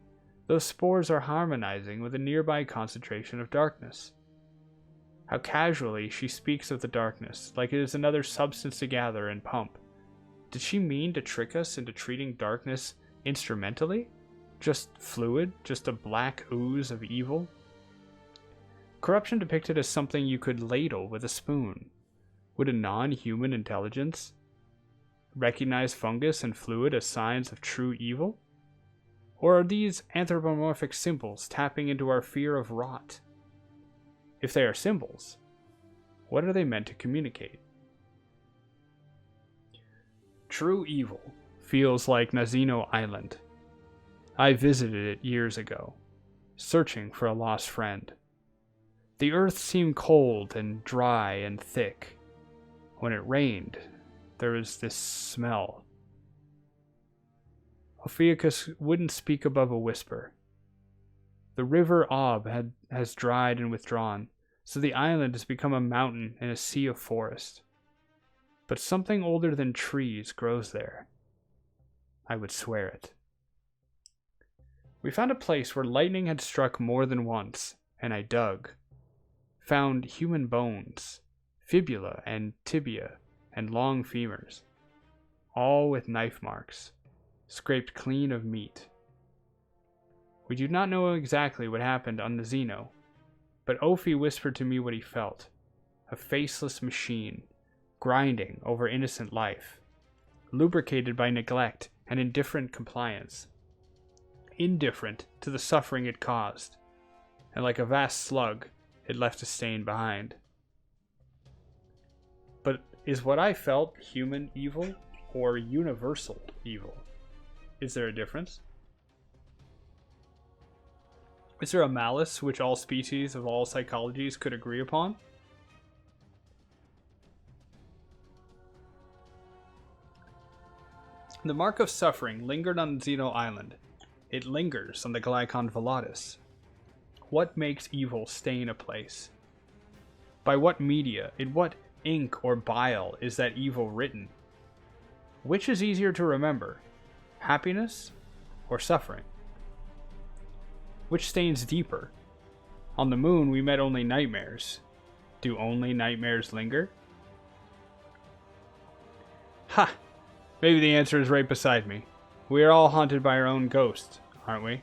Those spores are harmonizing with a nearby concentration of darkness. How casually she speaks of the darkness, like it is another substance to gather and pump. Did she mean to trick us into treating darkness instrumentally? Just fluid? Just a black ooze of evil? Corruption depicted as something you could ladle with a spoon. Would a non-human intelligence recognize fungus and fluid as signs of true evil? Or are these anthropomorphic symbols tapping into our fear of rot? If they are symbols, what are they meant to communicate? True evil feels like Nazino Island. I visited it years ago, searching for a lost friend. The earth seemed cold and dry and thick. When it rained, there was this smell. Ophiuchus wouldn't speak above a whisper. The river Ob has dried and withdrawn, so the island has become a mountain and a sea of forest. But something older than trees grows there. I would swear it. We found a place where lightning had struck more than once, and I dug. Found human bones, fibula and tibia, and long femurs, all with knife marks, scraped clean of meat. We do not know exactly what happened on the Xeno, but Ophi whispered to me what he felt. A faceless machine, grinding over innocent life, lubricated by neglect and indifferent compliance. Indifferent to the suffering it caused, and like a vast slug, it left a stain behind. But is what I felt human evil or universal evil? Is there a difference? Is there a malice which all species of all psychologies could agree upon? The mark of suffering lingered on Xeno Island. It lingers on the Glykon Velatus. What makes evil stain a place? By what media, in what ink or bile is that evil written? Which is easier to remember, happiness or suffering? Which stains deeper? On the moon we met only nightmares. Do only nightmares linger? Ha! Maybe the answer is right beside me. We are all haunted by our own ghosts, aren't we?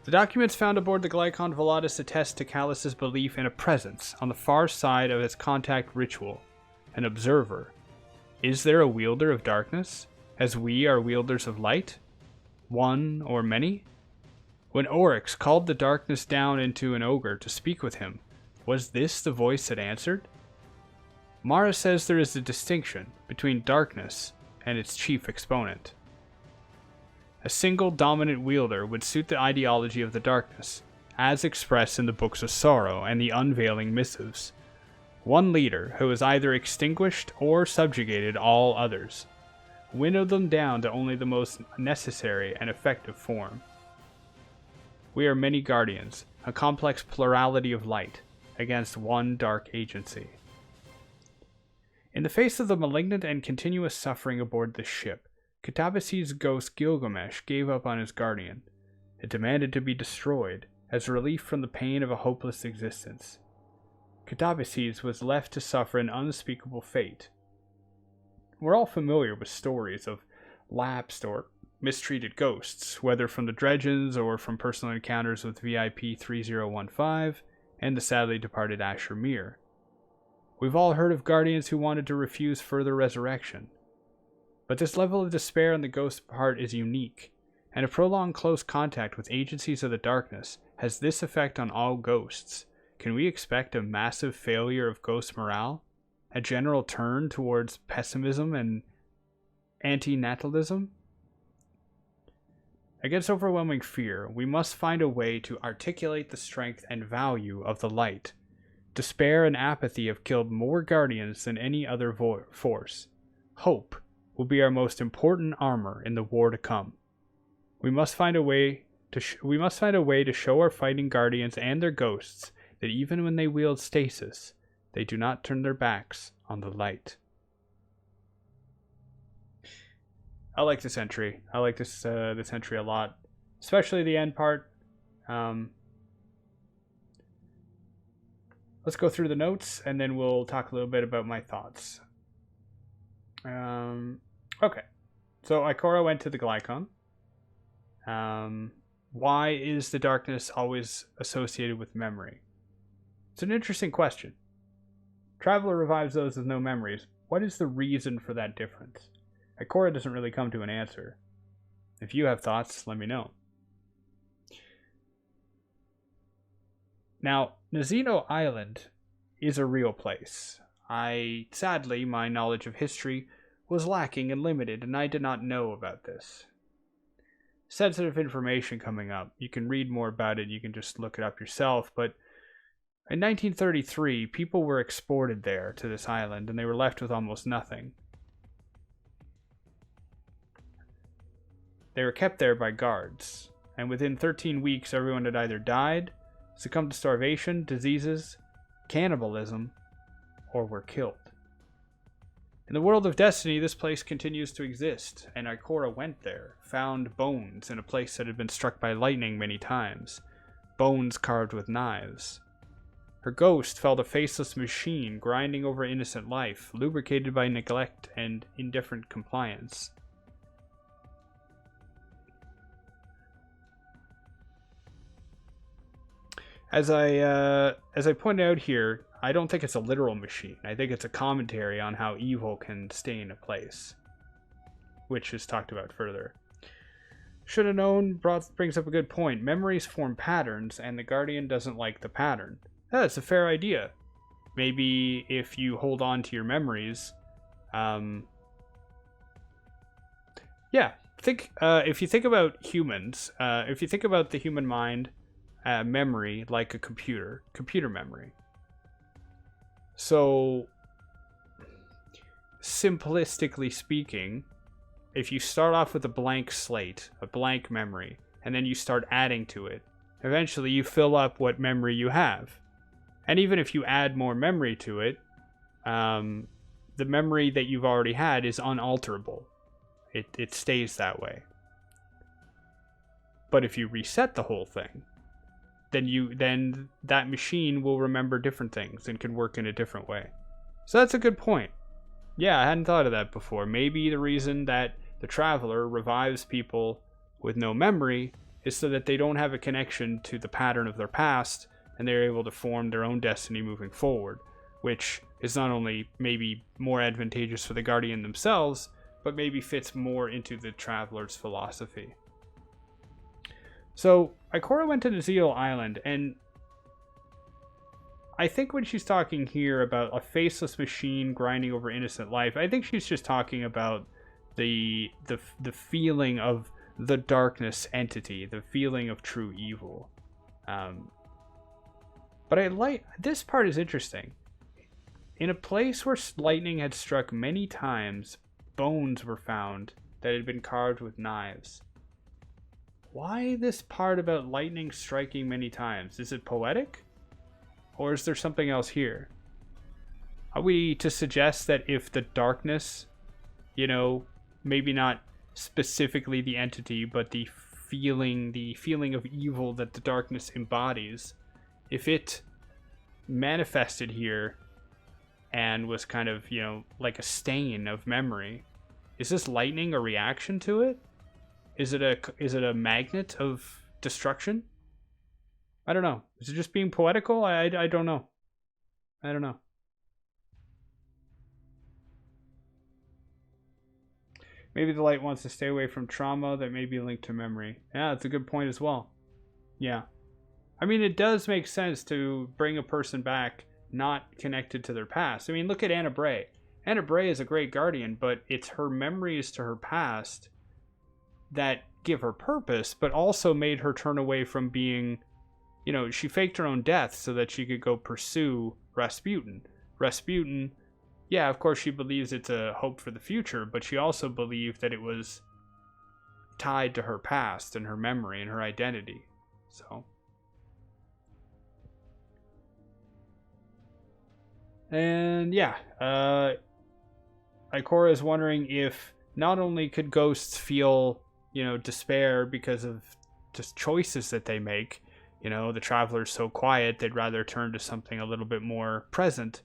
The documents found aboard the Glykon Velatus attest to Callus's belief in a presence on the far side of its contact ritual, an observer. Is there a wielder of darkness, as we are wielders of light? One or many? When Oryx called the darkness down into an ogre to speak with him, was this the voice that answered? Mara says there is a distinction between darkness and its chief exponent. A single dominant wielder would suit the ideology of the darkness, as expressed in the Books of Sorrow and the Unveiling Missives. One leader who has either extinguished or subjugated all others, winnowed them down to only the most necessary and effective form. We are many guardians, a complex plurality of light, against one dark agency. In the face of the malignant and continuous suffering aboard this ship, Katabase's ghost Gilgamesh gave up on his guardian. It demanded to be destroyed as relief from the pain of a hopeless existence. Katabases was left to suffer an unspeakable fate. We're all familiar with stories of lapsed or mistreated ghosts, whether from the Dredgens or from personal encounters with VIP 3015 and the sadly departed Asher Mir. We've all heard of guardians who wanted to refuse further resurrection. But this level of despair on the ghost's part is unique, and a prolonged close contact with agencies of the darkness has this effect on all ghosts. Can we expect a massive failure of ghost morale? A general turn towards pessimism and antinatalism? Against overwhelming fear, we must find a way to articulate the strength and value of the light. Despair and apathy have killed more guardians than any other force. Hope will be our most important armor in the war to come. We must find a way to show our fighting guardians and their ghosts that even when they wield stasis, they do not turn their backs on the light. I like this entry. I like this entry a lot, especially the end part. Let's go through the notes, and then we'll talk a little bit about my thoughts. Okay, so Ikora went to the Glykon. Why is the darkness always associated with memory? It's an interesting question. Traveler revives those with no memories. What is the reason for that difference? Ikora doesn't really come to an answer. If you have thoughts, let me know. Now, Nazino Island is a real place. Sadly, my knowledge of history was lacking and limited, and I did not know about this. Sensitive information coming up. You can read more about it, you can just look it up yourself, but in 1933, people were exported there to this island, and they were left with almost nothing. They were kept there by guards, and within 13 weeks, everyone had either died, succumbed to starvation, diseases, cannibalism, or were killed. In the world of Destiny, this place continues to exist, and Ikora went there, found bones in a place that had been struck by lightning many times, bones carved with knives. Her ghost felt a faceless machine grinding over innocent life, lubricated by neglect and indifferent compliance. As I pointed out here, I don't think it's a literal machine. I think it's a commentary on how evil can stain a place, which is talked about further. Should have known brings up a good point. Memories form patterns, and the Guardian doesn't like the pattern. That's a fair idea. Maybe if you hold on to your memories, if you think about humans, if you think about the human mind, memory like a computer memory. So, simplistically speaking, if you start off with a blank slate, a blank memory, and then you start adding to it, eventually you fill up what memory you have. And even if you add more memory to it, the memory that you've already had is unalterable. It stays that way. But if you reset the whole thing, then that machine will remember different things and can work in a different way. So that's a good point. Yeah, I hadn't thought of that before. Maybe the reason that the Traveler revives people with no memory is so that they don't have a connection to the pattern of their past, and they're able to form their own destiny moving forward, which is not only maybe more advantageous for the Guardian themselves, but maybe fits more into the Traveler's philosophy. So, Ikora went to Nazio Island, and I think when she's talking here about a faceless machine grinding over innocent life, I think she's just talking about the feeling of the darkness entity, the feeling of true evil. But this part is interesting. In a place where lightning had struck many times, bones were found that had been carved with knives. Why this part about lightning striking many times? Is it poetic? Or is there something else here? Are we to suggest that if the darkness, maybe not specifically the entity, but the feeling of evil that the darkness embodies, if it manifested here and was kind of, you know, like a stain of memory, is this lightning a reaction to it? Is it a magnet of destruction? I don't know. Is it just being poetical? I don't know. I don't know. Maybe the light wants to stay away from trauma that may be linked to memory. Yeah, that's a good point as well. Yeah. I mean, it does make sense to bring a person back not connected to their past. I mean, look at Anna Bray. Anna Bray is a great guardian, but it's her memories to her past that give her purpose, but also made her turn away from being, you know, she faked her own death so that she could go pursue Rasputin. Rasputin, yeah, of course she believes it's a hope for the future, but she also believed that it was tied to her past and her memory and her identity. So. And yeah, Ikora is wondering if not only could ghosts feel, you know, despair because of just choices that they make, you know, the traveler's so quiet they'd rather turn to something a little bit more present,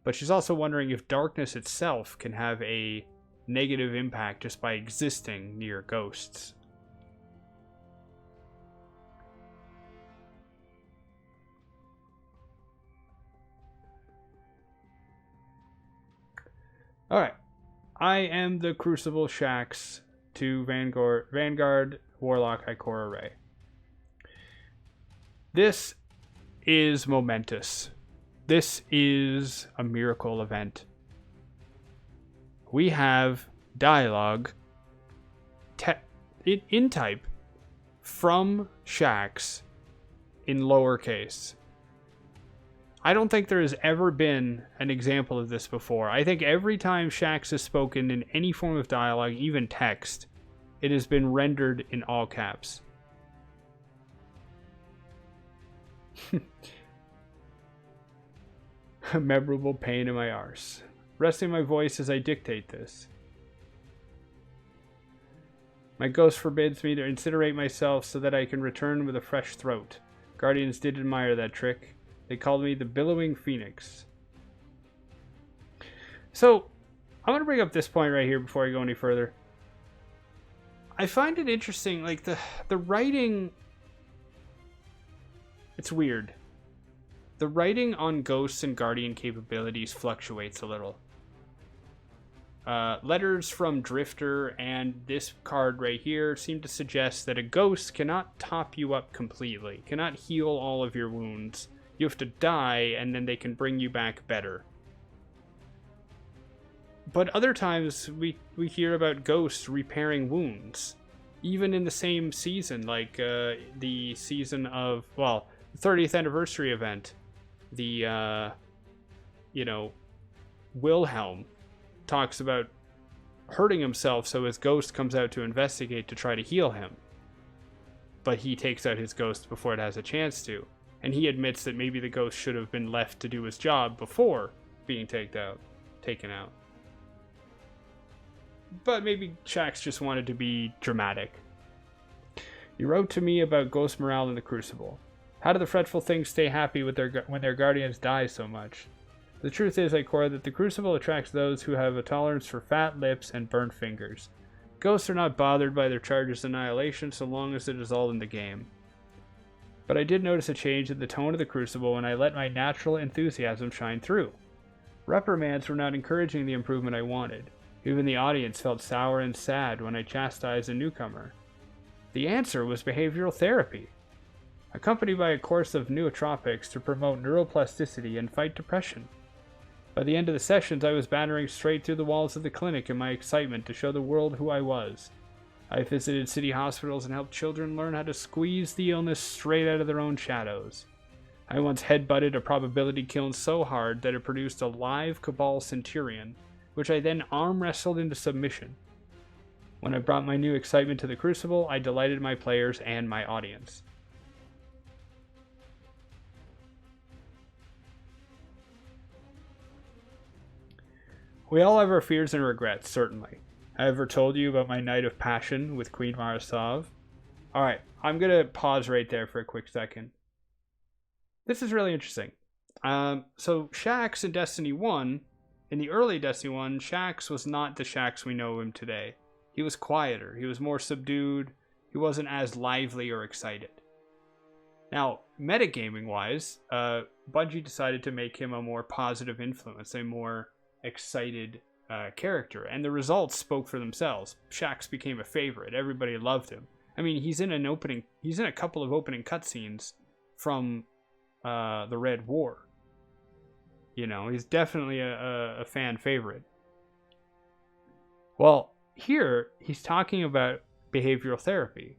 but she's also wondering if darkness itself can have a negative impact just by existing near ghosts. Alright. I am the Crucible Shaxx to Vanguard Warlock Ikora Ray. This is momentous. This is a miracle event. We have dialogue in type from Shaxx in lowercase. I don't think there has ever been an example of this before. I think every time Shaxx has spoken in any form of dialogue, even text, it has been rendered in all caps. A memorable pain in my arse. Resting my voice as I dictate this. My ghost forbids me to incinerate myself so that I can return with a fresh throat. Guardians did admire that trick. They called me the Billowing Phoenix. So, I'm going to bring up this point right here before I go any further. I find it interesting, like, the writing... It's weird. The writing on ghosts and guardian capabilities fluctuates a little. Letters from Drifter and this card right here seem to suggest that a ghost cannot top you up completely, cannot heal all of your wounds. You have to die, and then they can bring you back better. But other times, we hear about ghosts repairing wounds. Even in the same season, like the season of, well, the 30th anniversary event. The, you know, Wilhelm talks about hurting himself, so his ghost comes out to investigate to try to heal him. But he takes out his ghost before it has a chance to. And he admits that maybe the ghost should have been left to do his job before being taken out. But maybe Shaxx just wanted to be dramatic. You wrote to me about ghost morale in the Crucible. How do the fretful things stay happy with when their guardians die so much? The truth is, Ikora, that the Crucible attracts those who have a tolerance for fat lips and burnt fingers. Ghosts are not bothered by their charges' annihilation so long as it is all in the game. But I did notice a change in the tone of the Crucible when I let my natural enthusiasm shine through. Reprimands were not encouraging the improvement I wanted. Even the audience felt sour and sad when I chastised a newcomer. The answer was behavioral therapy, accompanied by a course of nootropics to promote neuroplasticity and fight depression. By the end of the sessions, I was battering straight through the walls of the clinic in my excitement to show the world who I was. I visited city hospitals and helped children learn how to squeeze the illness straight out of their own shadows. I once headbutted a probability kiln so hard that it produced a live Cabal Centurion, which I then arm wrestled into submission. When I brought my new excitement to the Crucible, I delighted my players and my audience. We all have our fears and regrets, certainly. I ever told you about my night of passion with Queen Marasav? Alright, I'm gonna pause right there for a quick second. This is really interesting. So Shaxx in Destiny 1, in the early Destiny 1, Shaxx was not the Shaxx we know him today. He was quieter, he was more subdued, he wasn't as lively or excited. Now, metagaming wise, Bungie decided to make him a more positive influence, a more excited character, and the results spoke for themselves. Shaxx became a favorite, everybody loved him. I mean, he's in a couple of opening cutscenes from the Red War. You know, he's definitely a fan favorite. Well, here he's talking about behavioral therapy,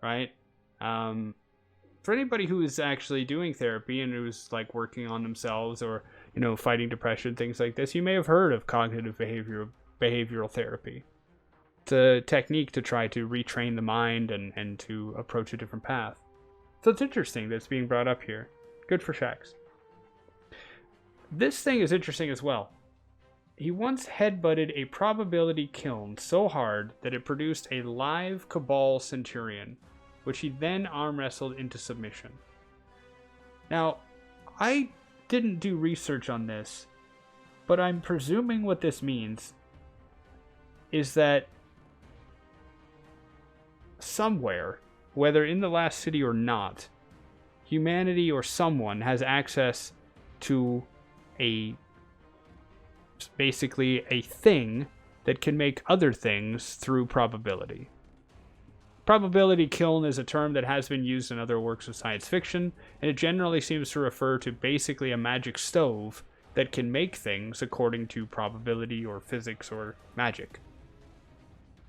right? For anybody who is actually doing therapy and who's like working on themselves or, you know, fighting depression, things like this, you may have heard of cognitive behavioral therapy. It's a technique to try to retrain the mind and to approach a different path. So it's interesting that it's being brought up here. Good for Shaxx. This thing is interesting as well. He once headbutted a probability kiln so hard that it produced a live Cabal Centurion, which he then arm wrestled into submission. Now, I didn't do research on this, but I'm presuming what this means is that somewhere, whether in the last city or not, humanity or someone has access to basically a thing that can make other things through probability. Probability kiln is a term that has been used in other works of science fiction, and it generally seems to refer to basically a magic stove that can make things according to probability or physics or magic.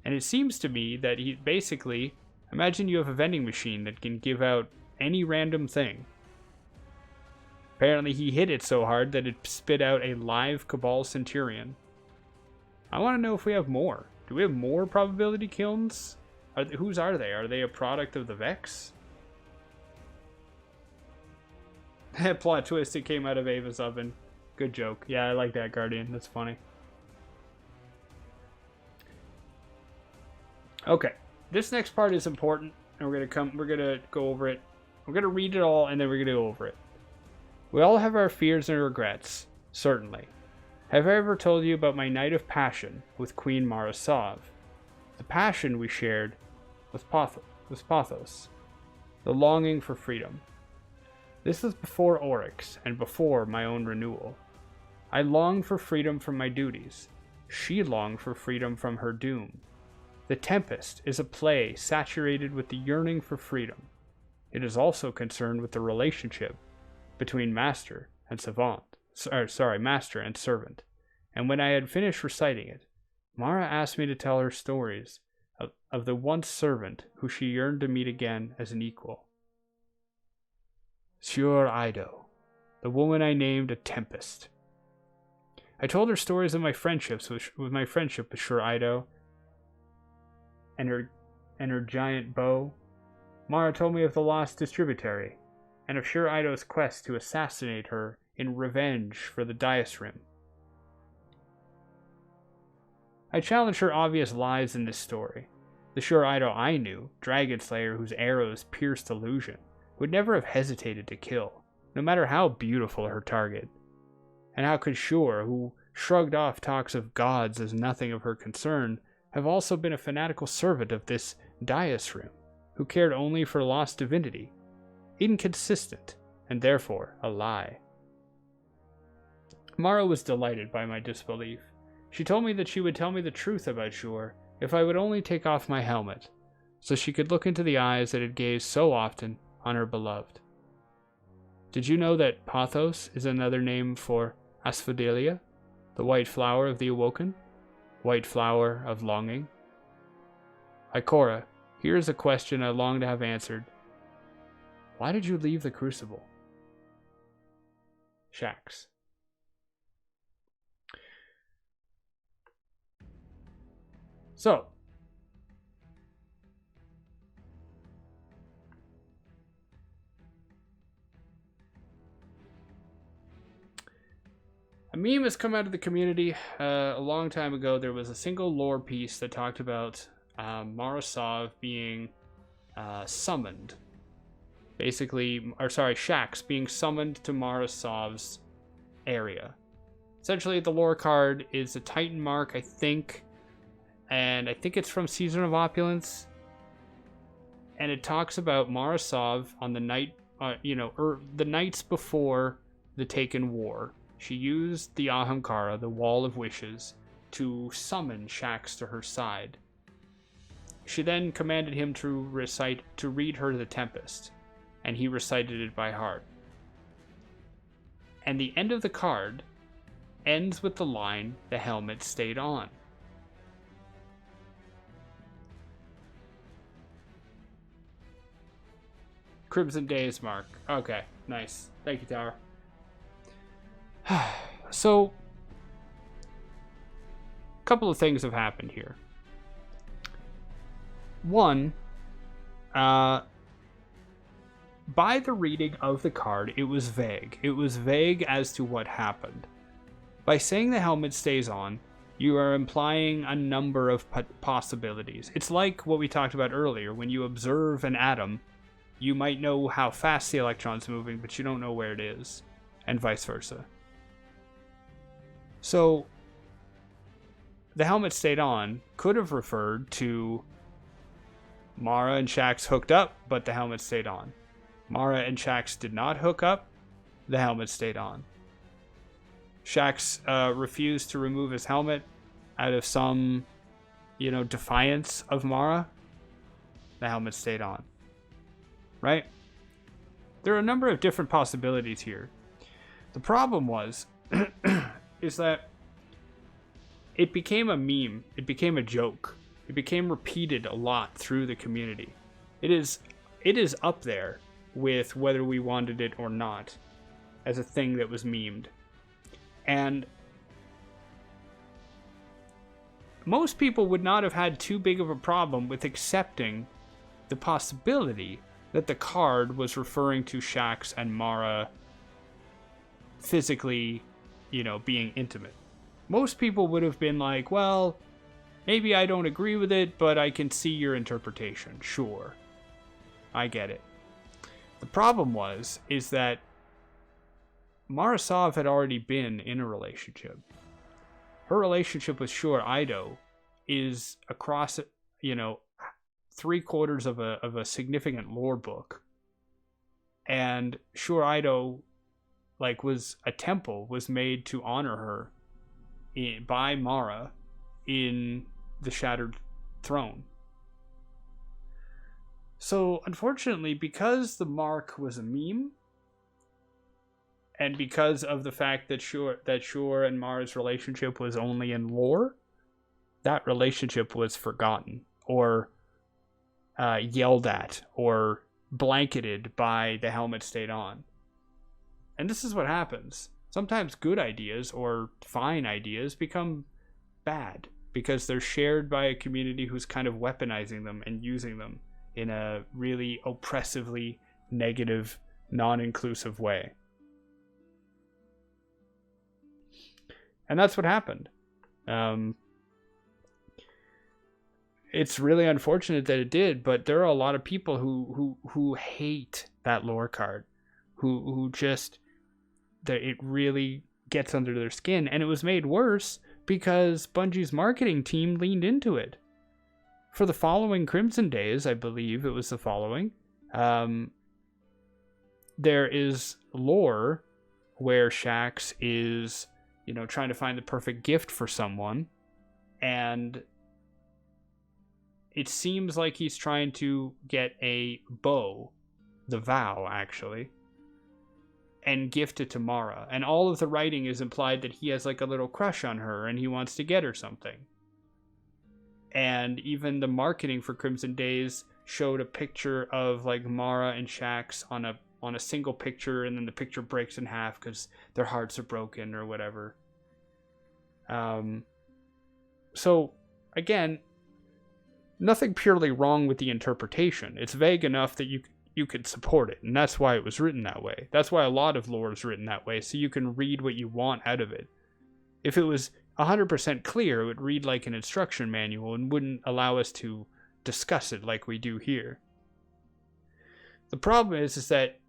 And it seems to me that he basically, imagine you have a vending machine that can give out any random thing. Apparently he hit it so hard that it spit out a live Cabal Centurion. I want to know if we have more. Do we have more probability kilns? Whose are they? Are they a product of the Vex? That plot twist, it came out of Ava's oven. Good joke. Yeah, I like that, Guardian. That's funny. Okay. This next part is important, and we're gonna go over it. We're gonna read it all, and then we're gonna go over it. We all have our fears and regrets, certainly. Have I ever told you about my night of passion with Queen Marasav? The passion we shared was pathos, the longing for freedom. This was before Oryx and before my own renewal. I longed for freedom from my duties. She longed for freedom from her doom. The Tempest is a play saturated with the yearning for freedom. It is also concerned with the relationship between master and master and servant. And when I had finished reciting it, Mara asked me to tell her stories of the once servant who she yearned to meet again as an equal. Sjur Ido, the woman I named a Tempest. I told her stories of my friendships with Sjur Ido and her giant bow. Mara told me of the lost distributary and of Sjur Ido's quest to assassinate her in revenge for the Dais Rim. I challenged her obvious lies in this story. The Sjur Ido I knew, Dragon Slayer whose arrows pierced illusion, would never have hesitated to kill, no matter how beautiful her target. And how could Sjur, who shrugged off talks of gods as nothing of her concern, have also been a fanatical servant of this Dais Rim, who cared only for lost divinity? Inconsistent, and therefore a lie. Mara was delighted by my disbelief. She told me that she would tell me the truth about Sjur if I would only take off my helmet, so she could look into the eyes that had gazed so often on her beloved. Did you know that pathos is another name for asphodelia, the white flower of the awoken, white flower of longing? Ikora, here is a question I long to have answered. Why did you leave the Crucible? Shaxx. So, meme has come out of the community. A long time ago, there was a single lore piece that talked about Mara Sov being summoned. Basically, Shaxx being summoned to Mara Sov's area. Essentially, the lore card is a Titan mark, I think. And I think it's from Season of Opulence. And it talks about Mara Sov on the night, the nights before the Taken War. She used the Ahamkara, the Wall of Wishes, to summon Shaxx to her side. She then commanded him to read her the Tempest, and he recited it by heart. And the end of the card ends with the line, "The helmet stayed on." Crimson Days mark. Okay, nice. Thank you, Tower. So, a couple of things have happened here. One, by the reading of the card, it was vague. It was vague as to what happened. By saying the helmet stays on, you are implying a number of possibilities. It's like what we talked about earlier. When you observe an atom, you might know how fast the electron's moving, but you don't know where it is, and vice versa. So, the helmet stayed on could have referred to Mara and Shaxx hooked up, but the helmet stayed on. Mara and Shaxx did not hook up, the helmet stayed on. Shaxx refused to remove his helmet out of some, defiance of Mara, the helmet stayed on. Right? There are a number of different possibilities here. The problem is that it became a meme. It became a joke. It became repeated a lot through the community. It is up there with whether we wanted it or not as a thing that was memed. And most people would not have had too big of a problem with accepting the possibility that the card was referring to Shaxx and Mara physically, being intimate. Most people would have been like, well, maybe I don't agree with it, but I can see your interpretation. Sure. I get it. The problem is that Mara Sov had already been in a relationship. Her relationship with Sjur Ido is across, 3/4 of a significant lore book. And Sjur Ido, a temple was made to honor her by Mara in the Shattered Throne. So, unfortunately, because the mark was a meme, and because of the fact that Sjur and Mara's relationship was only in lore, that relationship was forgotten, or yelled at, or blanketed by the helmet stayed on. And this is what happens. Sometimes good ideas, or fine ideas, become bad, because they're shared by a community who's kind of weaponizing them and using them in a really oppressively negative, non-inclusive way. And that's what happened. It's really unfortunate that it did, but there are a lot of people who hate that lore card, who just, that it really gets under their skin. And it was made worse because Bungie's marketing team leaned into it. For the following Crimson Days, I believe it was the following, there is lore where Shaxx is, trying to find the perfect gift for someone, and it seems like he's trying to get a bow, the vow actually, and gift it to Mara. And all of the writing is implied that he has a little crush on her and he wants to get her something. And even the marketing for Crimson Days showed a picture of Mara and Shaxx on a single picture, and then the picture breaks in half because their hearts are broken or whatever. So again, nothing purely wrong with the interpretation. It's vague enough that you could support it, and that's why it was written that way. That's why a lot of lore is written that way, so you can read what you want out of it. If it was 100% clear, it would read like an instruction manual and wouldn't allow us to discuss it like we do here. The problem is that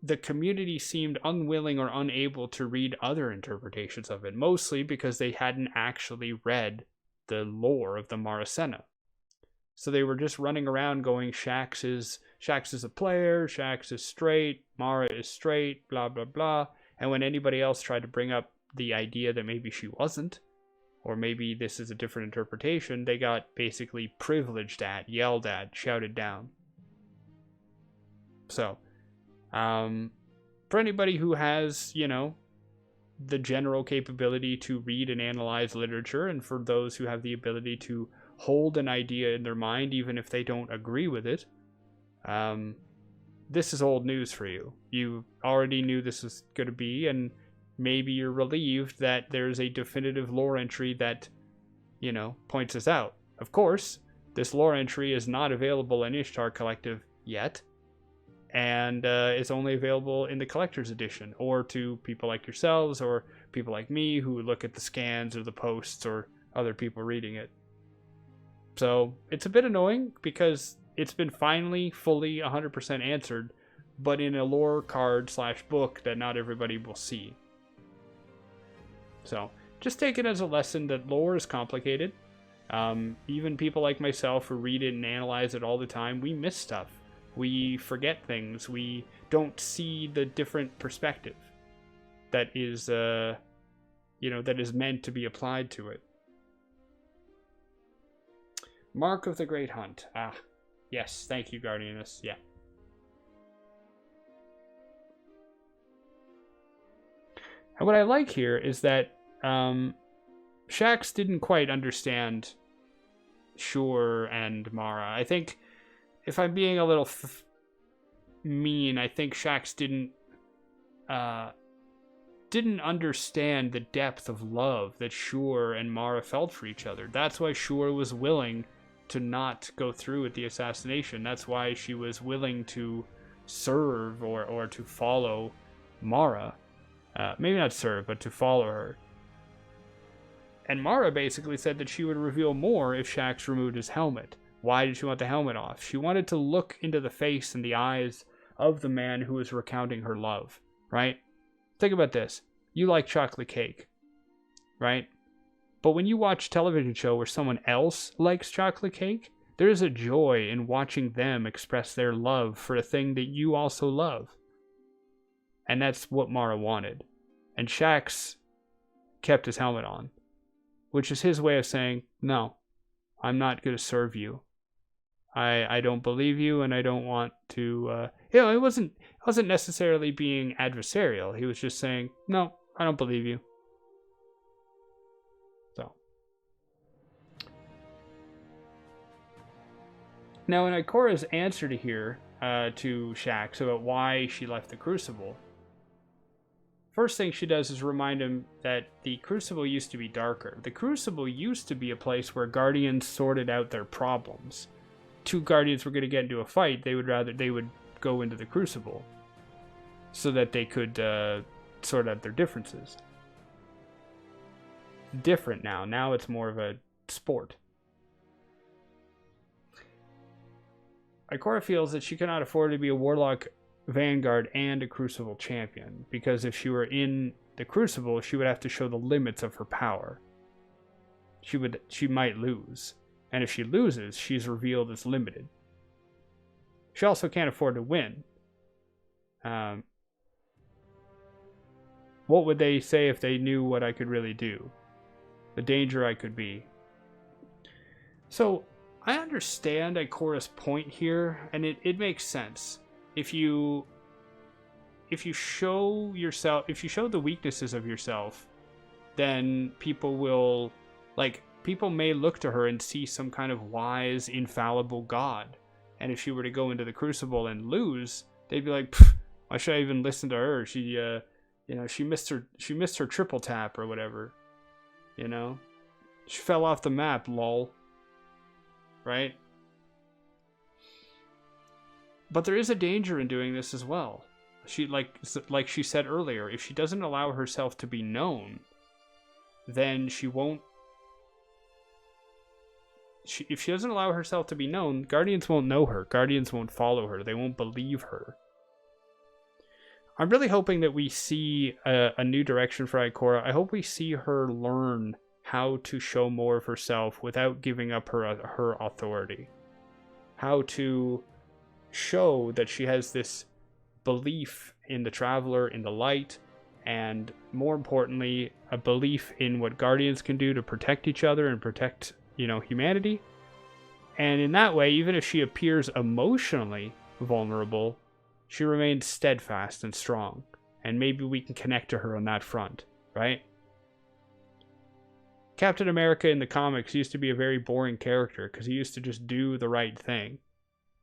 the community seemed unwilling or unable to read other interpretations of it, mostly because they hadn't actually read the lore of the Maracena. So they were just running around going, Shaxx is a player, Shaxx is straight, Mara is straight, blah, blah, blah. And when anybody else tried to bring up the idea that maybe she wasn't, or maybe this is a different interpretation, they got basically privileged at, yelled at, shouted down. So, for anybody who has, the general capability to read and analyze literature, and for those who have the ability to hold an idea in their mind even if they don't agree with it, this is old news for you. You already knew this was going to be, and maybe you're relieved that there's a definitive lore entry that, points us out. Of course, this lore entry is not available in Ishtar Collective yet, and it's only available in the collector's edition, or to people like yourselves or people like me who look at the scans or the posts or other people reading it. So it's a bit annoying because it's been finally fully 100% answered, but in a lore card / book that not everybody will see. So just take it as a lesson that lore is complicated. Even people like myself who read it and analyze it all the time, we miss stuff. We forget things. We don't see the different perspective that is, that is meant to be applied to it. Mark of the Great Hunt. Ah, yes. Thank you, Guardianess. Yeah. And what I like here is that Shaxx didn't quite understand Sjur and Mara. I think, if I'm being a little mean, I think Shaxx didn't understand the depth of love that Sjur and Mara felt for each other. That's why Sjur was willing to not go through with the assassination. That's why she was willing to serve or to follow Mara. Maybe not serve, but to follow her. And Mara basically said that she would reveal more if Shaxx removed his helmet. Why did she want the helmet off? She wanted to look into the face and the eyes of the man who was recounting her love, right? Think about this. You like chocolate cake, right? But when you watch a television show where someone else likes chocolate cake, there is a joy in watching them express their love for a thing that you also love. And that's what Mara wanted. And Shaxx kept his helmet on, which is his way of saying, no, I'm not going to serve you. I don't believe you, and I don't want to... it wasn't necessarily being adversarial. He was just saying, no, I don't believe you. So. Now, in Ikora's answer to here, to Shaxx about why she left the Crucible, first thing she does is remind him that the Crucible used to be darker. The Crucible used to be a place where Guardians sorted out their problems. Two Guardians were going to get into a fight, they would go into the Crucible so that they could sort out their differences. Different now. Now it's more of a sport. Ikora feels that she cannot afford to be a Warlock Vanguard and a Crucible champion, because if she were in the Crucible, she would have to show the limits of her power. She might lose. And if she loses, she's revealed as limited. She also can't afford to win. What would they say if they knew what I could really do? The danger I could be. So, I understand Ikora's point here, and it makes sense. If you show the weaknesses of yourself, then people will, people may look to her and see some kind of wise, infallible god. And if she were to go into the Crucible and lose, they'd be like, why should I even listen to her? She missed her triple tap or whatever. She fell off the map, lol. Right? But there is a danger in doing this as well. She, like she said earlier, if she doesn't allow herself to be known, then she won't... if she doesn't allow herself to be known, Guardians won't know her. Guardians won't follow her. They won't believe her. I'm really hoping that we see a new direction for Ikora. I hope we see her learn how to show more of herself without giving up her authority. How to show that she has this belief in the Traveler, in the light, and more importantly, a belief in what Guardians can do to protect each other and protect, humanity. And in that way, even if she appears emotionally vulnerable, she remains steadfast and strong. And maybe we can connect to her on that front, right? Captain America in the comics used to be a very boring character because he used to just do the right thing.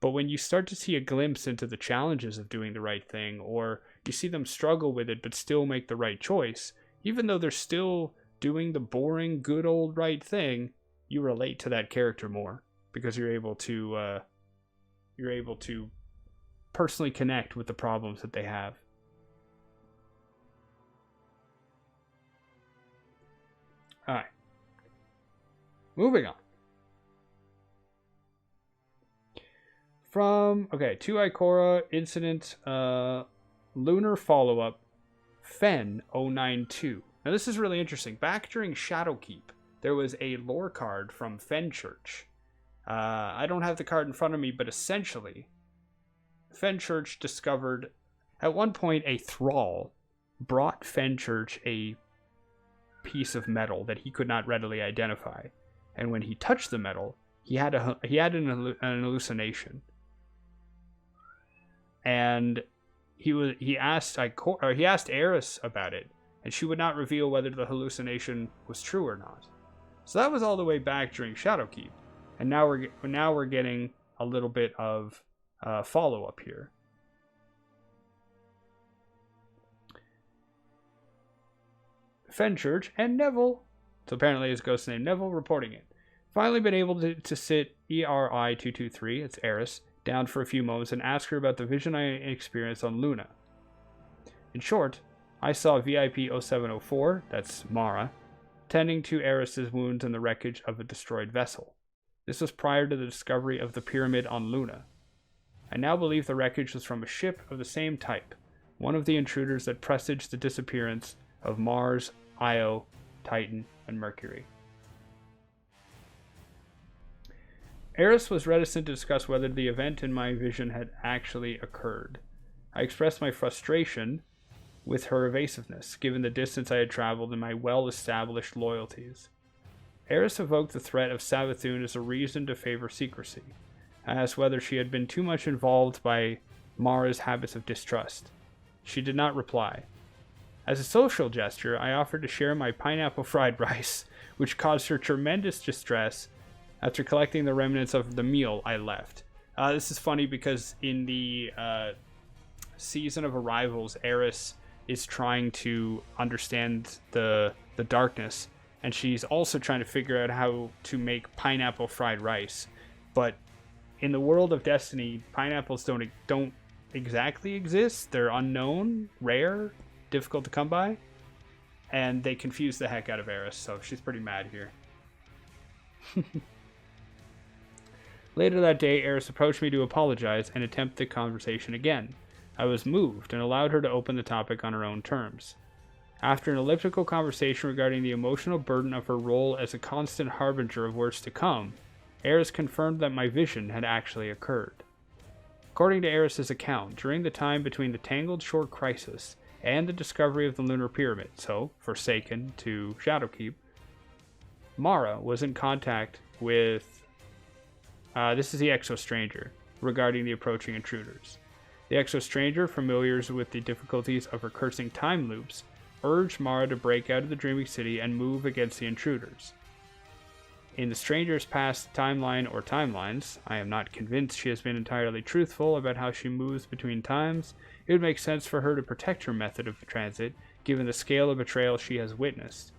But when you start to see a glimpse into the challenges of doing the right thing, or you see them struggle with it but still make the right choice, even though they're still doing the boring, good old right thing, you relate to that character more because you're able to personally connect with the problems that they have. All right. Moving on. To Ikora incident, lunar follow-up, Fen 092. Now this is really interesting. Back during Shadowkeep, there was a lore card from Fenchurch. I don't have the card in front of me, but essentially, Fenchurch discovered, at one point, a thrall brought Fenchurch a piece of metal that he could not readily identify. And when he touched the metal, he had an hallucination. And he asked Eris about it, and she would not reveal whether the hallucination was true or not. So that was all the way back during Shadowkeep, and now we're getting a little bit of follow up here. Fenchurch and Neville, so apparently his ghost named Neville, reporting it. Finally been able to sit ERI-223, it's Eris, down for a few moments and ask her about the vision I experienced on Luna. In short, I saw VIP-0704, that's Mara, tending to Eris's wounds in the wreckage of a destroyed vessel. This was prior to the discovery of the pyramid on Luna. I now believe the wreckage was from a ship of the same type, one of the intruders that presaged the disappearance of Mars, Io, Titan, and Mercury. Eris was reticent to discuss whether the event in my vision had actually occurred. I expressed my frustration with her evasiveness, given the distance I had traveled and my well-established loyalties. Eris evoked the threat of Savathun as a reason to favor secrecy. I asked whether she had been too much involved by Mara's habits of distrust. She did not reply. As a social gesture, I offered to share my pineapple fried rice, which caused her tremendous distress after collecting the remnants of the meal I left. This is funny because in the season of Arrivals, Eris is trying to understand the darkness, and she's also trying to figure out how to make pineapple fried rice. But in the world of Destiny, pineapples don't exactly exist. They're unknown, rare, difficult to come by, and they confuse the heck out of Eris, so she's pretty mad here. Later that day, Eris approached me to apologize and attempt the conversation again. I was moved and allowed her to open the topic on her own terms. After an elliptical conversation regarding the emotional burden of her role as a constant harbinger of words to come, Eris confirmed that my vision had actually occurred. According to Eris's account, during the time between the Tangled Shore crisis and the discovery of the Lunar Pyramid, so Forsaken to Shadowkeep, Mara was in contact with this is the Exo-Stranger, regarding the approaching intruders. The Exo-Stranger, familiar with the difficulties of recursing time loops, urged Mara to break out of the Dreaming City and move against the intruders. In the Stranger's past timeline or timelines, I am not convinced she has been entirely truthful about how she moves between times. It would make sense for her to protect her method of transit, given the scale of betrayal she has witnessed.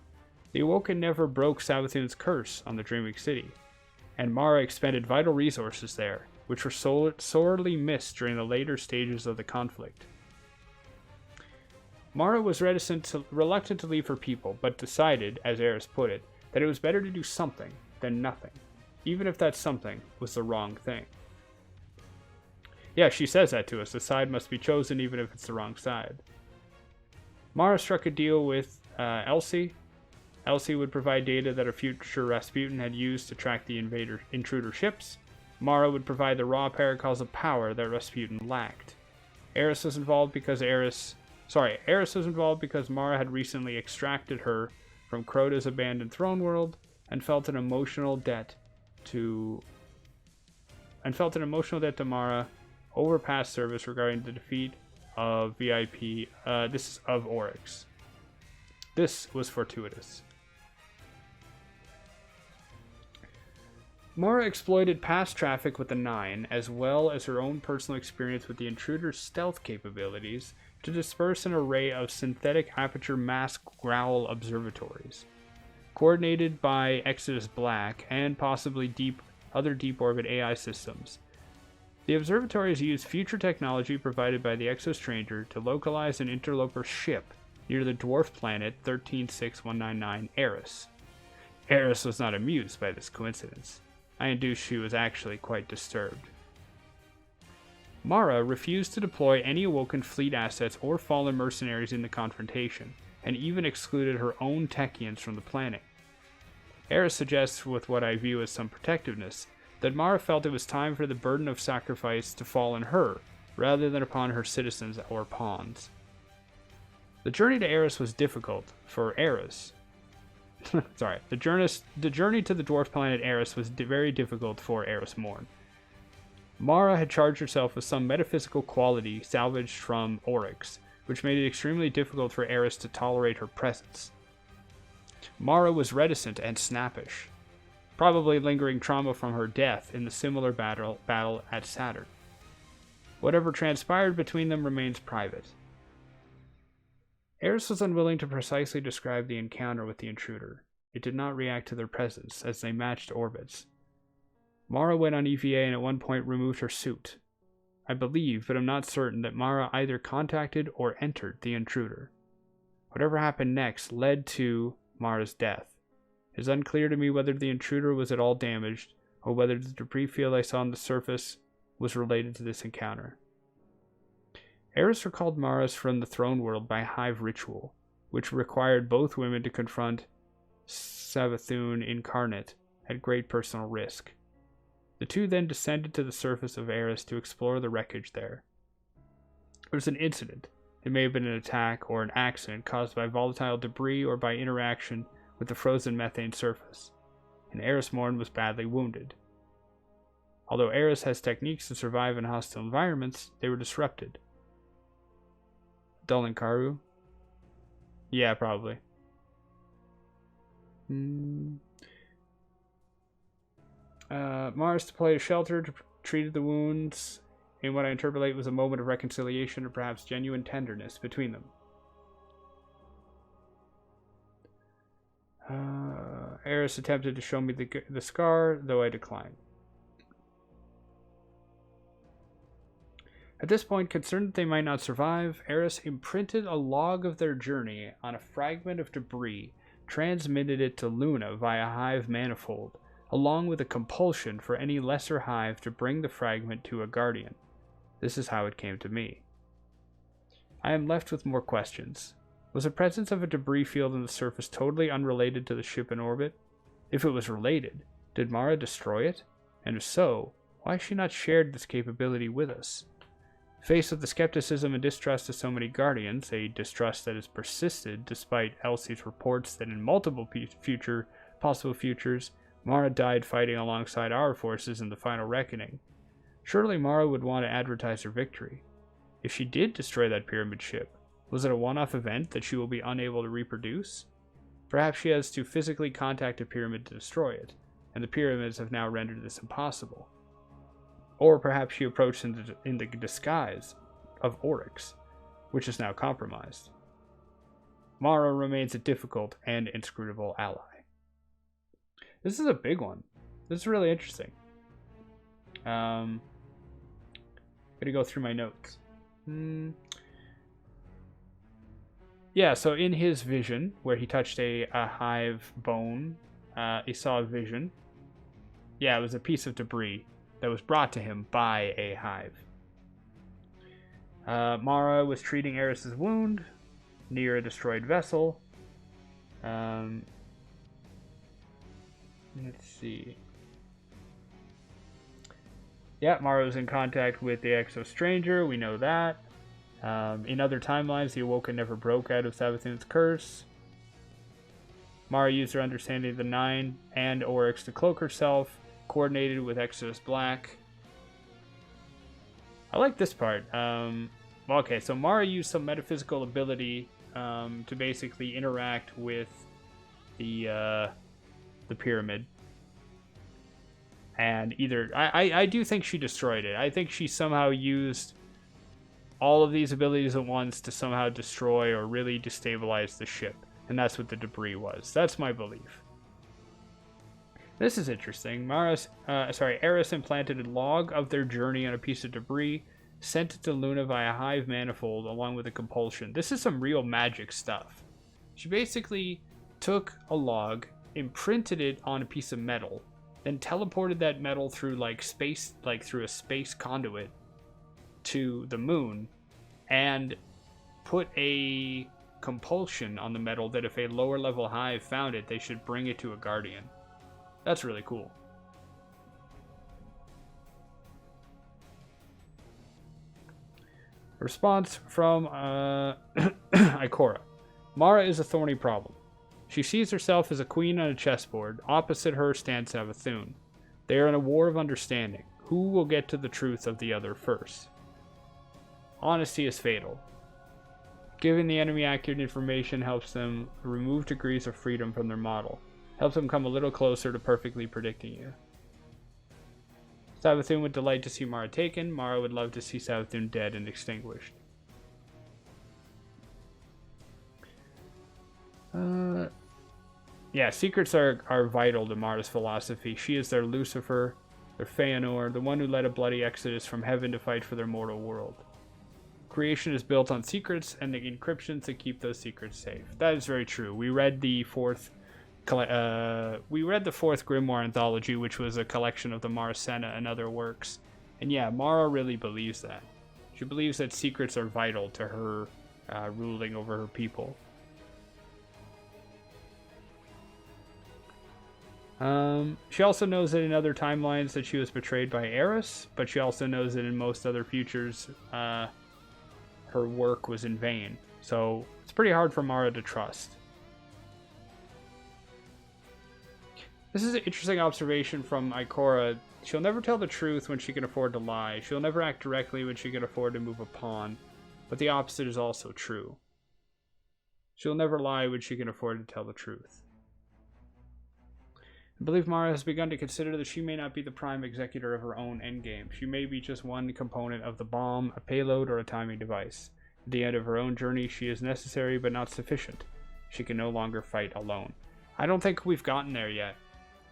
The Awoken never broke Savathun's curse on the Dreaming City, and Mara expended vital resources there, which were sorely missed during the later stages of the conflict. Mara was reluctant to leave her people, but decided, as Eris put it, that it was better to do something than nothing, even if that something was the wrong thing. Yeah, she says that to us. The side must be chosen even if it's the wrong side. Mara struck a deal with Elsie. Elsie would provide data that a future Rasputin had used to track the intruder ships. Mara would provide the raw paracels of power that Rasputin lacked. Eris was involved because Mara had recently extracted her from Crota's abandoned throne world and felt an emotional debt to Mara over past service regarding the defeat of of Oryx. This was fortuitous. Mara exploited past traffic with the Nine, as well as her own personal experience with the intruder's stealth capabilities, to disperse an array of synthetic aperture mask growl observatories. Coordinated by Exodus Black and possibly other deep orbit AI systems, the observatories use future technology provided by the Exostranger to localize an interloper ship near the dwarf planet 136199 Eris. Eris was not amused by this coincidence. I induced she was actually quite disturbed. Mara refused to deploy any awoken fleet assets or fallen mercenaries in the confrontation, and even excluded her own Techians from the planning. Eris suggests, with what I view as some protectiveness, that Mara felt it was time for the burden of sacrifice to fall on her, rather than upon her citizens or pawns. The journey to Eris was difficult for Eris. The journey to the dwarf planet Eris was very difficult for Eris Morn. Mara had charged herself with some metaphysical quality salvaged from Oryx, which made it extremely difficult for Eris to tolerate her presence. Mara was reticent and snappish, probably lingering trauma from her death in the similar battle at Saturn. Whatever transpired between them remains private. Eris was unwilling to precisely describe the encounter with the intruder. It did not react to their presence, as they matched orbits. Mara went on EVA and at one point removed her suit. I believe, but I'm not certain, that Mara either contacted or entered the intruder. Whatever happened next led to Mara's death. It is unclear to me whether the intruder was at all damaged, or whether the debris field I saw on the surface was related to this encounter. Eris recalled Mara's from the throne world by Hive ritual, which required both women to confront Savathun incarnate at great personal risk. The two then descended to the surface of Eris to explore the wreckage there. It was an incident. It may have been an attack or an accident caused by volatile debris or by interaction with the frozen methane surface, and Eris Morn was badly wounded. Although Eris has techniques to survive in hostile environments, they were disrupted. Karu? Yeah, probably. Mars deployed a shelter to treat the wounds in what I interpolate was a moment of reconciliation or perhaps genuine tenderness between them. Eris attempted to show me the scar, though I declined. At this point, concerned that they might not survive, Eris imprinted a log of their journey on a fragment of debris, transmitted it to Luna via Hive manifold, along with a compulsion for any lesser Hive to bring the fragment to a Guardian. This is how it came to me. I am left with more questions. Was the presence of a debris field on the surface totally unrelated to the ship in orbit? If it was related, did Mara destroy it? And if so, why has she not shared this capability with us? Faced with the skepticism and distrust of so many Guardians, a distrust that has persisted despite Elsie's reports that in multiple possible futures, Mara died fighting alongside our forces in the final reckoning, surely Mara would want to advertise her victory. If she did destroy that pyramid ship, was it a one-off event that she will be unable to reproduce? Perhaps she has to physically contact a pyramid to destroy it, and the pyramids have now rendered this impossible. Or perhaps she approached in the disguise of Oryx, which is now compromised. Mara remains a difficult and inscrutable ally. This is a big one. This is really interesting. I'm gonna go through my notes. Yeah, so in his vision, where he touched a hive bone, he saw a vision. Yeah, it was a piece of debris that was brought to him by a hive. Mara was treating Eris's wound near a destroyed vessel. Let's see. Yeah, Mara was in contact with the Exo Stranger. We know that. In other timelines, the Awoken never broke out of Savathun's curse. Mara used her understanding of the Nine and Oryx to cloak herself, coordinated with Exodus Black. I like this part. Okay, so Mara used some metaphysical ability to basically interact with the pyramid. And either... I do think she destroyed it. I think she somehow used all of these abilities at once to somehow destroy or really destabilize the ship. And that's what the debris was. That's my belief. This is interesting. Eris implanted a log of their journey on a piece of debris, sent it to Luna via Hive manifold along with a compulsion. This is some real magic stuff. She basically took a log, imprinted it on a piece of metal, then teleported that metal through space, through a space conduit to the moon, and put a compulsion on the metal that if a lower level hive found it, they should bring it to a guardian. That's really cool. Response from Ikora. Mara is a thorny problem. She sees herself as a queen on a chessboard. Opposite her stands Savathun. They are in a war of understanding. Who will get to the truth of the other first? Honesty is fatal. Giving the enemy accurate information helps them remove degrees of freedom from their model. Helps them come a little closer to perfectly predicting you. Savathun would delight to see Mara taken. Mara would love to see Savathun dead and extinguished. Yeah, secrets are vital to Mara's philosophy. She is their Lucifer, their Feanor, the one who led a bloody exodus from heaven to fight for their mortal world. Creation is built on secrets and the encryptions that keep those secrets safe. That is very true. We read the fourth Grimoire anthology, which was a collection of the Maracena and other works. And yeah, Mara really believes that. She believes that secrets are vital to her ruling over her people. She also knows that in other timelines that she was betrayed by Eris, but she also knows that in most other futures, her work was in vain. So it's pretty hard for Mara to trust. This is an interesting observation from Ikora. She'll never tell the truth when she can afford to lie. She'll never act directly when she can afford to move a pawn. But the opposite is also true. She'll never lie when she can afford to tell the truth. I believe Mara has begun to consider that she may not be the prime executor of her own endgame. She may be just one component of the bomb, a payload, or a timing device. At the end of her own journey, she is necessary but not sufficient. She can no longer fight alone. I don't think we've gotten there yet.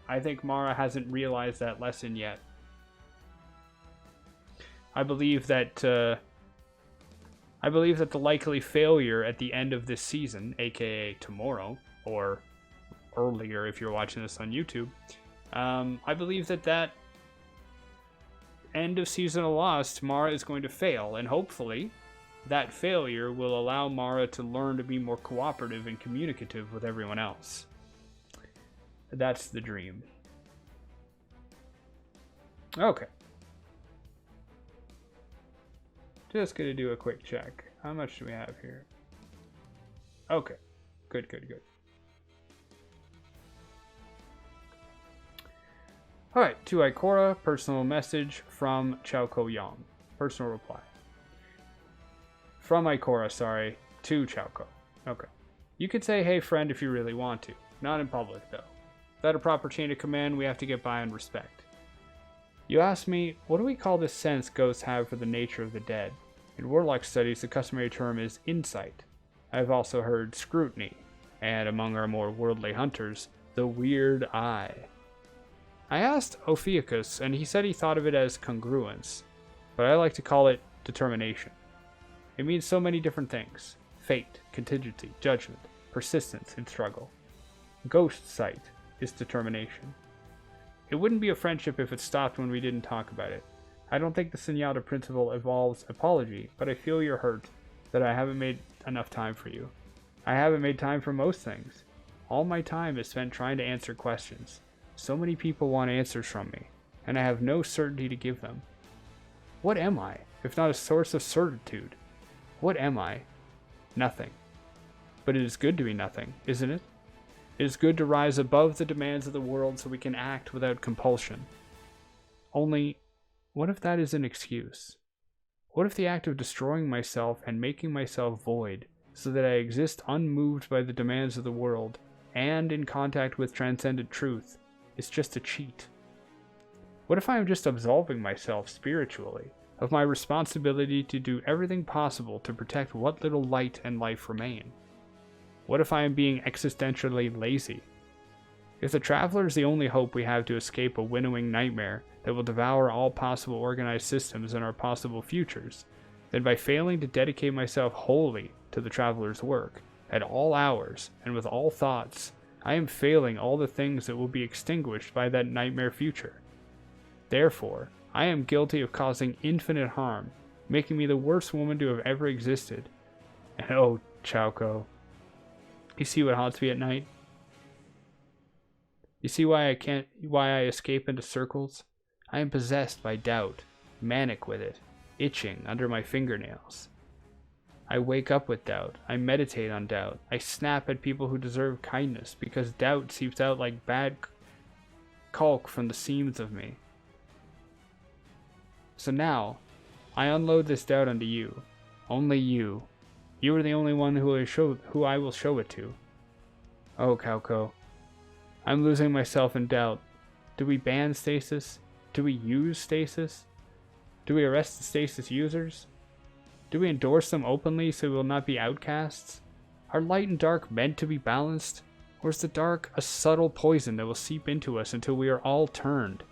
I think Mara hasn't realized that lesson yet. I believe that the likely failure at the end of this season, aka tomorrow, or earlier if you're watching this on YouTube, I believe that end of season of Lost, Mara is going to fail, and hopefully that failure will allow Mara to learn to be more cooperative and communicative with everyone else. That's the dream. Okay. Just gonna do a quick check. How much do we have here? Okay. Good. Alright, to Ikora, personal message from Chowko Yang. Personal reply. From Ikora, to Chowko. Okay. You could say, hey friend, if you really want to. Not in public, though. Without a proper chain of command, we have to get by on respect. You asked me, what do we call this sense ghosts have for the nature of the dead? In warlock studies, the customary term is insight. I've also heard scrutiny, and among our more worldly hunters, the weird eye. I asked Ophiuchus, and he said he thought of it as congruence, but I like to call it determination. It means so many different things. fate, contingency, judgment, persistence in struggle. Ghost sight is determination. It wouldn't be a friendship if it stopped when we didn't talk about it. I don't think the Senyata principle involves apology, but I feel you're hurt that I haven't made enough time for you. I haven't made time for most things. All my time is spent trying to answer questions. So many people want answers from me, and I have no certainty to give them. What am I, if not a source of certitude? What am I? Nothing. But it is good to be nothing, isn't it? It is good to rise above the demands of the world so we can act without compulsion. Only, what if that is an excuse? What if the act of destroying myself and making myself void so that I exist unmoved by the demands of the world and in contact with transcendent truth is just a cheat? What if I am just absolving myself spiritually of my responsibility to do everything possible to protect what little light and life remain? What if I am being existentially lazy? If the Traveler is the only hope we have to escape a winnowing nightmare that will devour all possible organized systems and our possible futures, then by failing to dedicate myself wholly to the Traveler's work, at all hours and with all thoughts, I am failing all the things that will be extinguished by that nightmare future. Therefore, I am guilty of causing infinite harm, making me the worst woman to have ever existed. And oh, Chowko, you see what haunts me at night? You see why I escape into circles? I am possessed by doubt, manic with it, itching under my fingernails. I wake up with doubt, I meditate on doubt, I snap at people who deserve kindness because doubt seeps out like bad caulk from the seams of me. So now, I unload this doubt onto you. Only you. You are the only one who I will show it to. Oh, Kauko. I'm losing myself in doubt. Do we ban Stasis? Do we use Stasis? Do we arrest the Stasis users? Do we endorse them openly so we will not be outcasts? Are light and dark meant to be balanced? Or is the dark a subtle poison that will seep into us until we are all turned?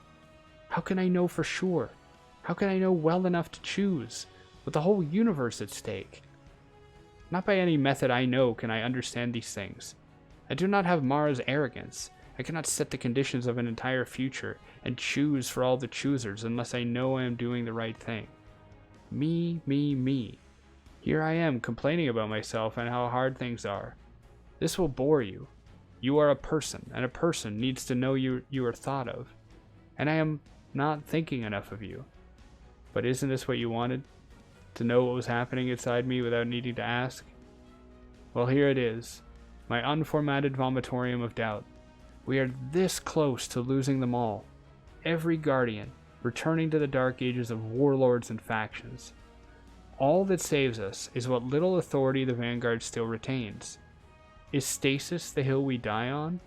How can I know for sure? How can I know well enough to choose, with the whole universe at stake? Not by any method I know can I understand these things. I do not have Mara's arrogance. I cannot set the conditions of an entire future and choose for all the choosers unless I know I am doing the right thing. Me, me, me. Here I am complaining about myself and how hard things are. This will bore you. You are a person, and a person needs to know you are thought of. And I am not thinking enough of you. But isn't this what you wanted? To know what was happening inside me without needing to ask? Well, here it is. My unformatted vomitorium of doubt. We are this close to losing them all. Every guardian, returning to the dark ages of warlords and factions. All that saves us is what little authority the Vanguard still retains. Is Stasis the hill we die on?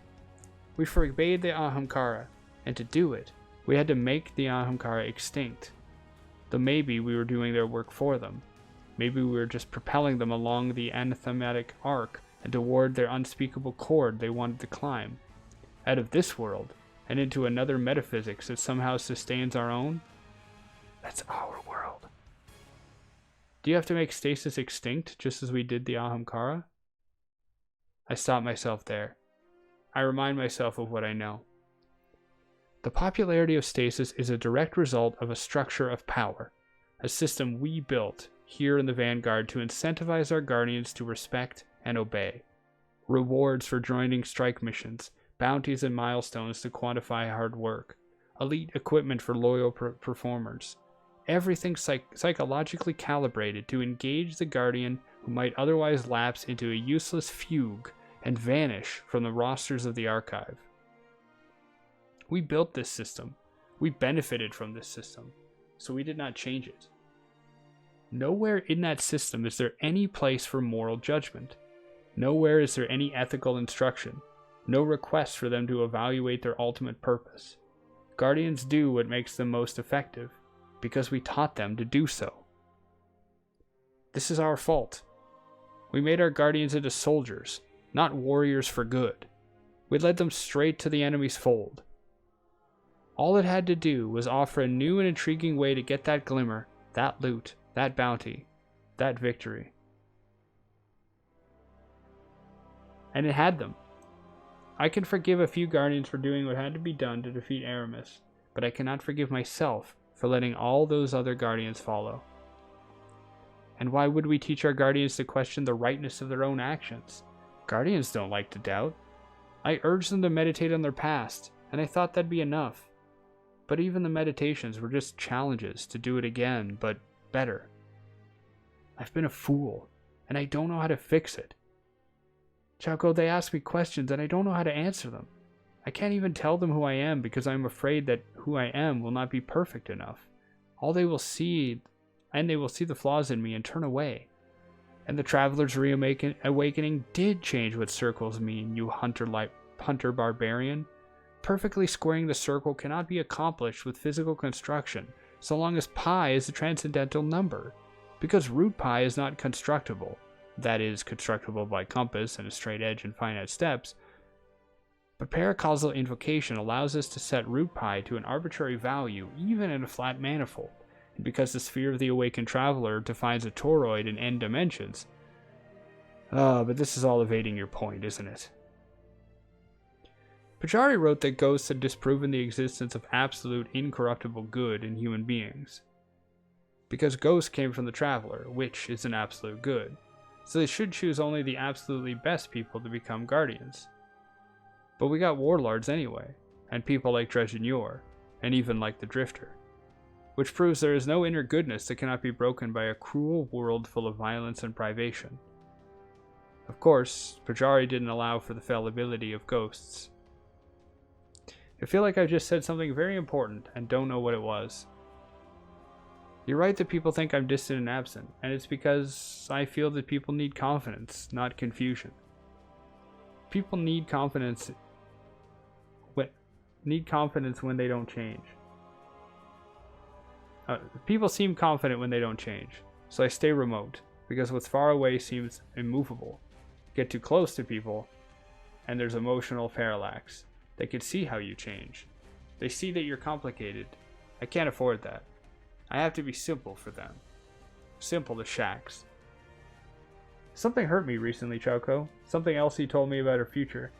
We forbade the Ahamkara, and to do it, we had to make the Ahamkara extinct. Though maybe we were doing their work for them. Maybe we were just propelling them along the anathematic arc and toward their unspeakable chord they wanted to climb. Out of this world, and into another metaphysics that somehow sustains our own? That's our world. Do you have to make Stasis extinct, just as we did the Ahamkara? I stop myself there. I remind myself of what I know. The popularity of Stasis is a direct result of a structure of power, a system we built here in the Vanguard to incentivize our guardians to respect and obey. Rewards for joining strike missions, bounties and milestones to quantify hard work, elite equipment for loyal performers. Everything psychologically calibrated to engage the guardian who might otherwise lapse into a useless fugue and vanish from the rosters of the archive. We built this system. We benefited from this system, so we did not change it. Nowhere in that system is there any place for moral judgment. Nowhere is there any ethical instruction. No request for them to evaluate their ultimate purpose. Guardians do what makes them most effective, because we taught them to do so. This is our fault. We made our guardians into soldiers, not warriors for good. We led them straight to the enemy's fold. All it had to do was offer a new and intriguing way to get that glimmer, that loot, that bounty, that victory. and it had them. I can forgive a few guardians for doing what had to be done to defeat Aramis, but I cannot forgive myself for letting all those other guardians follow. And why would we teach our guardians to question the rightness of their own actions? Guardians don't like to doubt. I urged them to meditate on their past, and I thought that'd be enough. But even the meditations were just challenges to do it again, but better. I've been a fool, and I don't know how to fix it. Chaco, they ask me questions, and I don't know how to answer them. I can't even tell them who I am because I'm afraid that who I am will not be perfect enough. They will see the flaws in me and turn away. And the Traveler's reawakening did change what circles mean, you hunter barbarian. Perfectly squaring the circle cannot be accomplished with physical construction, so long as pi is a transcendental number. Because root pi is not constructible, that is, constructible by compass and a straight edge and finite steps, but paracausal invocation allows us to set root pi to an arbitrary value even in a flat manifold. And because the sphere of the awakened traveler defines a toroid in n dimensions. But this is all evading your point, isn't it? Pajari wrote that ghosts had disproven the existence of absolute incorruptible good in human beings. Because ghosts came from the traveler, which is an absolute good. So they should choose only the absolutely best people to become guardians. But we got warlords anyway, and people like Dredgenyor, and even like the Drifter. Which proves there is no inner goodness that cannot be broken by a cruel world full of violence and privation. Of course, Pajari didn't allow for the fallibility of ghosts. I feel like I just said something very important and don't know what it was. You're right that people think I'm distant and absent, and it's because I feel that people need confidence, not confusion. People need confidence when they don't change. People seem confident when they don't change, so I stay remote, because what's far away seems immovable. Get too close to people, and there's emotional parallax. They can see how you change. They see that you're complicated. I can't afford that. I have to be simple for them. Simple to Shaxx. Something hurt me recently, Choco. Something Elsie told me about her future.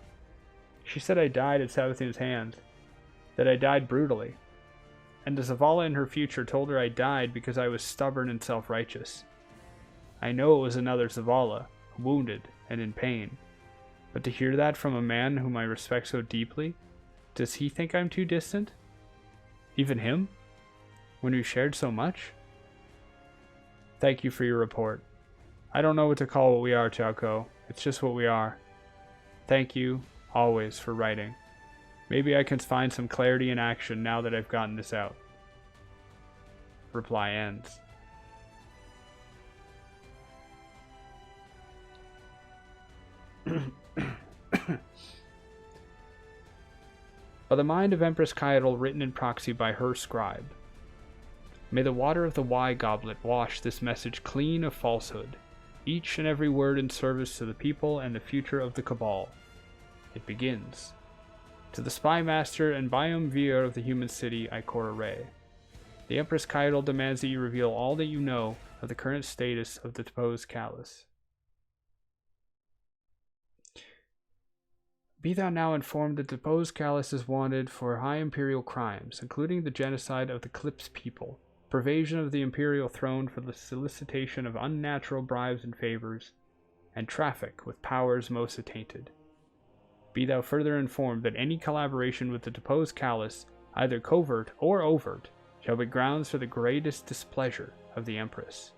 She said I died at Sabathun's hands. That I died brutally. And the Zavala in her future told her I died because I was stubborn and self-righteous. I know it was another Zavala, wounded and in pain. But to hear that from a man whom I respect so deeply, does he think I'm too distant? Even him? When we shared so much? Thank you for your report. I don't know what to call what we are, Chaco. It's just what we are. Thank you, always, for writing. Maybe I can find some clarity in action now that I've gotten this out. Reply ends. By the mind of Empress Kaitel, written in proxy by her scribe. May the water of the Y goblet wash this message clean of falsehood, each and every word in service to the people and the future of the Cabal. It begins. To the Spy Master and Biomvir of the human city, Ikora Ray. The Empress Kaitel demands that you reveal all that you know of the current status of the deposed Callus. Be thou now informed that the deposed Callus is wanted for high imperial crimes, including the genocide of the Clips people, pervasion of the imperial throne for the solicitation of unnatural bribes and favors, and traffic with powers most attainted. Be thou further informed that any collaboration with the deposed Callus, either covert or overt, shall be grounds for the greatest displeasure of the Empress.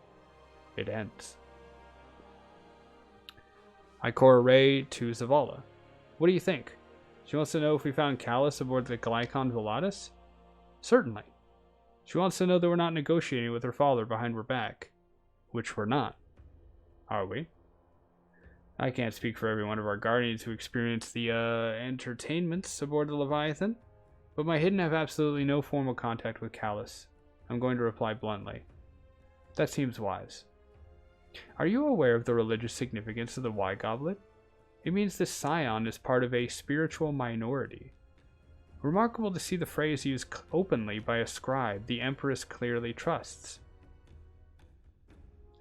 It ends. Ikora Ray to Zavala. What do you think? She wants to know if we found Callus aboard the Glycon Velatus? Certainly. She wants to know that we're not negotiating with her father behind her back. Which we're not. Are we? I can't speak for every one of our guardians who experienced the, entertainments aboard the Leviathan, but my hidden have absolutely no formal contact with Callus. I'm going to reply bluntly. That seems wise. Are you aware of the religious significance of the Y Goblet? It means this scion is part of a spiritual minority. Remarkable to see the phrase used openly by a scribe the Empress clearly trusts.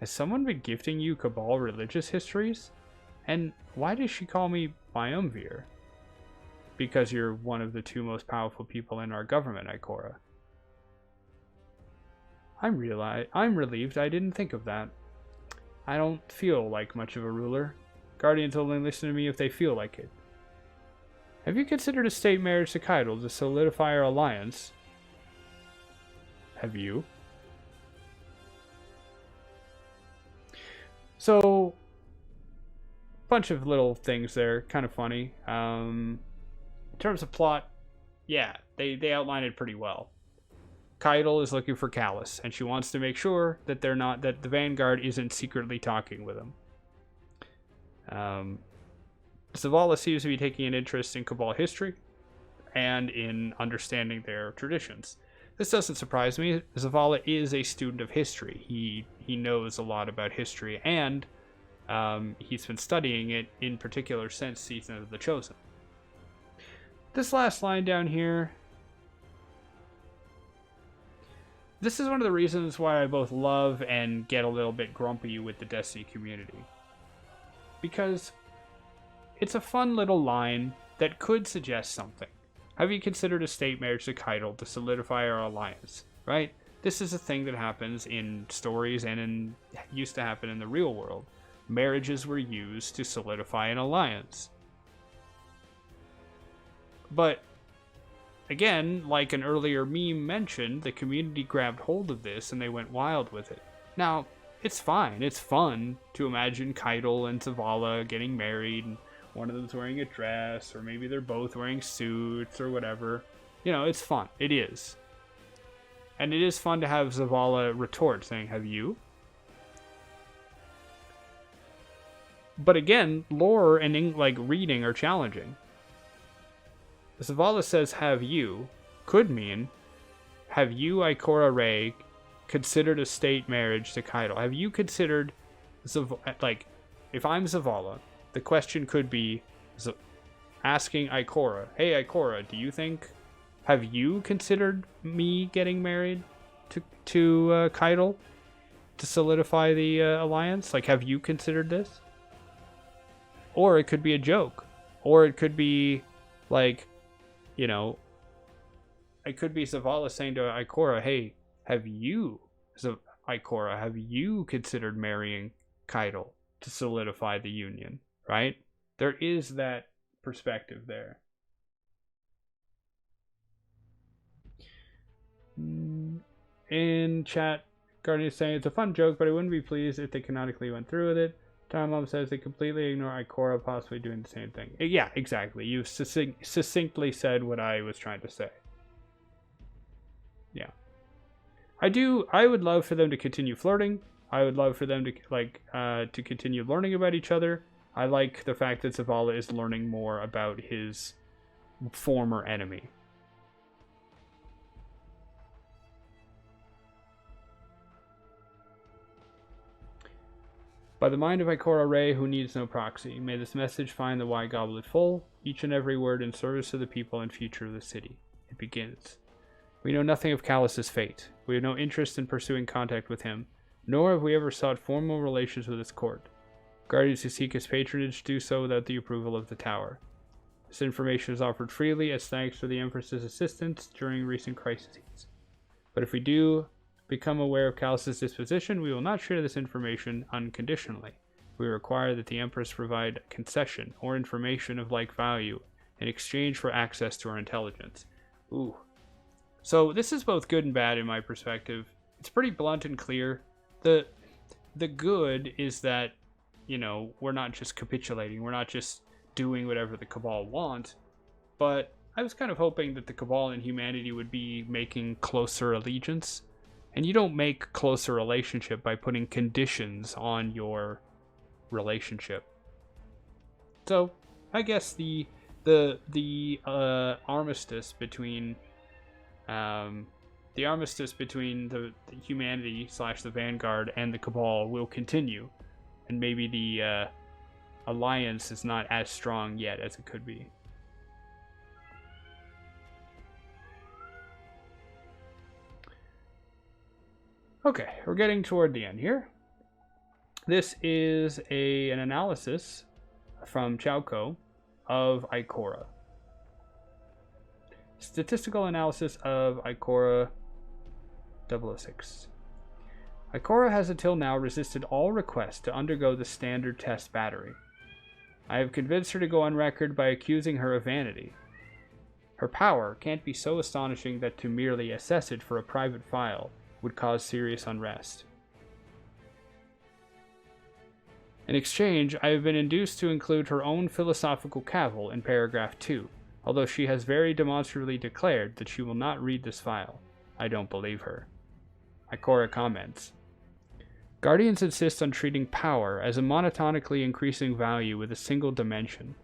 Has someone been gifting you Cabal religious histories? And why does she call me Biumvir? Because you're one of the two most powerful people in our government, Ikora. I'm relieved I didn't think of that. I don't feel like much of a ruler. Guardians only listen to me if they feel like it. Have you considered a state marriage to Keitel to solidify our alliance? Have you? So, bunch of little things there, kind of funny. In terms of plot, yeah, they outline it pretty well. Keitel is looking for Callus, and she wants to make sure that the Vanguard isn't secretly talking with him. Zavala seems to be taking an interest in Cabal history and in understanding their traditions. This doesn't surprise me. Zavala is a student of history. He knows a lot about history, and he's been studying it in particular since Season of the Chosen. This last line down here, this is one of the reasons why I both love and get a little bit grumpy with the Destiny community. Because it's a fun little line that could suggest something. Have you considered a state marriage to Keitel to solidify our alliance? Right? This is a thing that happens in stories and used to happen in the real world. Marriages were used to solidify an alliance. But again, like an earlier meme mentioned, the community grabbed hold of this and they went wild with it. Now, it's fine. It's fun to imagine Keitel and Zavala getting married, and one of them's wearing a dress, or maybe they're both wearing suits or whatever. You know, it's fun. It is. And it is fun to have Zavala retort saying, have you? But again, lore and reading are challenging. Zavala says, have you, could mean, have you, Ikora Rey, considered a state marriage to Keitel? Have you considered, if I'm Zavala, the question could be asking Ikora, hey Ikora, do you think, have you considered me getting married to Keitel to solidify the alliance? Like, have you considered this? Or it could be a joke. Or it could be, it could be Zavala saying to Ikora, hey, have you considered marrying Keitel to solidify the union? Right? There is that perspective there. In chat, Guardian is saying it's a fun joke, but I wouldn't be pleased if they canonically went through with it. Time Mom says they completely ignore Ikora possibly doing the same thing. Yeah, exactly. You succinctly said what I was trying to say. Yeah. I would love for them to continue flirting. I would love for them to continue learning about each other. I like the fact that Zavala is learning more about his former enemy. By the mind of Ikora Rey, who needs no proxy, may this message find the wide goblet full, each and every word in service of the people and future of the city. It begins. We know nothing of Callus's fate. We have no interest in pursuing contact with him, nor have we ever sought formal relations with his court. Guardians who seek his patronage do so without the approval of the Tower. This information is offered freely as thanks for the Empress's assistance during recent crises. But if we do become aware of Callus's disposition, we will not share this information unconditionally. We require that the Empress provide concession or information of like value in exchange for access to our intelligence. Ooh. So this is both good and bad in my perspective. It's pretty blunt and clear. The good is that, we're not just capitulating. We're not just doing whatever the Cabal want. But I was kind of hoping that the Cabal and humanity would be making closer allegiance. And you don't make closer relationship by putting conditions on your relationship. So I guess the armistice between the humanity / the Vanguard and the Cabal will continue, and maybe the alliance is not as strong yet as it could be. Okay, we're getting toward the end here. This is an analysis from Chowko of Ikora. Statistical analysis of Ikora 006. Ikora has until now resisted all requests to undergo the standard test battery. I have convinced her to go on record by accusing her of vanity. Her power can't be so astonishing that to merely assess it for a private file would cause serious unrest. In exchange, I have been induced to include her own philosophical cavil in paragraph 2, although she has very demonstrably declared that she will not read this file. I don't believe her. Ikora comments, Guardians insist on treating power as a monotonically increasing value with a single dimension.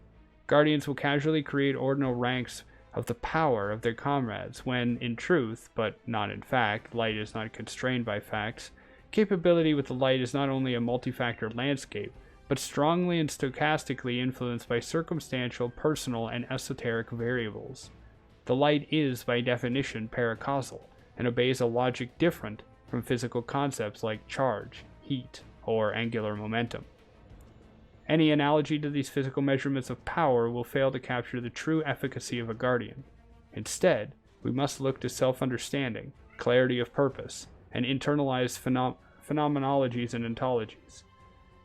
Guardians will casually create ordinal ranks of the power of their comrades when, in truth, but not in fact, light is not constrained by facts. Capability with the light is not only a multi-factor landscape, but strongly and stochastically influenced by circumstantial, personal, and esoteric variables. The light is, by definition, paracausal, and obeys a logic different from physical concepts like charge, heat, or angular momentum. Any analogy to these physical measurements of power will fail to capture the true efficacy of a guardian. Instead, we must look to self-understanding, clarity of purpose, and internalized phenomenologies and ontologies.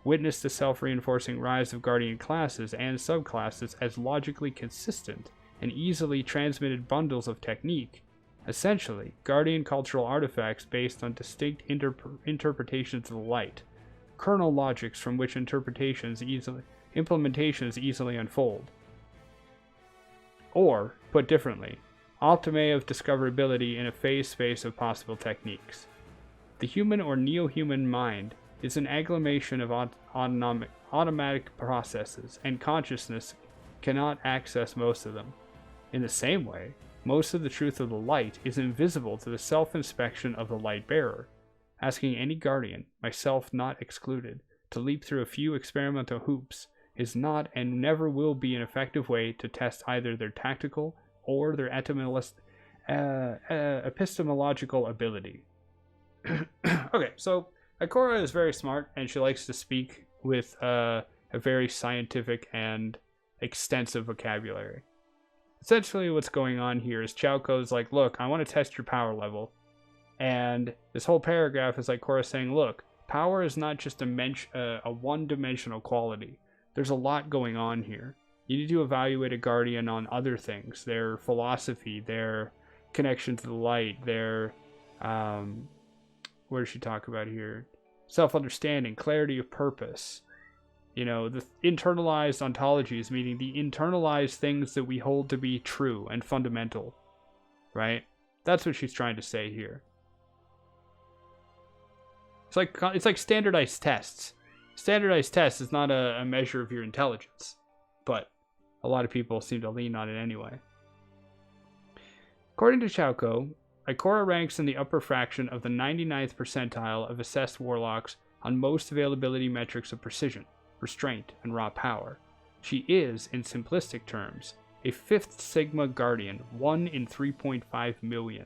Witness the self-reinforcing rise of guardian classes and subclasses as logically consistent and easily transmitted bundles of technique. Essentially, guardian cultural artifacts based on distinct interpretations of the light, kernel logics from which implementations easily unfold. Or, put differently, optime of discoverability in a phase space of possible techniques. The human or neo-human mind is an agglomeration of automatic processes, and consciousness cannot access most of them. In the same way, most of the truth of the light is invisible to the self-inspection of the light bearer. Asking any guardian, myself not excluded, to leap through a few experimental hoops is not and never will be an effective way to test either their tactical or their epistemological ability. Okay, so Ikora is very smart, and she likes to speak with a very scientific and extensive vocabulary. Essentially what's going on here is Chowko's like, look, I want to test your power level. And this whole paragraph is like Ikora saying, look, power is not just a one-dimensional quality. There's a lot going on here. You need to evaluate a guardian on other things, their philosophy, their connection to the light, their, what does she talk about here? Self-understanding, clarity of purpose. You know, the internalized ontologies, meaning the internalized things that we hold to be true and fundamental, right? That's what she's trying to say here. It's like standardized tests. Standardized tests is not a measure of your intelligence, but a lot of people seem to lean on it anyway. According to Chowko, Ikora ranks in the upper fraction of the 99th percentile of assessed warlocks on most availability metrics of precision, restraint, and raw power. She is, in simplistic terms, a 5th Sigma Guardian, 1 in 3.5 million.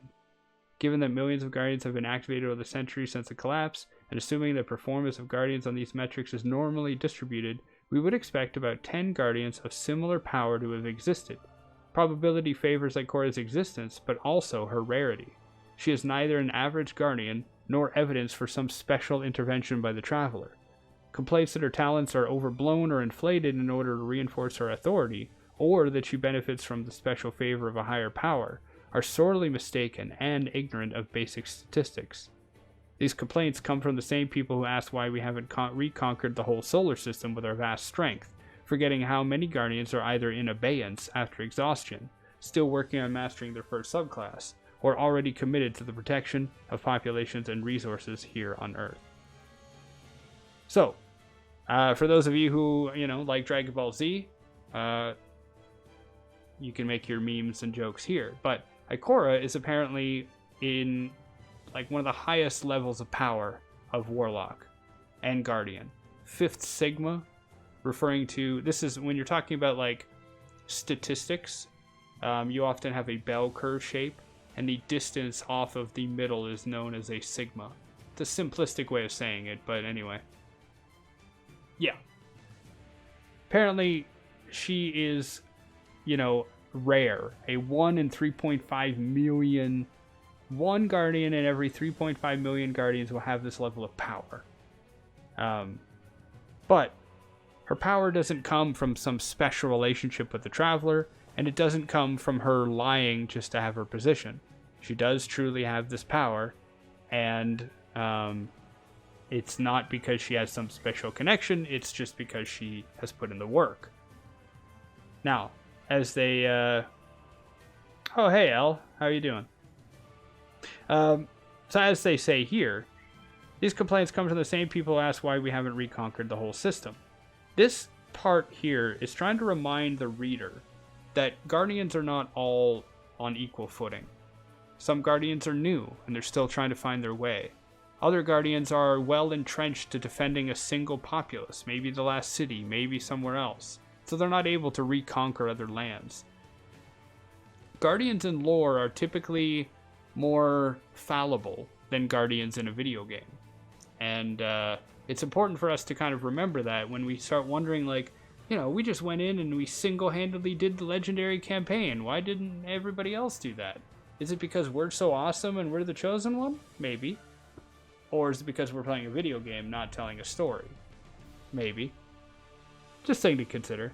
Given that millions of Guardians have been activated over the centuries since the collapse, and assuming the performance of Guardians on these metrics is normally distributed, we would expect about 10 Guardians of similar power to have existed. Probability favors Ikora's existence, but also her rarity. She is neither an average Guardian, nor evidence for some special intervention by the Traveler. Complaints that her talents are overblown or inflated in order to reinforce her authority, or that she benefits from the special favor of a higher power, are sorely mistaken and ignorant of basic statistics. These complaints come from the same people who ask why we haven't reconquered the whole solar system with our vast strength, forgetting how many Guardians are either in abeyance after exhaustion, still working on mastering their first subclass, or already committed to the protection of populations and resources here on Earth. So, for those of you who, like Dragon Ball Z, you can make your memes and jokes here, but Ikora is apparently in one of the highest levels of power of Warlock and Guardian. 5th Sigma, referring to, this is when you're talking about statistics, you often have a bell curve shape, and the distance off of the middle is known as a sigma. It's a simplistic way of saying it, but anyway. Yeah. Apparently, she is, rare. A 1 in 3.5 million. One guardian in every 3.5 million guardians will have this level of power. But her power doesn't come from some special relationship with the Traveler, and it doesn't come from her lying just to have her position. She does truly have this power, and it's not because she has some special connection, it's just because she has put in the work. Now, as they... Oh, hey, Elle. How are you doing? So as they say here, these complaints come from the same people who ask why we haven't reconquered the whole system. This part here is trying to remind the reader that Guardians are not all on equal footing. Some Guardians are new, and they're still trying to find their way. Other Guardians are well entrenched to defending a single populace, maybe the last city, maybe somewhere else, so they're not able to reconquer other lands. Guardians in lore are typically more fallible than Guardians in a video game. And it's important for us to kind of remember that when we start wondering, like, we just went in and we single-handedly did the legendary campaign. Why didn't everybody else do that? Is it because we're so awesome and we're the chosen one? Maybe. Or is it because we're playing a video game, not telling a story? Maybe. Just something to consider.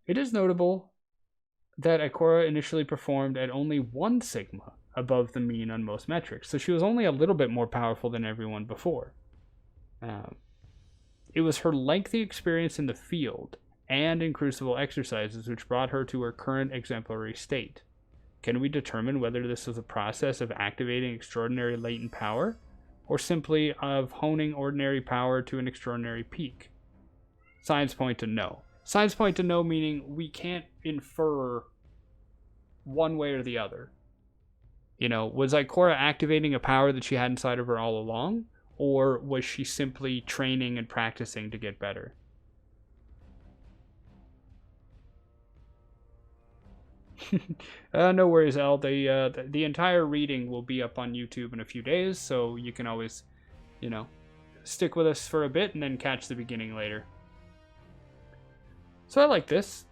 It is notable that Ikora initially performed at only 1 sigma above the mean on most metrics, so she was only a little bit more powerful than everyone before. It was her lengthy experience in the field and in Crucible exercises which brought her to her current exemplary state. Can we determine whether this was a process of activating extraordinary latent power, or simply of honing ordinary power to an extraordinary peak? Signs point to no. Signs point to no, meaning we can't infer one way or the other. Was Ikora activating a power that she had inside of her all along? Or was she simply training and practicing to get better? No worries, Elle. The entire reading will be up on YouTube in a few days, so you can always, stick with us for a bit and then catch the beginning later. So I like this,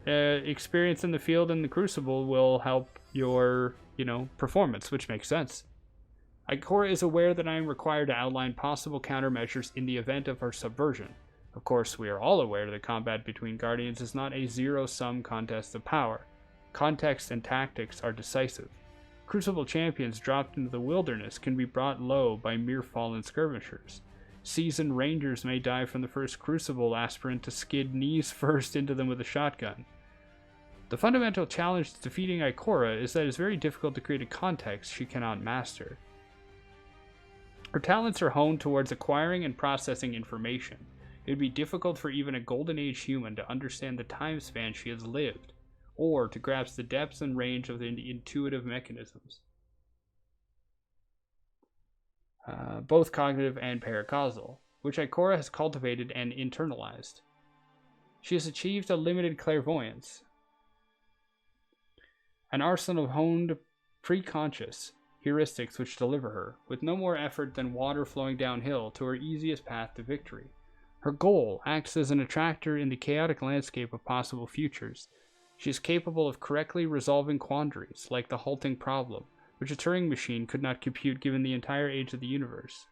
experience in the field and the Crucible will help your, performance, which makes sense. Ikora is aware that I am required to outline possible countermeasures in the event of her subversion. Of course, we are all aware that combat between Guardians is not a zero-sum contest of power. Context and tactics are decisive. Crucible champions dropped into the wilderness can be brought low by mere fallen skirmishers. Seasoned rangers may die from the first Crucible aspirant to skid knees first into them with a shotgun. The fundamental challenge to defeating Ikora is that it is very difficult to create a context she cannot master. Her talents are honed towards acquiring and processing information. It would be difficult for even a Golden Age human to understand the time span she has lived, or to grasp the depths and range of the intuitive mechanisms, both cognitive and paracausal, which Ikora has cultivated and internalized. She has achieved a limited clairvoyance, an arsenal of honed preconscious heuristics which deliver her, with no more effort than water flowing downhill, to her easiest path to victory. Her goal acts as an attractor in the chaotic landscape of possible futures. She is capable of correctly resolving quandaries, like the halting problem, which a Turing machine could not compute given the entire age of the universe.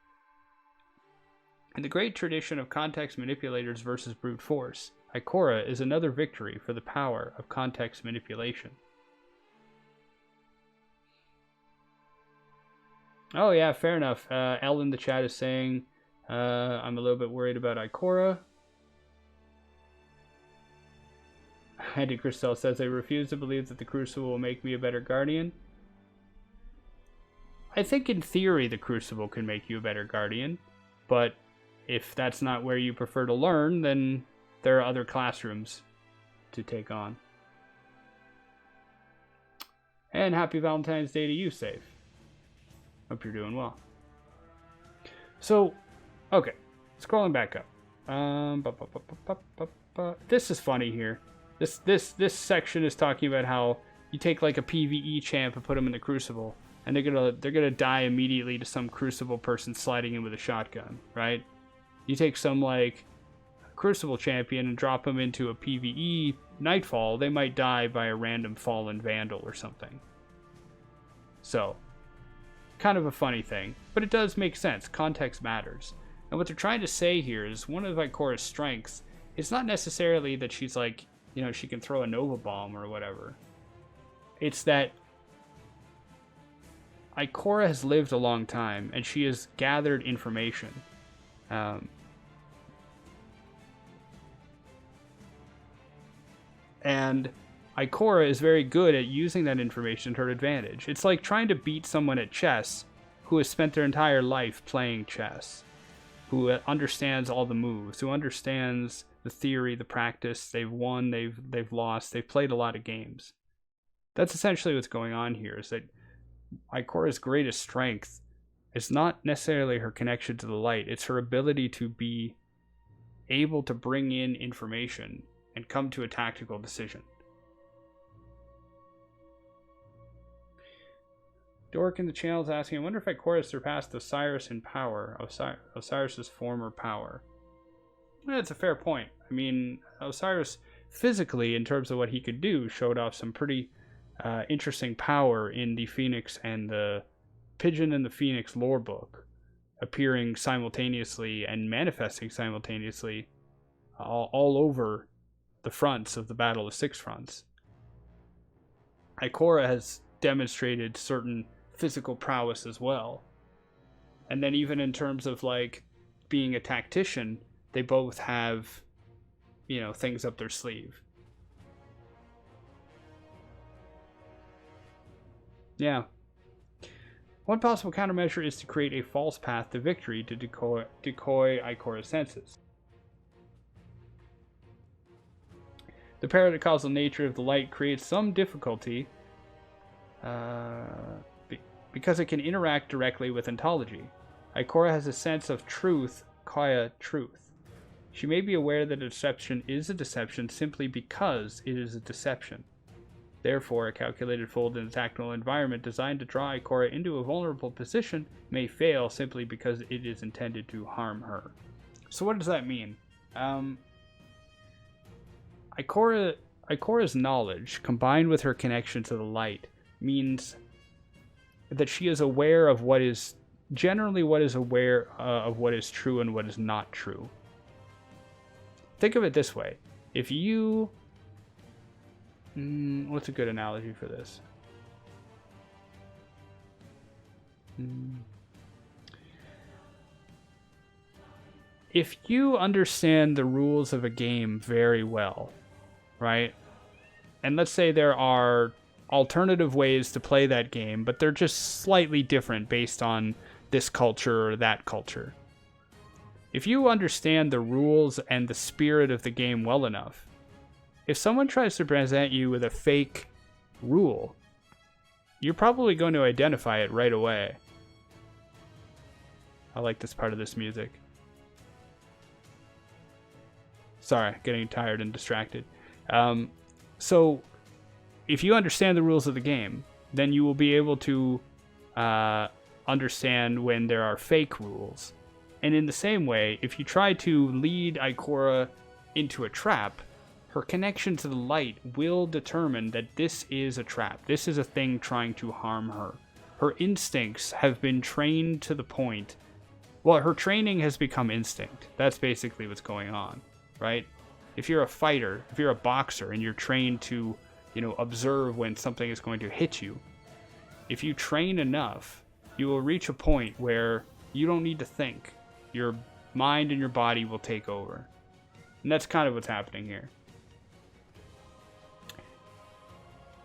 In the great tradition of context manipulators versus brute force, Ikora is another victory for the power of context manipulation. Oh yeah, fair enough. Elle in the chat is saying, I'm a little bit worried about Ikora. Andy Christel says, I refuse to believe that the Crucible will make me a better Guardian. I think in theory the Crucible can make you a better Guardian, but if that's not where you prefer to learn, then there are other classrooms to take on. And happy Valentine's Day to you, Safe. Hope you're doing well. So, okay, scrolling back up. This is funny here. This section is talking about how you take like a PvE champ and put them in the Crucible, and they're gonna die immediately to some Crucible person sliding in with a shotgun, right? You take some, like, Crucible champion and drop them into a PvE Nightfall, they might die by a random fallen Vandal or something. So, kind of a funny thing, but it does make sense. Context matters. And what they're trying to say here is one of Ikora's strengths is not necessarily that she's like, you know, she can throw a Nova Bomb or whatever. It's that Ikora has lived a long time and she has gathered information. And Ikora is very good at using that information to her advantage. It's like trying to beat someone at chess who has spent their entire life playing chess, who understands all the moves, who understands the theory, the practice. They've won, they've lost, they've played a lot of games. That's essentially what's going on here, is that Ikora's greatest strength is not necessarily her connection to the light. It's her ability to be able to bring in information and come to a tactical decision. Dork in the channel is asking, I wonder if Ikora surpassed Osiris in power, Osiris's former power. That's a fair point. I mean, Osiris physically, in terms of what he could do, showed off some pretty interesting power in the Phoenix and the Pigeon and the Phoenix lore book, appearing simultaneously and manifesting simultaneously all over the fronts of the Battle of Six Fronts. Ikora has demonstrated certain physical prowess as well. And then even in terms of like being a tactician, they both have, you know, things up their sleeve. Yeah. One possible countermeasure is to create a false path to victory to decoy Ikora's senses. The paradoxical nature of the light creates some difficulty because it can interact directly with ontology. Ikora has a sense of truth, kaya truth. She may be aware that a deception is a deception simply because it is a deception. Therefore, a calculated fold in a tactical environment designed to draw Ikora into a vulnerable position may fail simply because it is intended to harm her. So what does that mean? Ikora's knowledge, combined with her connection to the light, means that she is aware of what is aware of what is true and what is not true. Think of it this way. If you... what's a good analogy for this? If you understand the rules of a game very well, right? And let's say there are alternative ways to play that game, but they're just slightly different based on this culture or that culture. If you understand the rules and the spirit of the game well enough, if someone tries to present you with a fake rule, you're probably going to identify it right away. I like this part of this music. Sorry, getting tired and distracted. So, if you understand the rules of the game, then you will be able to understand when there are fake rules. And in the same way, if you try to lead Ikora into a trap, her connection to the light will determine that this is a trap. This is a thing trying to harm her. Her instincts have been trained to the point... Well, her training has become instinct. That's basically what's going on, right? If you're a fighter, if you're a boxer, and you're trained to, you know, observe when something is going to hit you, if you train enough, you will reach a point where you don't need to think. Your mind and your body will take over. And that's kind of what's happening here.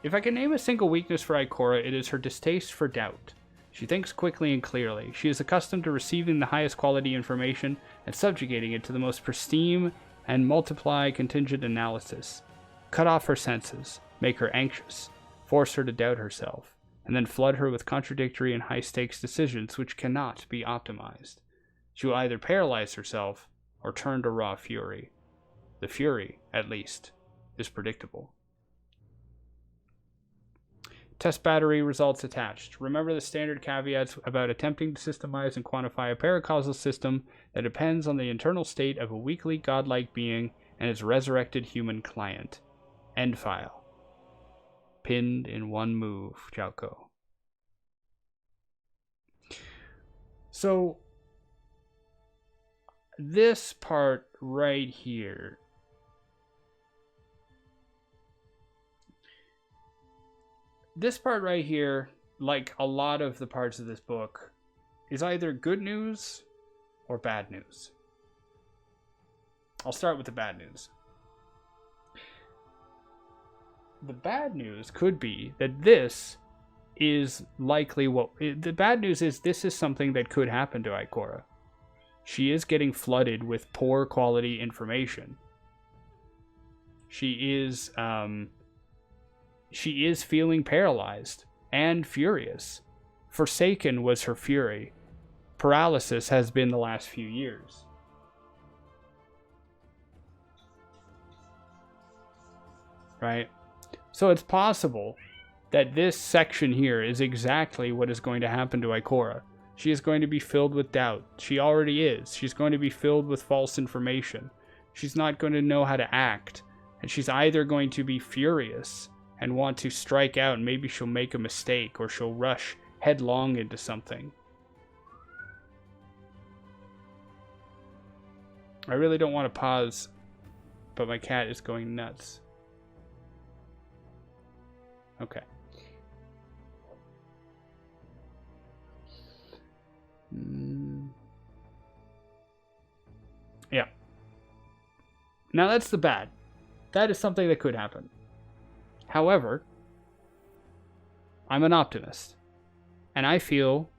If I can name a single weakness for Ikora, it is her distaste for doubt. She thinks quickly and clearly. She is accustomed to receiving the highest quality information and subjugating it to the most pristine and multiply contingent analysis. Cut off her senses, make her anxious, force her to doubt herself, and then flood her with contradictory and high-stakes decisions which cannot be optimized. She will either paralyze herself or turn to raw fury. The fury, at least, is predictable. Test battery results attached. Remember the standard caveats about attempting to systemize and quantify a paracausal system that depends on the internal state of a weakly godlike being and its resurrected human client. End file. Pinned in one move, Jalko. So, this part right here. This part right here, like a lot of the parts of this book, is either good news or bad news. I'll start with the bad news. The bad news could be that this is likely the bad news is this is something that could happen to Ikora. She is getting flooded with poor quality information. She is feeling paralyzed and furious. Forsaken was her fury. Paralysis has been the last few years. Right? So it's possible that this section here is exactly what is going to happen to Ikora. She is going to be filled with doubt. She already is. She's going to be filled with false information. She's not going to know how to act. And she's either going to be furious and want to strike out, and maybe she'll make a mistake, or she'll rush headlong into something. I really don't want to pause, but my cat is going nuts. Okay. Yeah. Now that's the bad. That is something that could happen. However, I'm an optimist, and I feel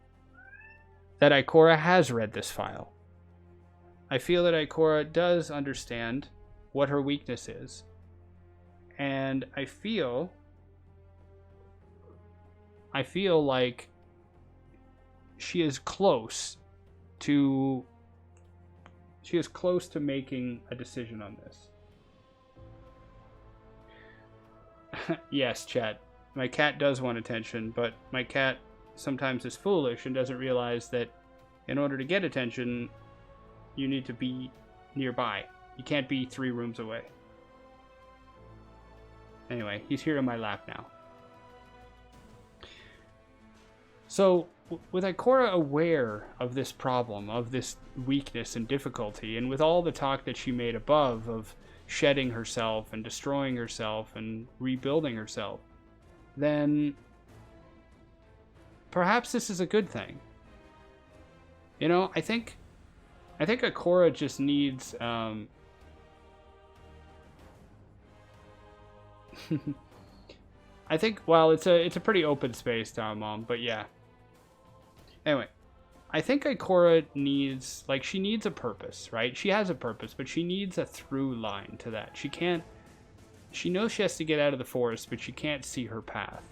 that Ikora has read this file. I feel that Ikora does understand what her weakness is, and I feel like she is close to making a decision on this. Yes, chat. My cat does want attention, but my cat sometimes is foolish and doesn't realize that in order to get attention, you need to be nearby. You can't be 3 rooms away. Anyway, he's here in my lap now. So, with Ikora aware of this problem, of this weakness and difficulty, and with all the talk that she made above of shedding herself and destroying herself and rebuilding herself, then perhaps this is a good thing. You know, I think Ikora just needs I think, well, it's a pretty open space down, Mom, but yeah. Anyway, I think Ikora needs, like, she needs a purpose, right? She has a purpose, but she needs a through line to that. She knows she has to get out of the forest, but she can't see her path.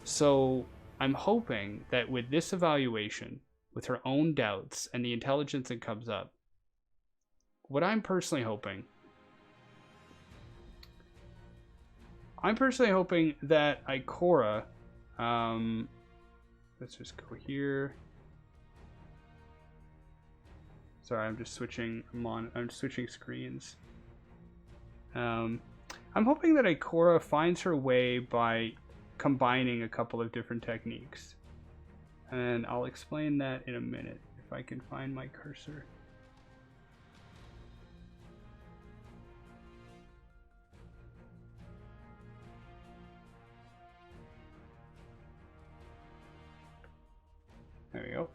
So I'm hoping that with this evaluation, with her own doubts and the intelligence that comes up, what I'm personally hoping that Ikora, let's just go here. Sorry, I'm just switching screens. I'm hoping that Ikora finds her way by combining a couple of different techniques. And I'll explain that in a minute, if I can find my cursor. There we go.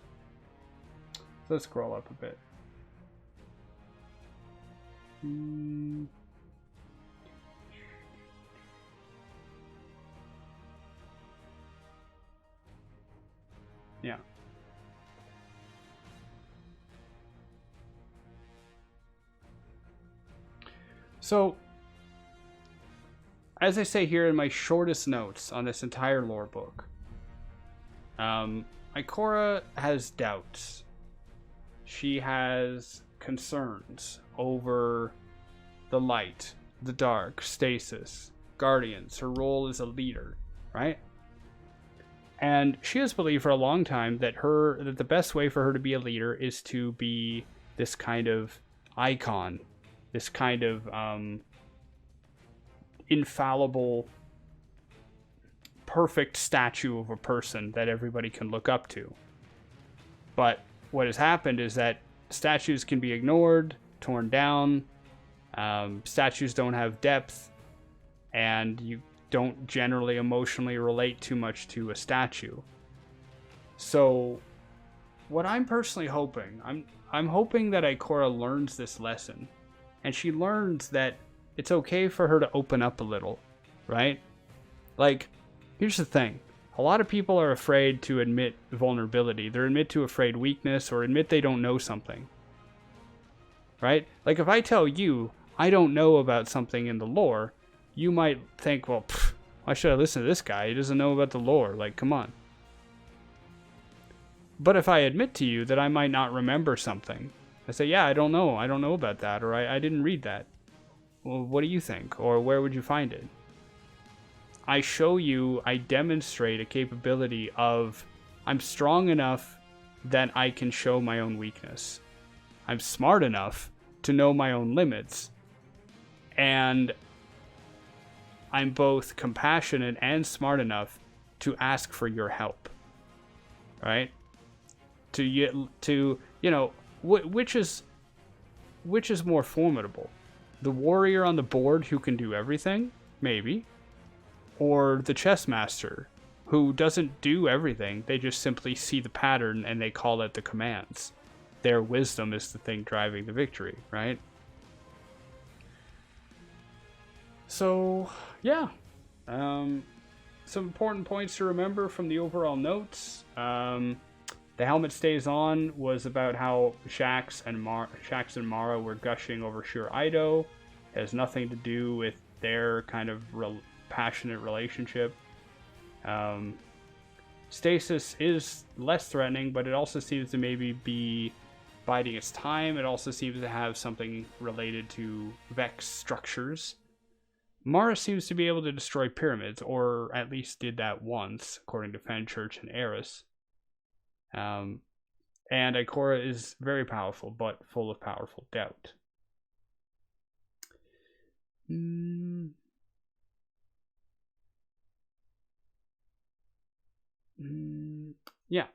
So let's scroll up a bit. Yeah. So, as I say here in my shortest notes on this entire lore book, Ikora has doubts. She has concerns over the light, the dark, Stasis, Guardians, her role as a leader, right? And she has believed for a long time that the best way for her to be a leader is to be this kind of icon, this kind of infallible, perfect statue of a person that everybody can look up to. But what has happened is that statues can be ignored, torn down. Statues don't have depth, and you don't generally emotionally relate too much to a statue. So what I'm personally hoping, I'm hoping that Ikora learns this lesson, and she learns that it's okay for her to open up a little, right? Like, here's the thing. A lot of people are afraid to admit vulnerability. They're afraid weakness, or admit they don't know something. Right? Like, if I tell you I don't know about something in the lore, you might think, well, why should I listen to this guy? He doesn't know about the lore. Like, come on. But if I admit to you that I might not remember something, I say, yeah, I don't know about that, or I didn't read that. Well, what do you think? Or where would you find it? I show you, I demonstrate a capability of, I'm strong enough that I can show my own weakness. I'm smart enough to know my own limits. And I'm both compassionate and smart enough to ask for your help. Right? Which is more formidable? The warrior on the board who can do everything? Maybe. Or the chess master who doesn't do everything. They just simply see the pattern and they call it the commands. Their wisdom is the thing driving the victory, right? So, yeah. Some important points to remember from the overall notes. The helmet stays on was about how Shaxx and Mara were gushing over Sjur Ido. It has nothing to do with their kind of passionate relationship. Stasis is less threatening, but it also seems to maybe be biding its time. It also seems to have something related to Vex structures. Mara seems to be able to destroy pyramids, or at least did that once, according to Fenchurch and Eris. And Ikora is very powerful, but full of powerful doubt. Yeah.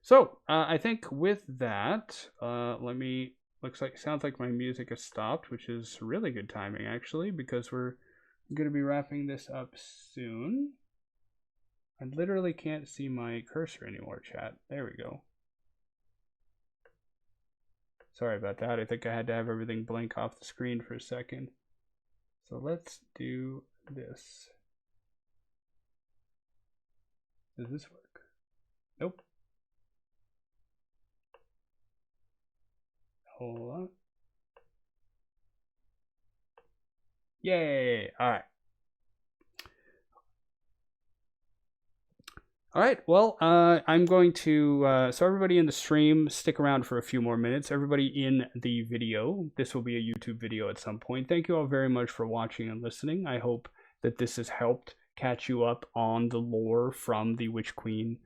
So, I think with that, sounds like my music has stopped, which is really good timing, actually, because we're going to be wrapping this up soon. I literally can't see my cursor anymore, chat. There we go. Sorry about that. I think I had to have everything blink off the screen for a second. So let's do this. Does this work? Nope. Hold on. Yay! Alright. Alright, well, I'm going to, so everybody in the stream, stick around for a few more minutes. Everybody in the video, this will be a YouTube video at some point. Thank you all very much for watching and listening. I hope that this has helped catch you up on the lore from the Witch Queen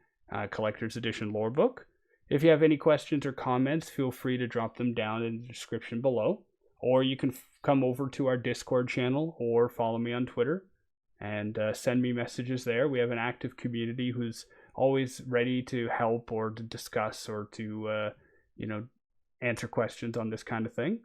Collector's Edition lore book. If you have any questions or comments, feel free to drop them down in the description below. Or you can come over to our Discord channel or follow me on Twitter and send me messages there. We have an active community who's always ready to help or to discuss or to, answer questions on this kind of thing.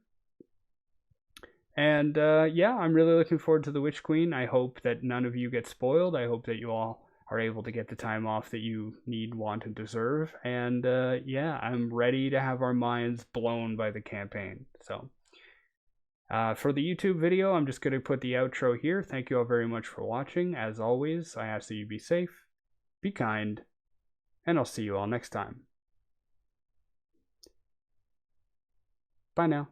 And yeah, I'm really looking forward to the Witch Queen. I hope that none of you get spoiled. I hope that you all are able to get the time off that you need, want, and deserve. And yeah, I'm ready to have our minds blown by the campaign. So for the YouTube video, I'm just going to put the outro here. Thank you all very much for watching. As always, I ask that you be safe, be kind, and I'll see you all next time. Bye now.